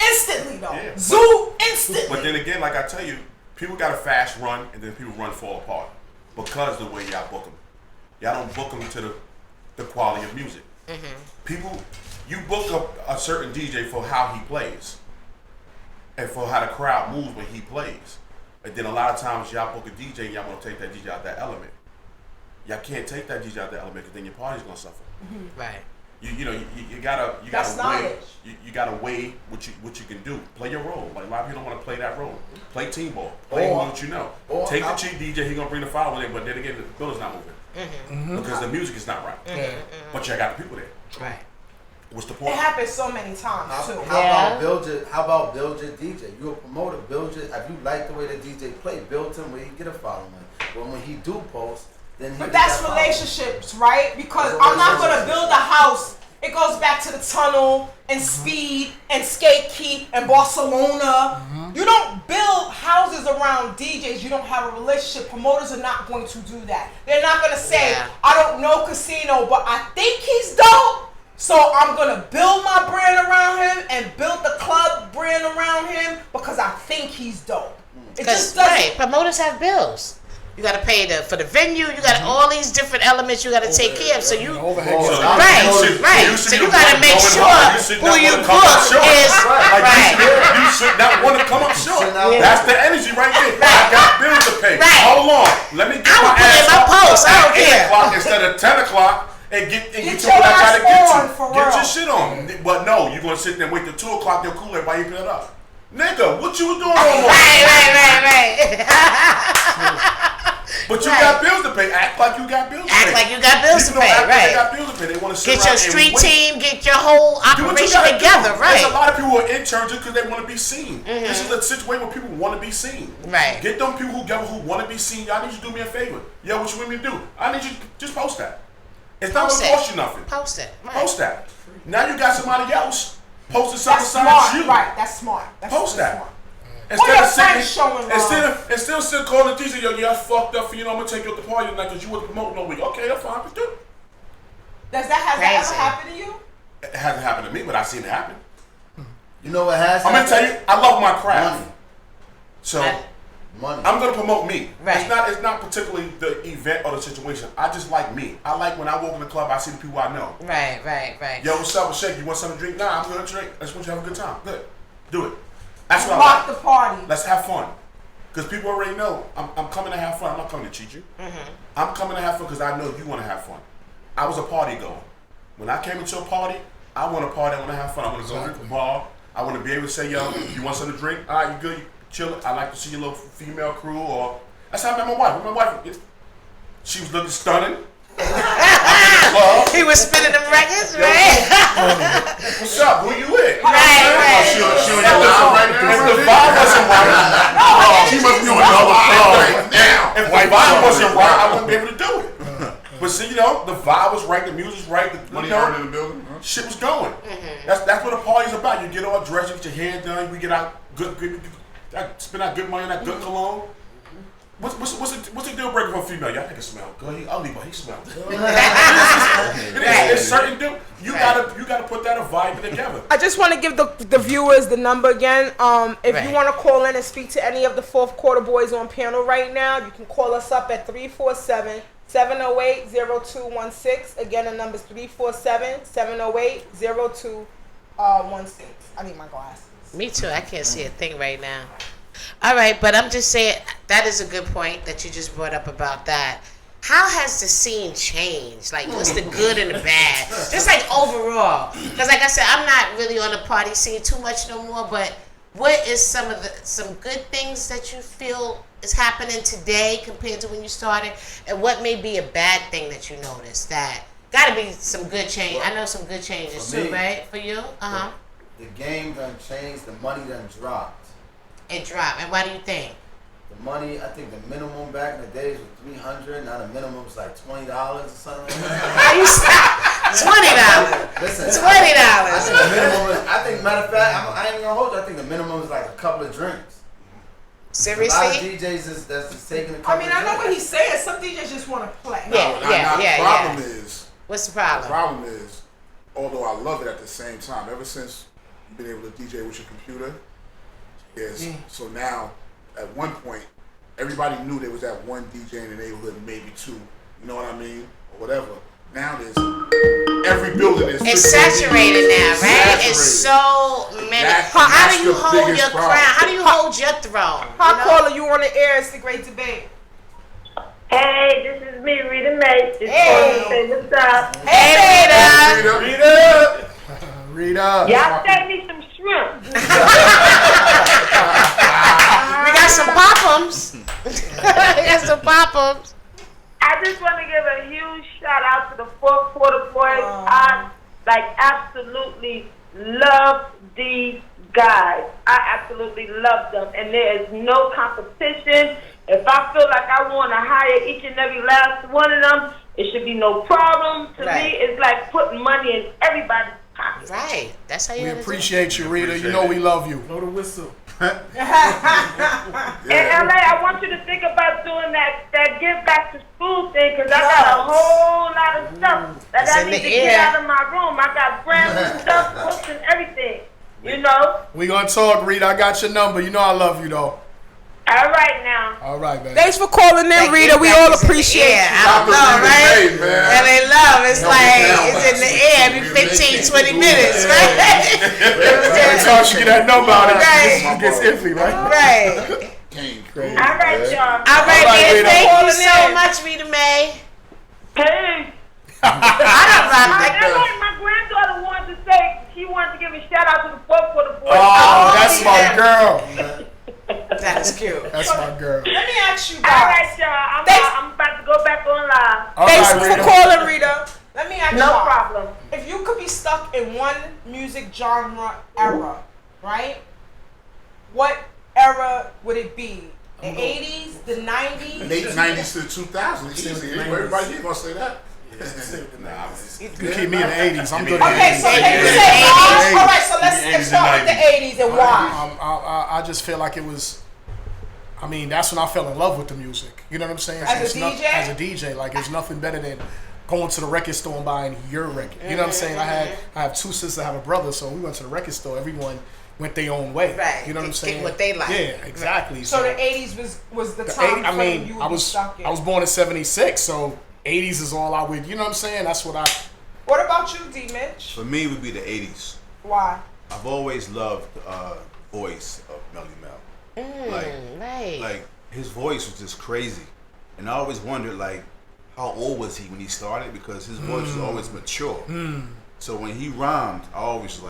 Instantly though. Yeah. Zoom instantly. But then again, like I tell you, people got a fast run and then people run fall apart because of the way y'all book them. Y'all don't book them to the quality of music. People, you book a certain DJ for how he plays and for how the crowd moves when he plays. And then a lot of times y'all book a DJ and y'all want to take that DJ out that element. Y'all can't take that DJ out that element because then your party's gonna suffer. Right. You gotta That's weigh you gotta weigh what you can do. Play your role. Like a lot of people don't want to play that role. Play team ball. Play what you know. Take the cheap DJ. He gonna bring the file with him, but then again the building's not moving because the music is not right. But you got the people there. Right. What's the It point? happens so many times too. How about build your DJ? You a promoter, build your. If you like the way the DJ play, build him where he get a following. But when he do post, then he But get that's that following. relationships, right? Because I'm not gonna build a house. It goes back to the tunnel and speed and skate key and Barcelona. You don't build houses around DJs. You don't have a relationship. Promoters are not going to do that. They're not gonna say, I don't know Casino, but I think he's dope. So I'm gonna build my brand around him and build the club brand around him because I think he's dope. It just doesn't. Right. Promoters have bills. You gotta pay for the venue. You got all these different elements you gotta take care of. So you right. So you gotta make sure who you book is right. You should not want to come up short. That's the energy right there. I got bills to pay. Hold on. Let me get my ass my post. I don't at 8 care. o'clock instead of 10 o'clock. And get to your what I try to get ass on, to. for Get real. your shit on. But no, you're gonna sit there and wait till 2 o'clock. Your Kool-Aid while you put it up. Nigga, what you was doing all morning? Right. But you got bills to pay. Act like you got bills to pay. Act like you got bills to People don't pay, act like right. they got bills to pay. They want to sit Get your around street and wait. team, get your whole Do what you operation gotta together, do. right? There's a lot of people who are interns just because they want to be seen. This is a situation where people want to be seen. Right. Get them people who want to be seen. Y'all need you to do me a favor. Yo, what you want me to do? I need you to just post that. It's not Post going to it. cost you nothing. Post it. Right. Post that. Now you got somebody else posting something That's besides smart, you. right? That's smart. That's Post really that. smart. Instead of friends showing sitting, love. instead of sitting calling the DJ, yo, yeah, I fucked up for you know, I'm gonna take you at the party tonight because you wasn't promoting no week. Okay, that's fine, let's do it. Has that ever happened to you? It hasn't happened to me, but I've seen it happen. You know what has I'm gonna tell happened? you, I love my craft. Money. So Money. I'm gonna promote me. Right. It's not particularly the event or the situation. I just like me. I like when I walk in the club, I see the people I know. Right. Yo, what's up? Shake, you want something to drink? Nah, I'm gonna drink. I just want you to have a good time. Good. Do it. That's what I Rock like. the party. Let's have fun. Because people already know I'm coming to have fun. I'm not coming to cheat you. I'm coming to have fun because I know you want to have fun. I was a party goer. When I came into a party, I want to party. I want to have fun. I want to go to a bar. I want to be able to say, yo, you want something to drink? All right, you good? You chill. I like to see your little female crew. Or that's how I met my wife. My wife, she was looking stunning. He was spinning them records, right? What's up? Who you with? Right. She on your line right now. If the vibe wasn't right, she must be on another phone right now. If the vibe wasn't right, I wouldn't be able to do it. But see, you know, the vibe was right, the music was right, the Money earned in the building. shit was going. That's what a party's about. You get all dressed, you get your hair done, we get out good spend that good money on that good cologne. What's the deal breaker for a female? Y'all think it smell good. He ugly, but he smells good. It's certain deal. You gotta put that a vibe together. I just want to give the viewers the number again. If you want to call in and speak to any of the fourth quarter boys on panel right now, you can call us up at 347-708-0216. Again, the number is 347-708-0216. I need my glasses. Me too. I can't see a thing right now. All right, but I'm just saying that is a good point that you just brought up about that. How has the scene changed? Like, what's the good and the bad? Just like overall, because like I said, I'm not really on the party scene too much no more. But what is some good things that you feel is happening today compared to when you started, and what may be a bad thing that you noticed? That got to be some good change. I know some good changes too, right? For you, The game done changed. The money done dropped. It dropped, and why do you think? The money, I think the minimum back in the days was $300. Now the minimum is like $20 or something like that. You stop. $20. Listen, $20. I think matter of fact, I ain't even gonna hold you. I think the minimum is like a couple of drinks. Seriously? A lot of DJs that's just taking a couple I mean, I know what he's saying. Some DJs just want to play. Yeah. The problem is. What's the problem? The problem is, although I love it at the same time, ever since you've been able to DJ with your computer, so now, at one point, everybody knew there was that one DJ in the neighborhood, maybe two. You know what I mean? Or whatever. Now there's every building is. It's saturated now, right? It's so many. How do you hold your crown? How do you hold your throne? Hot caller, you on the air? It's the great debate. Hey, this is me, Rita May. Hey, what's up? Hey, Rita. Y'all send me some shrimp. We got some pop-ums. I just want to give a huge shout out to the fourth quarter boys. I absolutely love these guys. I absolutely love them, and there is no competition. If I feel like I want to hire each and every last one of them, it should be no problem. To me, it's like putting money in everybody's pocket. Right. That's how you. We appreciate you, Rita. You know we love you. Blow the whistle. In LA, I want you to think about doing that give back to school thing, because I got a whole lot of stuff that I need to get out of my room. I got brand new stuff, books and everything. You know? We gonna talk, Rita. I got your number. You know I love you though. All right now. All right, man. Thanks for calling in, Rita. We all appreciate you. I know, right? LA love. It's like it's in the air every 15, 20 minutes, right? Every time she get that number out, it gets iffy, right? Right. All right, y'all. All right, man. Thank you so much, Rita May. Hey. My granddaughter wanted to say she wanted to give a shout out to the fourth quarter boys. Oh, that's my girl. That is cute. That's my girl. Let me ask you guys. All right, y'all. I'm about to go back on live. Thanks for calling, Rita. Let me ask you. No problem. If you could be stuck in one music genre era, right? What era would it be? The 80s, the 90s? Late 90s to the 2000s. Everybody here gonna say that. You keep me in the 80s. I'm good. Okay, so can you say why? All right, so let's start with the 80s and why. I just feel like it was. I mean, that's when I fell in love with the music. You know what I'm saying? As a DJ? As a DJ, like there's nothing better than going to the record store and buying your record. You know what I'm saying? I have two sisters, I have a brother, so we went to the record store. Everyone went their own way. Right. You know what I'm saying? What they like. Yeah, exactly. So the 80s was the time frame you would be stuck in. I was born in '76, so 80s is all I would. You know what I'm saying? That's what I. What about you, D. Mitch? For me, it would be the 80s. Why? I've always loved the voice of Melly Mel. Like his voice was just crazy, and I always wondered like how old was he when he started, because his voice was always mature. So when he rhymed, I always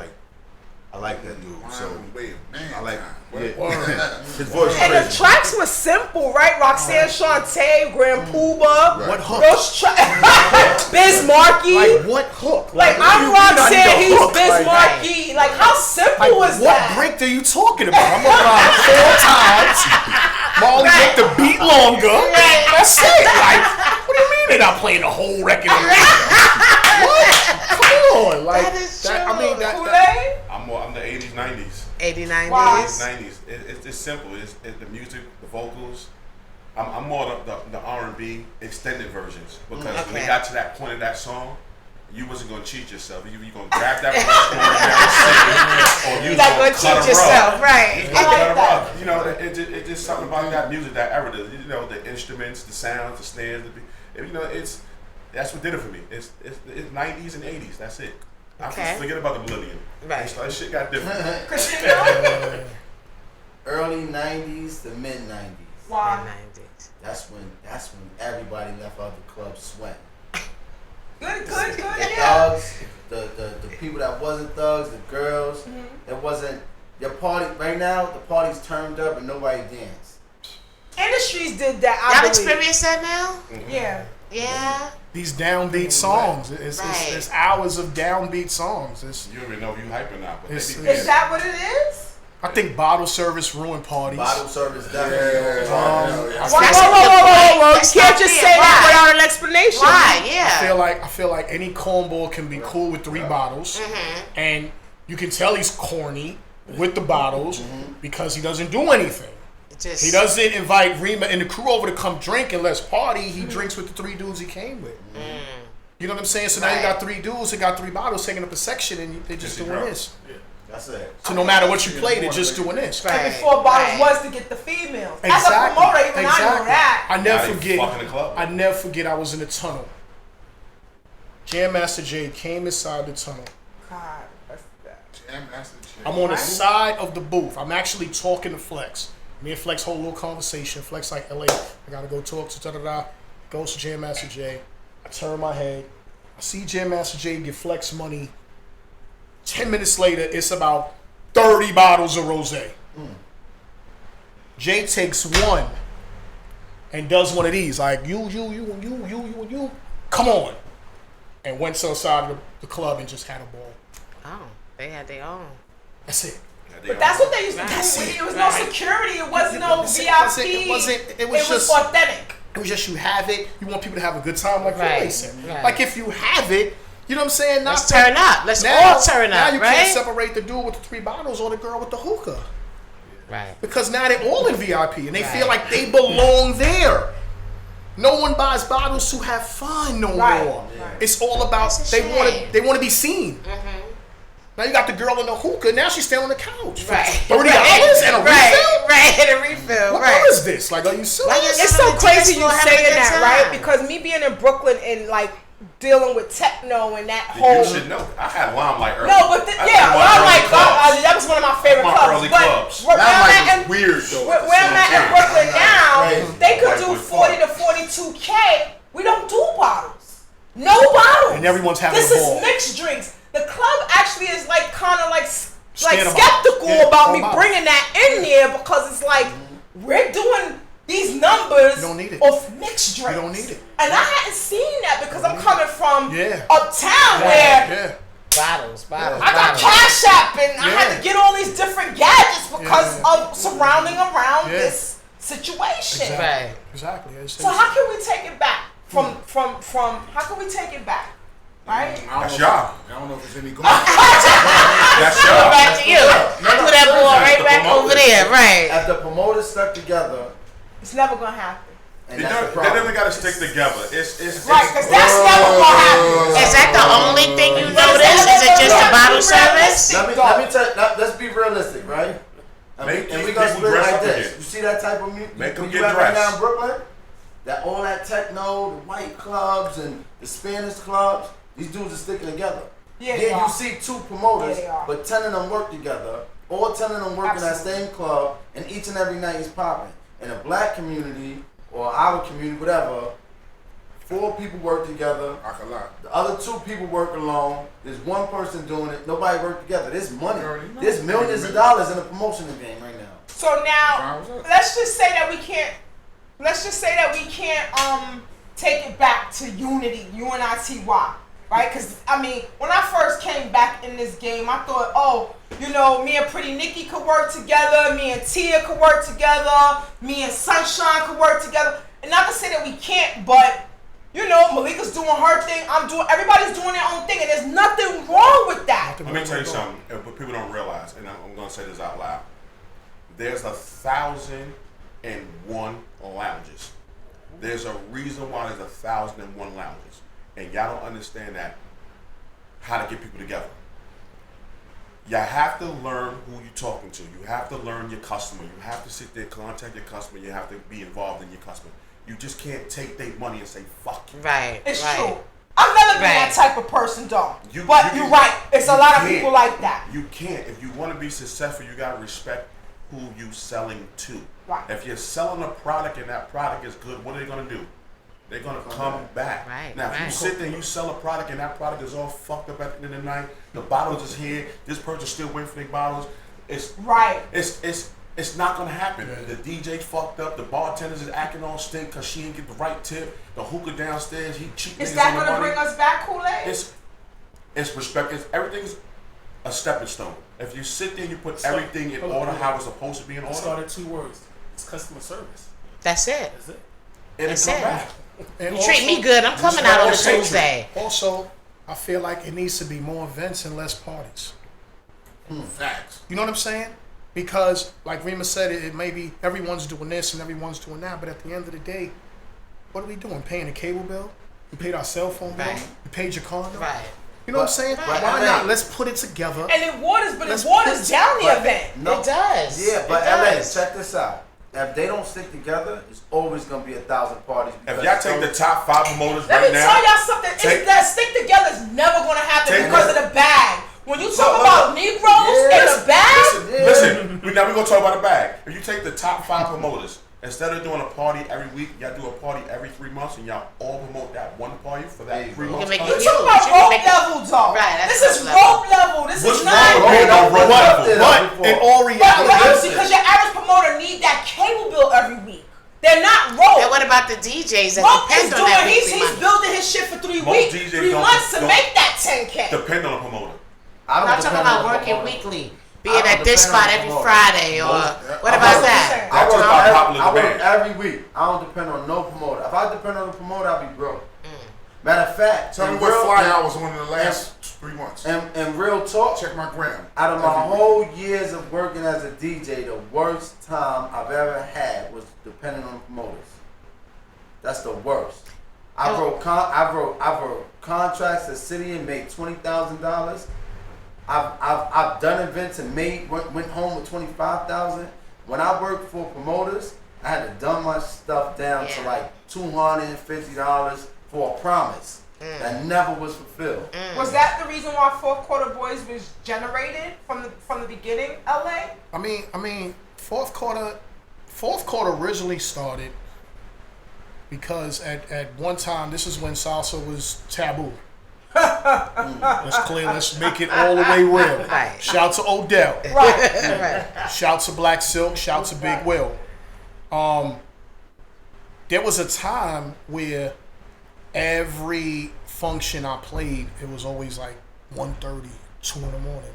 I like that dude. So I like his voice. And the tracks were simple, right? Roxanne Shante, Grand Poobah. What hook? Biz Markie. Like what hook? Like I'm Roxanne, he's Biz Markie. Like how simple was that? What break are you talking about? I'm around 4 times. Molly make the beat longer. That's it. Like, what do you mean they're not playing the whole record? What? Come on. Like that is true. Kool-Aid? I'm the 80s, 90s. 80s, 90s. 90s. 90s. It's simple. It's the music, the vocals. I'm more the R&B extended versions because when they got to that point of that song, you wasn't gonna cheat yourself. You gonna grab that record and sing it, or you gonna cheat yourself, right? You cut her up. You know, it's just something about that music, that era. You know, the instruments, the sounds, the snares. You know, that's what did it for me. It's 90s and 80s. That's it. I forget about the millennium. Right. So that shit got different. Early 90s to mid 90s. Why? That's when everybody left out the club sweating. Good, the yeah. Thugs, the people that wasn't thugs, the girls, it wasn't your party. Right now, the party's turned up and nobody dance. Industries did that. Y'all experience that now? Yeah. Yeah. These downbeat songs. It's hours of downbeat songs. You don't even know if you hype or not. But is that what it is? I think bottle service ruined parties. Bottle service definitely. Whoa! You can't just say that without an explanation. Why? Yeah. I feel like any cornball can be cool with 3 bottles, and you can tell he's corny with the bottles because he doesn't do anything. He doesn't invite Rema and the crew over to come drink and let's party. He drinks with the 3 dudes he came with. You know what I'm saying? So now you got 3 dudes that got 3 bottles taking up a section, and they're just doing this. That's it. So no matter what you play, they're just doing this. And before bottles was to get the females. As a promoter, even I know that. I never forget I was in the tunnel. Jam Master Jay came inside the tunnel. God, that's that. Jam Master Jay. I'm on the side of the booth. I'm actually talking to Flex. Me and Flex hold a little conversation. Flex like, LA, I gotta go talk to da-da-da. Goes to Jam Master Jay. I turn my head. I see Jam Master Jay give Flex money. 10 minutes later, it's about 30 bottles of rosé. Jay takes one and does one of these, like you, come on, and went to the side of the club and just had a ball. Oh, they had their own. That's it. But that's what they used to do. It was no security. It wasn't no VIP. It was just authentic. It was just you have it. You want people to have a good time, like Right, Ray said. right. Like if you have it. You know what I'm saying? Let's turn up. Let's all turn up, Now you right? can't separate the dude with the 3 bottles or the girl with the hookah. Right. Because now they're all in VIP and they feel like they belong there. No one buys bottles to have fun no more. Right. It's all about they want to be seen. Now you got the girl in the hookah. Now she's staying on the couch for $30 and a refill. Right, and a refill. What hell is this? Like, are you serious? It's so crazy you saying that, right? Because me being in Brooklyn and like dealing with techno and that whole. You should know. I had Limelight early. No, but Limelight, that was one of my favorite clubs. But Limelight was weird though. Where I'm at in Brooklyn now, they could do 40 to 42K. We don't do bottles. No bottles. And everyone's having a ball. This is mixed drinks. The club actually is like kind of like skeptical about me bringing that in there because it's like we're doing these numbers of mixed drinks. You don't need it. And I hadn't seen that because I'm coming from uptown where bottles. I got Cash App and I had to get all these different gadgets because of surrounding around this situation. Exactly. So how can we take it back from how can we take it back? Right? That's y'all. I don't know if there's any good. That's y'all. Back to you. Put that ball right back over there. Right. If the promoters stuck together, it's never gonna happen. They never gotta stick together. It's right, because that's never gonna happen. Is that the only thing you notice? Is it just the bottle service? Let me tell you. Let's be realistic, right? And we gonna split like this. You see that type of music? Make them you get have right now dressed. in Brooklyn? That all that techno, the white clubs and the Spanish clubs. These dudes are sticking together. You see 2 promoters, but 10 of them work together. All 10 of them work in that same club, and each and every night is popping. In a black community or our community, whatever, 4 people work together. The other 2 people work alone. There's 1 person doing it. Nobody work together. There's money. There's millions of dollars in the promotional game right now. So now, let's just say that we can't. Take it back to unity, UNITY. Right? Because, I mean, when I first came back in this game, I thought, me and Pretty Nikki could work together, me and Tia could work together, me and Sunshine could work together. And not to say that we can't, but, Malika's doing her thing, everybody's doing their own thing, and there's nothing wrong with that. Let me tell you something, but people don't realize, and I'm going to say this out loud. There's 1,001 lounges. There's a reason why there's 1,001 lounges, and y'all don't understand that. How to get people together. You have to learn who you're talking to. You have to learn your customer. You have to sit there, contact your customer. You have to be involved in your customer. You just can't take their money and say fuck you. Right. It's true. I've never been that type of person, though. But you're right. It's a lot of people like that. You can't. If you want to be successful, you got to respect who you selling to. Right. If you're selling a product and that product is good, what are they going to do? They're going to come back. Right, now, if you sit there and you sell a product and that product is all fucked up at the end of the night, the bottles is here, this person's still waiting for their bottles, it's not going to happen. The DJ fucked up, the bartenders is acting all stink because she didn't get the right tip, the hookah downstairs, he cheating. Is that going to bring us back, Kool-Aid? It's respect. Everything's a stepping stone. If you sit there and you put everything in order how it's supposed to be in order. It started 2 words. It's customer service. That's it. That's it. It'll come back. And You treat me good, I'm coming out on a Tuesday. Also, I feel like it needs to be more events and less parties. Facts. You know what I'm saying? Because, like Rema said, it may be everyone's doing this and everyone's doing that, but at the end of the day, what are we doing? Paying a cable bill? We paid our cell phone bill? You paid your condo? Right. You know what I'm saying? Right. Why not? Let's put it together. And it waters down the event. No, it does. Yeah, but It LA, does. check this out. If they don't stick together, it's always gonna be 1,000 parties. If y'all take the top 5 promoters Let right me now, tell y'all something. That stick together is never going to happen because of the bag. When you talk about Negroes in a bag, listen. Now we're gonna talk about a bag. If you take the top 5 promoters, instead of doing a party every week, y'all do a party every 3 months, and y'all all promote that one party for that 3 months. you talk about rope level, dog. Right, this is rope level. This is not But in all reality, because your average promoter need that cable bill every week. They're not rope. And what about the DJs that Rope depend is on that doing. weekly He's money? building his shit for 3 Most weeks, DJs 3 months to make that 10K. Depend on a promoter. I I'm talking about working weekly. Being at this spot every Friday, or what about that? I work every week. I don't depend on no promoter. If I depend on a promoter, I'll be broke. Matter of fact, Tell me what fly I was on in the last 3 months. And real talk, check my gram. Out of my whole years of working as a DJ, the worst time I've ever had was depending on promoters. That's the worst. I wrote contracts to city and made $20,000. I've done events and went home with $25,000. When I worked for promoters, I had to dumb my stuff down to like $250 for a promise that never was fulfilled. Was that the reason why Fourth Quarter Boys was generated from the beginning, LA? I mean, fourth quarter originally started because at one time, this is when salsa was taboo. Let's make it all the way real. Right. Shout to Odell. Right. Shout to Black Silk. Shout to Big Will. There was a time where every function I played, it was always like 1:30, 2 in the morning.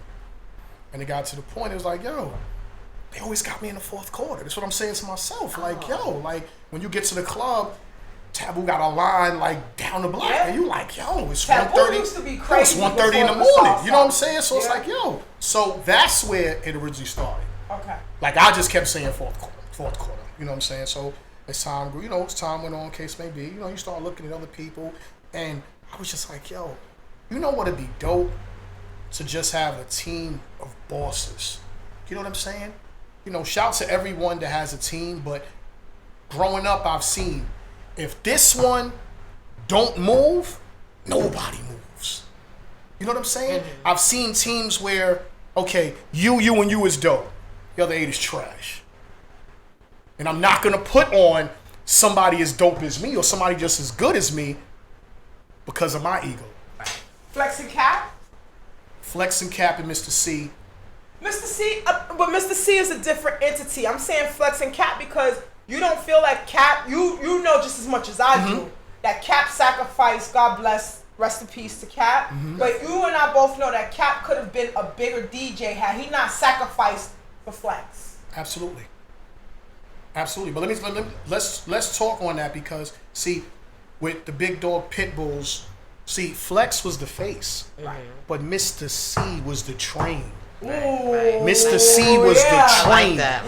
And it got to the point, it was like, yo, they always got me in the fourth quarter. That's what I'm saying to myself. Like, yo, like when you get to the club, Taboo got a line like down the block, and you like, yo, it's 1:30. Used to be crazy. It's 1:30 in the morning. You know what I'm saying? So it's like, yo. So that's where it originally started. Okay. Like I just kept saying fourth quarter. You know what I'm saying? So as time grew, as time went on, case may be, you start looking at other people, and I was just like, yo, you know what'd be dope? To just have a team of bosses. You know what I'm saying? Shout to everyone that has a team, but growing up, I've seen if this one don't move, nobody moves. You know what I'm saying? Mm-hmm. I've seen teams where, okay, you and you is dope. The other 8 is trash. And I'm not gonna put on somebody as dope as me or somebody just as good as me because of my ego. Flex and Cap? Flex and Cap and Mr. C. Mr. C, but Mr. C is a different entity. I'm saying Flex and Cap because you don't feel like Cap, you know just as much as I do, that Cap sacrificed, God bless, rest in peace to Cap. Mm-hmm. But you and I both know that Cap could have been a bigger DJ had he not sacrificed for Flex. Absolutely. But let's talk on that because, see, with the big dog pit bulls, see, Flex was the face, right, but Mr. C was the train. Right. Mr. C was the train. Yeah.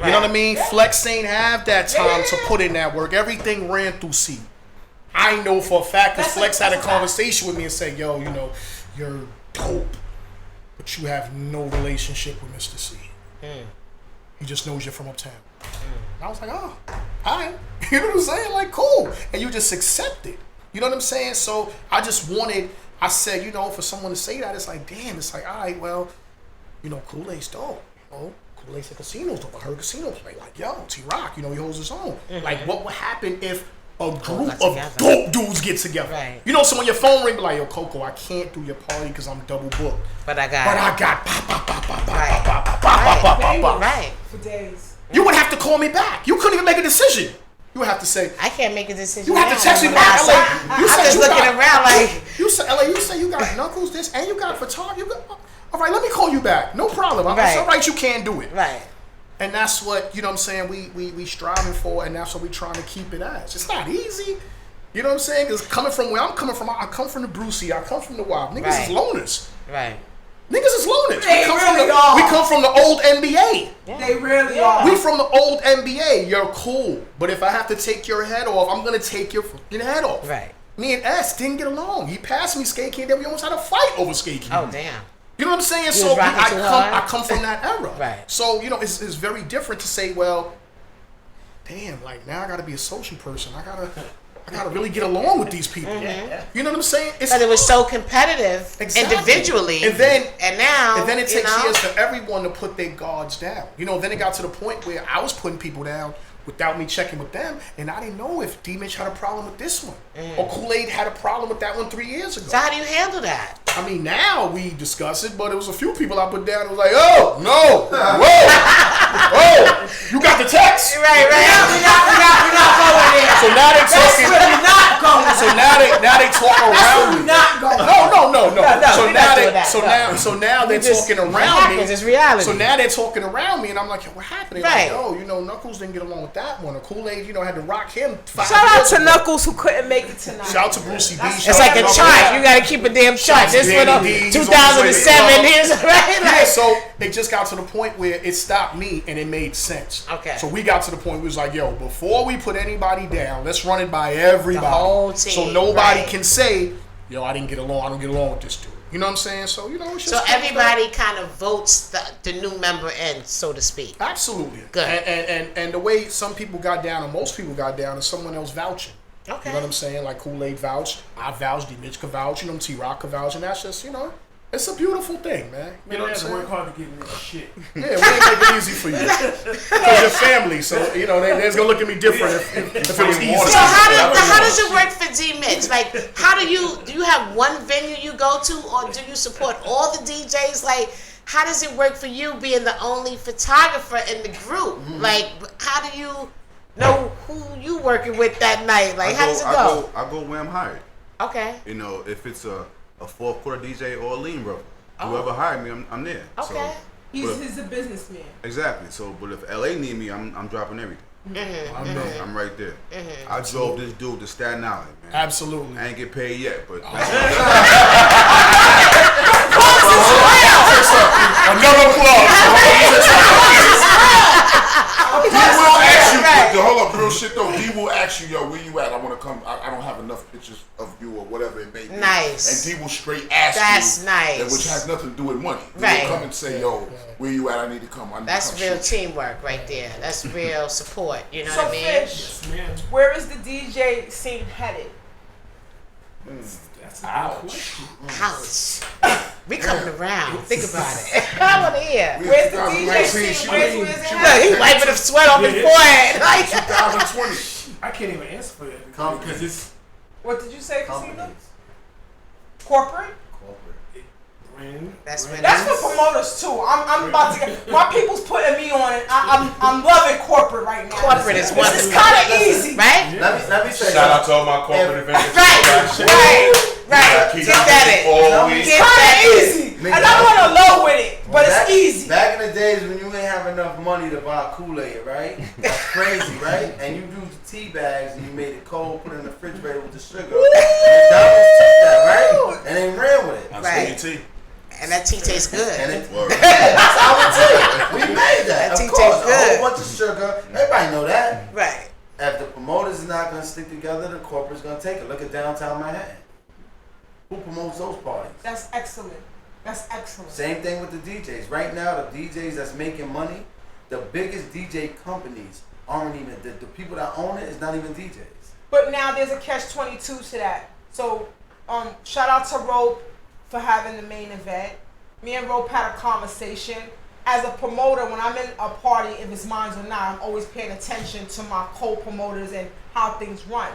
You know what I mean? Flex ain't have that time to put in that work. Everything ran through C. I know for a fact that Flex had a conversation with me and said, yo, you know, you're dope, but you have no relationship with Mr. C. He just knows you're from uptown. And I was like, oh, all right. You know what I'm saying? Like, cool. And you just accept it. You know what I'm saying? So I said, you know, for someone to say that, it's like, damn, it's like, all right, well, you know, Kool-Aid's dope. You know, Kool-Aid's a casino's dope. I heard casinos play. Like, yo, T-Rock, you know, he holds his own. Like, what would happen if a group of dope dudes get together? Right. You know, so when your phone ring, be like, yo, Coco, I can't do your party because I'm double booked. But I got Right. For days. You would have to call me back. You couldn't even make a decision. You would have to say, I can't make a decision. You have to text me back. I'm just looking around like you said. LA, you say you got Knuckles this, and you got photography. All right, let me call you back. No problem. It's all right. You can do it. Right. And that's what, you know what I'm saying, we striving for, and that's what we trying to keep it as. It's not easy. You know what I'm saying? Because coming from where I'm coming from, I come from the Brucey, I come from the Wild. Niggas is loners. Right. Niggas is loners. They We come from the old NBA. Yeah. They really are. We from the old NBA. You're cool. But if I have to take your head off, I'm going to take your fucking head off. Right. Me and S didn't get along. He passed me Skate King, then we almost had a fight over Skate King. Oh, damn. You know what I'm saying? You So was rocking too hard? I come from that era. Right. So, you know, it's very different to say, well, damn, like now I got to be a social person. I gotta really get along with these people. You know what I'm saying? But it was so competitive individually, and then it takes years for everyone to put their guards down. You know, then it got to the point where I was putting people down without me checking with them, and I didn't know if D-Mitch had a problem with this one or Kool-Aid had a problem with that one 3 years ago. So how do you handle that? I mean, now we discuss it, but it was a few people I put down. It was like, oh no, whoa, you got the text, right? We're not going there. So now they talking. We're not going. So now they talk around me. Not going. No. So now they're talking around me. It's reality. So now they're talking around me, and I'm like, what happened? Right. Like, oh, you know, Knuckles didn't get along with that one. Or Kool-Aid, you know, had to rock him. Shout out to Knuckles who couldn't make it tonight. Shout out to Brucey B. It's like a chart. You got to keep a damn chart. This for the 2007. Here's right. Yeah, so they just got to the point where it stopped me and it made sense. Okay. So we got to the point where it was like, yo, before we put anybody down, let's run it by everybody. The whole team. So nobody can say, yo, I don't get along with this dude. You know what I'm saying? So, you know, it's just so everybody kind of votes the new member in, so to speak. Absolutely. Good. And the way some people got down, or most people got down, is someone else vouching. Okay. You know what I'm saying? Like Kool-Aid vouch, I vouch, D-Mitch could vouch, you know, T-Rock could vouch, and that's just, you know, it's a beautiful thing, man. You know what I'm saying? Work hard to get in this shit. Yeah, we ain't make it easy for you. Because you're family, so, you know, they're going to look at me different if it was easy. So how does it work for D-Mitch? Like, do you have one venue you go to, or do you support all the DJs? Like, how does it work for you being the only photographer in the group? Like, how do you know who you working with that night? Like, how does it go? I go where I'm hired. Okay. You know, if it's a fourth quarter DJ or a lean brother, whoever hired me, I'm there. Okay. So, He's a businessman. Exactly. So, but if LA need me, I'm dropping everything. I'm right there. I drove this dude to Staten Island, man. Absolutely. I ain't get paid yet, but another plug. D will ask you, hold up, real shit though. D will ask you, yo, where you at? I want to come. I don't have enough pictures of you or whatever it may be. Nice. And D will straight ask you. That's nice. Which has nothing to do with money. D Right. will come and say, yo, where you at? I need to come. That's real teamwork right there. That's real support. You know what I mean? Fish, where is the DJ scene headed? That's a good question. Ouch. We coming around. Think about it. I want to hear. Where's the DJ scene? Where's it? Look, he wiping the sweat off his forehead. Like 2020. I can't even answer for that because it's. What did you say, Casino? Corporate? That's for promoters too. I'm about to get my people's putting me on it. I'm loving corporate right now. Corporate is one. It's kind of easy, right? Let me say. Shout out to all my corporate events. Right. Get that in. It's kind of easy, and I'm on a low with it, but it's easy. Back in the days when you ain't have enough money to buy Kool-Aid, right? That's crazy, right? And you used the tea bags and you made it cold, put it in the refrigerator with the sugar. And McDonald's took that, right? And they ran with it. Right. And that tea tastes good. And that's our tea. We made that. That tea of course, tastes good. A whole bunch of sugar. Everybody know that. Right. If the promoters is not gonna stick together, the corporate's gonna take it. Look at downtown Manhattan. Who promotes those parties? That's excellent. That's excellent. Same thing with the DJs. Right now, the DJs that's making money, the biggest DJ companies aren't even, the people that own it is not even DJs. But now there's a catch-22 to that. So, shout out to Rope for having the main event. Me and Rope had a conversation. As a promoter, when I'm in a party, if it's mine or not, I'm always paying attention to my co-promoters and how things run.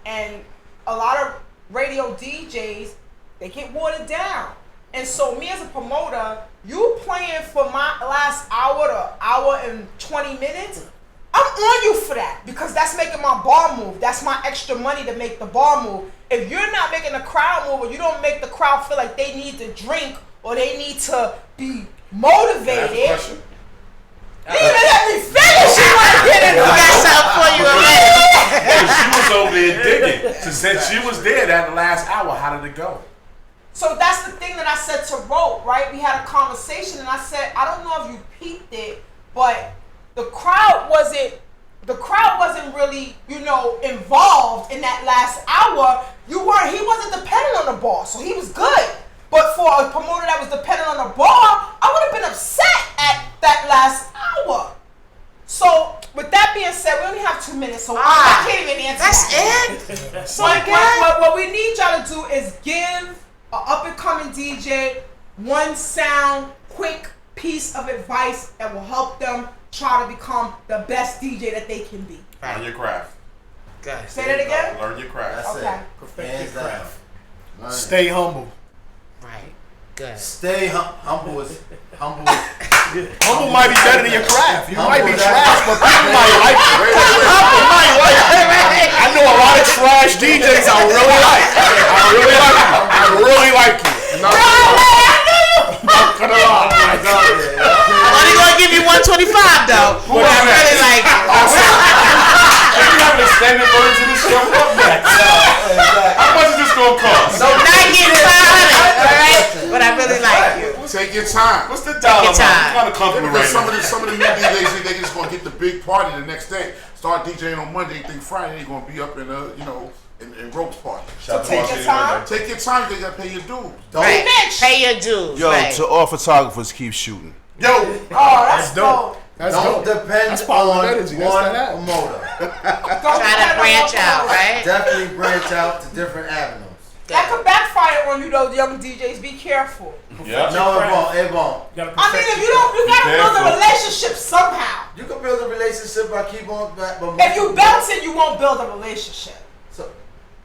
And a lot of radio DJs, they get watered down. And so me as a promoter, you playing for my last hour to hour and 20 minutes, I'm on you for that because that's making my bar move. That's my extra money to make the bar move. If you're not making the crowd move or you don't make the crowd feel like they need to drink or they need to be motivated. You didn't even let me finish. You want to get into got something for you already. She was over there digging. So since she was there that last hour, how did it go? So that's the thing that I said to Rope, right? We had a conversation and I said, I don't know if you peeped it, but the crowd wasn't really, involved in that last hour. He wasn't dependent on the bar, so he was good. But for a promoter that was dependent on the bar, I would have been upset at that last hour. So with that being said, we only have 2 minutes, so I can't even answer that. That's it? So what we need y'all to do is give an up-and-coming DJ one sound, quick piece of advice that will help them try to become the best DJ that they can be. Learn your craft. Guys, say that again. Learn your craft. That's okay. it. Perfect your craft. Stay humble. Right. Good. Stay humble. Humble might be better than your craft. You might be trash, but people might like you. Humble might like you. I know a lot of trash DJs I really like. I really like you. I'm only gonna give you 125 though. But I really like it. Can you have an extended version of this show up next? How much is this gonna cost? So not getting 500, alright? But I really like you. Take your time. What's the dollar amount? What kind of compliment right some now? of the new DJs think they just gonna get the big party the next day. Start DJing on Monday, think Friday they gonna be up in in Rope's party. So take your time. Take your time. They gotta pay your dues. Right. Pay your dues. Yo, right. to all photographers, keep shooting. Yo, that's dope. Don't depend on one promoter. Try to branch out, right? Definitely branch out to different avenues. That could backfire on you though, young DJs. Be careful. Yeah. No, it won't. I mean, if you gotta build a relationship somehow. You can build a relationship by keep on. If you bounce it, you won't build a relationship.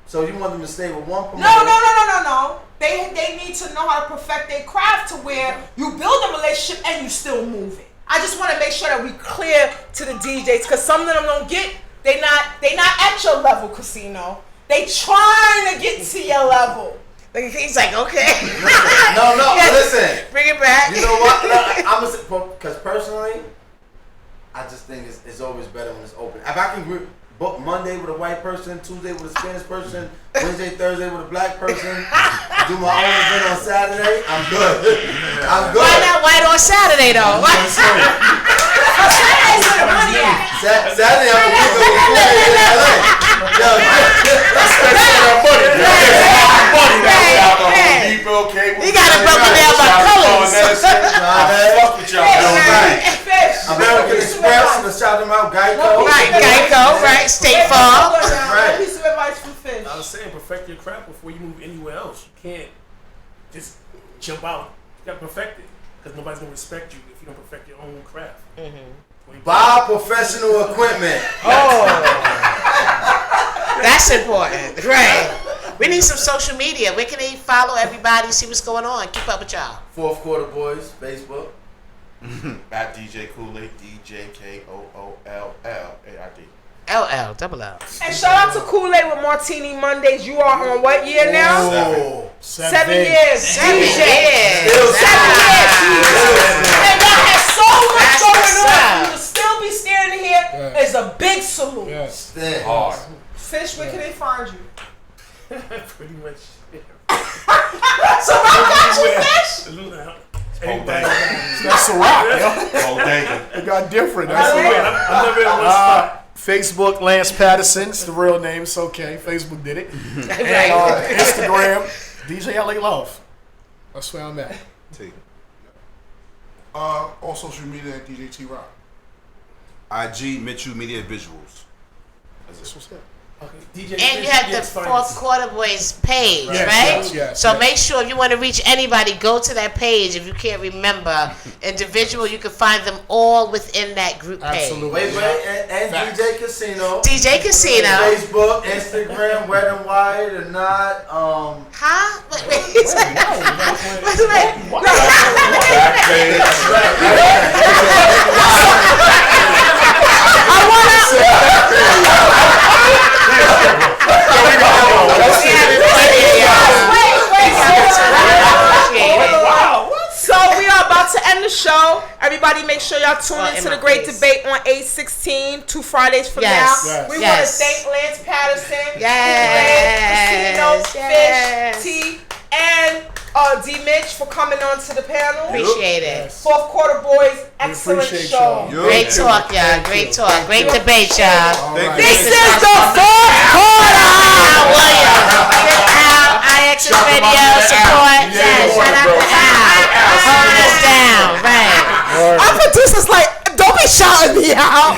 So you want them to stay with one promoter? No. They need to know how to perfect their craft to where you build a relationship and you still move it. I just want to make sure that we clear to the DJs because some of them don't get. They not at your level, Casino. They trying to get to your level. He's like, okay. No, listen. Bring it back. You know what? No, I'm gonna because personally, I just think it's always better when it's open. If I can book Monday with a white person, Tuesday with a Spanish person, Wednesday, Thursday with a black person, do my own event on Saturday, I'm good. I'm good. Why not white on Saturday though? Saturday's where the money at. Saturday I'm gonna go with LA. Let's spend some of that money. You gotta broke it down by colors. Fuck with y'all. American Express, let's shout them out. Geico. Right. State Farm. Right. Piece of advice from Fish. I was saying, perfect your craft before you move anywhere else. You can't just jump out. You gotta perfect it because nobody's gonna respect you if you don't perfect your own craft. Buy professional equipment. That's important. Right. We need some social media. Where can they follow everybody, see what's going on, keep up with y'all? Fourth Quarter Boys, Facebook. At DJ Kool-Aid, DJKOOLLAID. LL, double L. And shout out to Kool-Aid with Martini Mondays. You are on what year now? 7 years. 7 years. 7 years. And y'all had so much going on. You will still be standing here. It's a big salute. Yes. Hard. Fish, where can they find you? Pretty much. So I got you, Fish. That's a rock, yo. It got different. That's I'm never in one spot. Facebook, Lance Patterson. It's the real name. It's okay. Facebook did it. And Instagram, DJ LA Love. That's where I'm at. All social media at DJ T Rock. IG Mitchell Media Visuals. That's what's up. Okay. DJ And you have the Fourth Quarter Boys page, right? Yes, so make sure if you want to reach anybody, go to that page. If you can't remember individual, you can find them all within that group page. Absolutely. Wait, and DJ Casino. DJ Casino. Facebook, Instagram, Wet and Wired, and not, Huh? Wait. So we are about to end the show. Everybody make sure y'all tune into the Great Debate on 8/16, 2 Fridays from now. We want to thank Lance Patterson, Casino, Fish, T, and D Mitch for coming on to the panel. Appreciate it. Fourth Quarter Boys, excellent show. Great talk, y'all. Great talk. Great debate, y'all. This is the Fourth Quarter. IX Radio support. Shout out to Al. Holding us down. Right. Our producer's like, don't be shouting me out.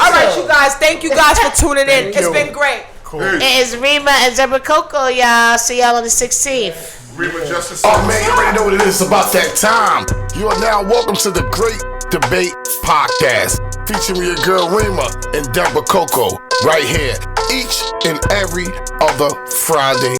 All right, you guys. Thank you guys for tuning in. It's been great. Cool. It is Rema and Debra Coco, y'all. See y'all on the 16th. Rema Justice. Oh man, you already know what it is. It's about that time. You are now welcome to the Great Debate Podcast, featuring your girl Rema and Debra Coco right here each and every other Friday.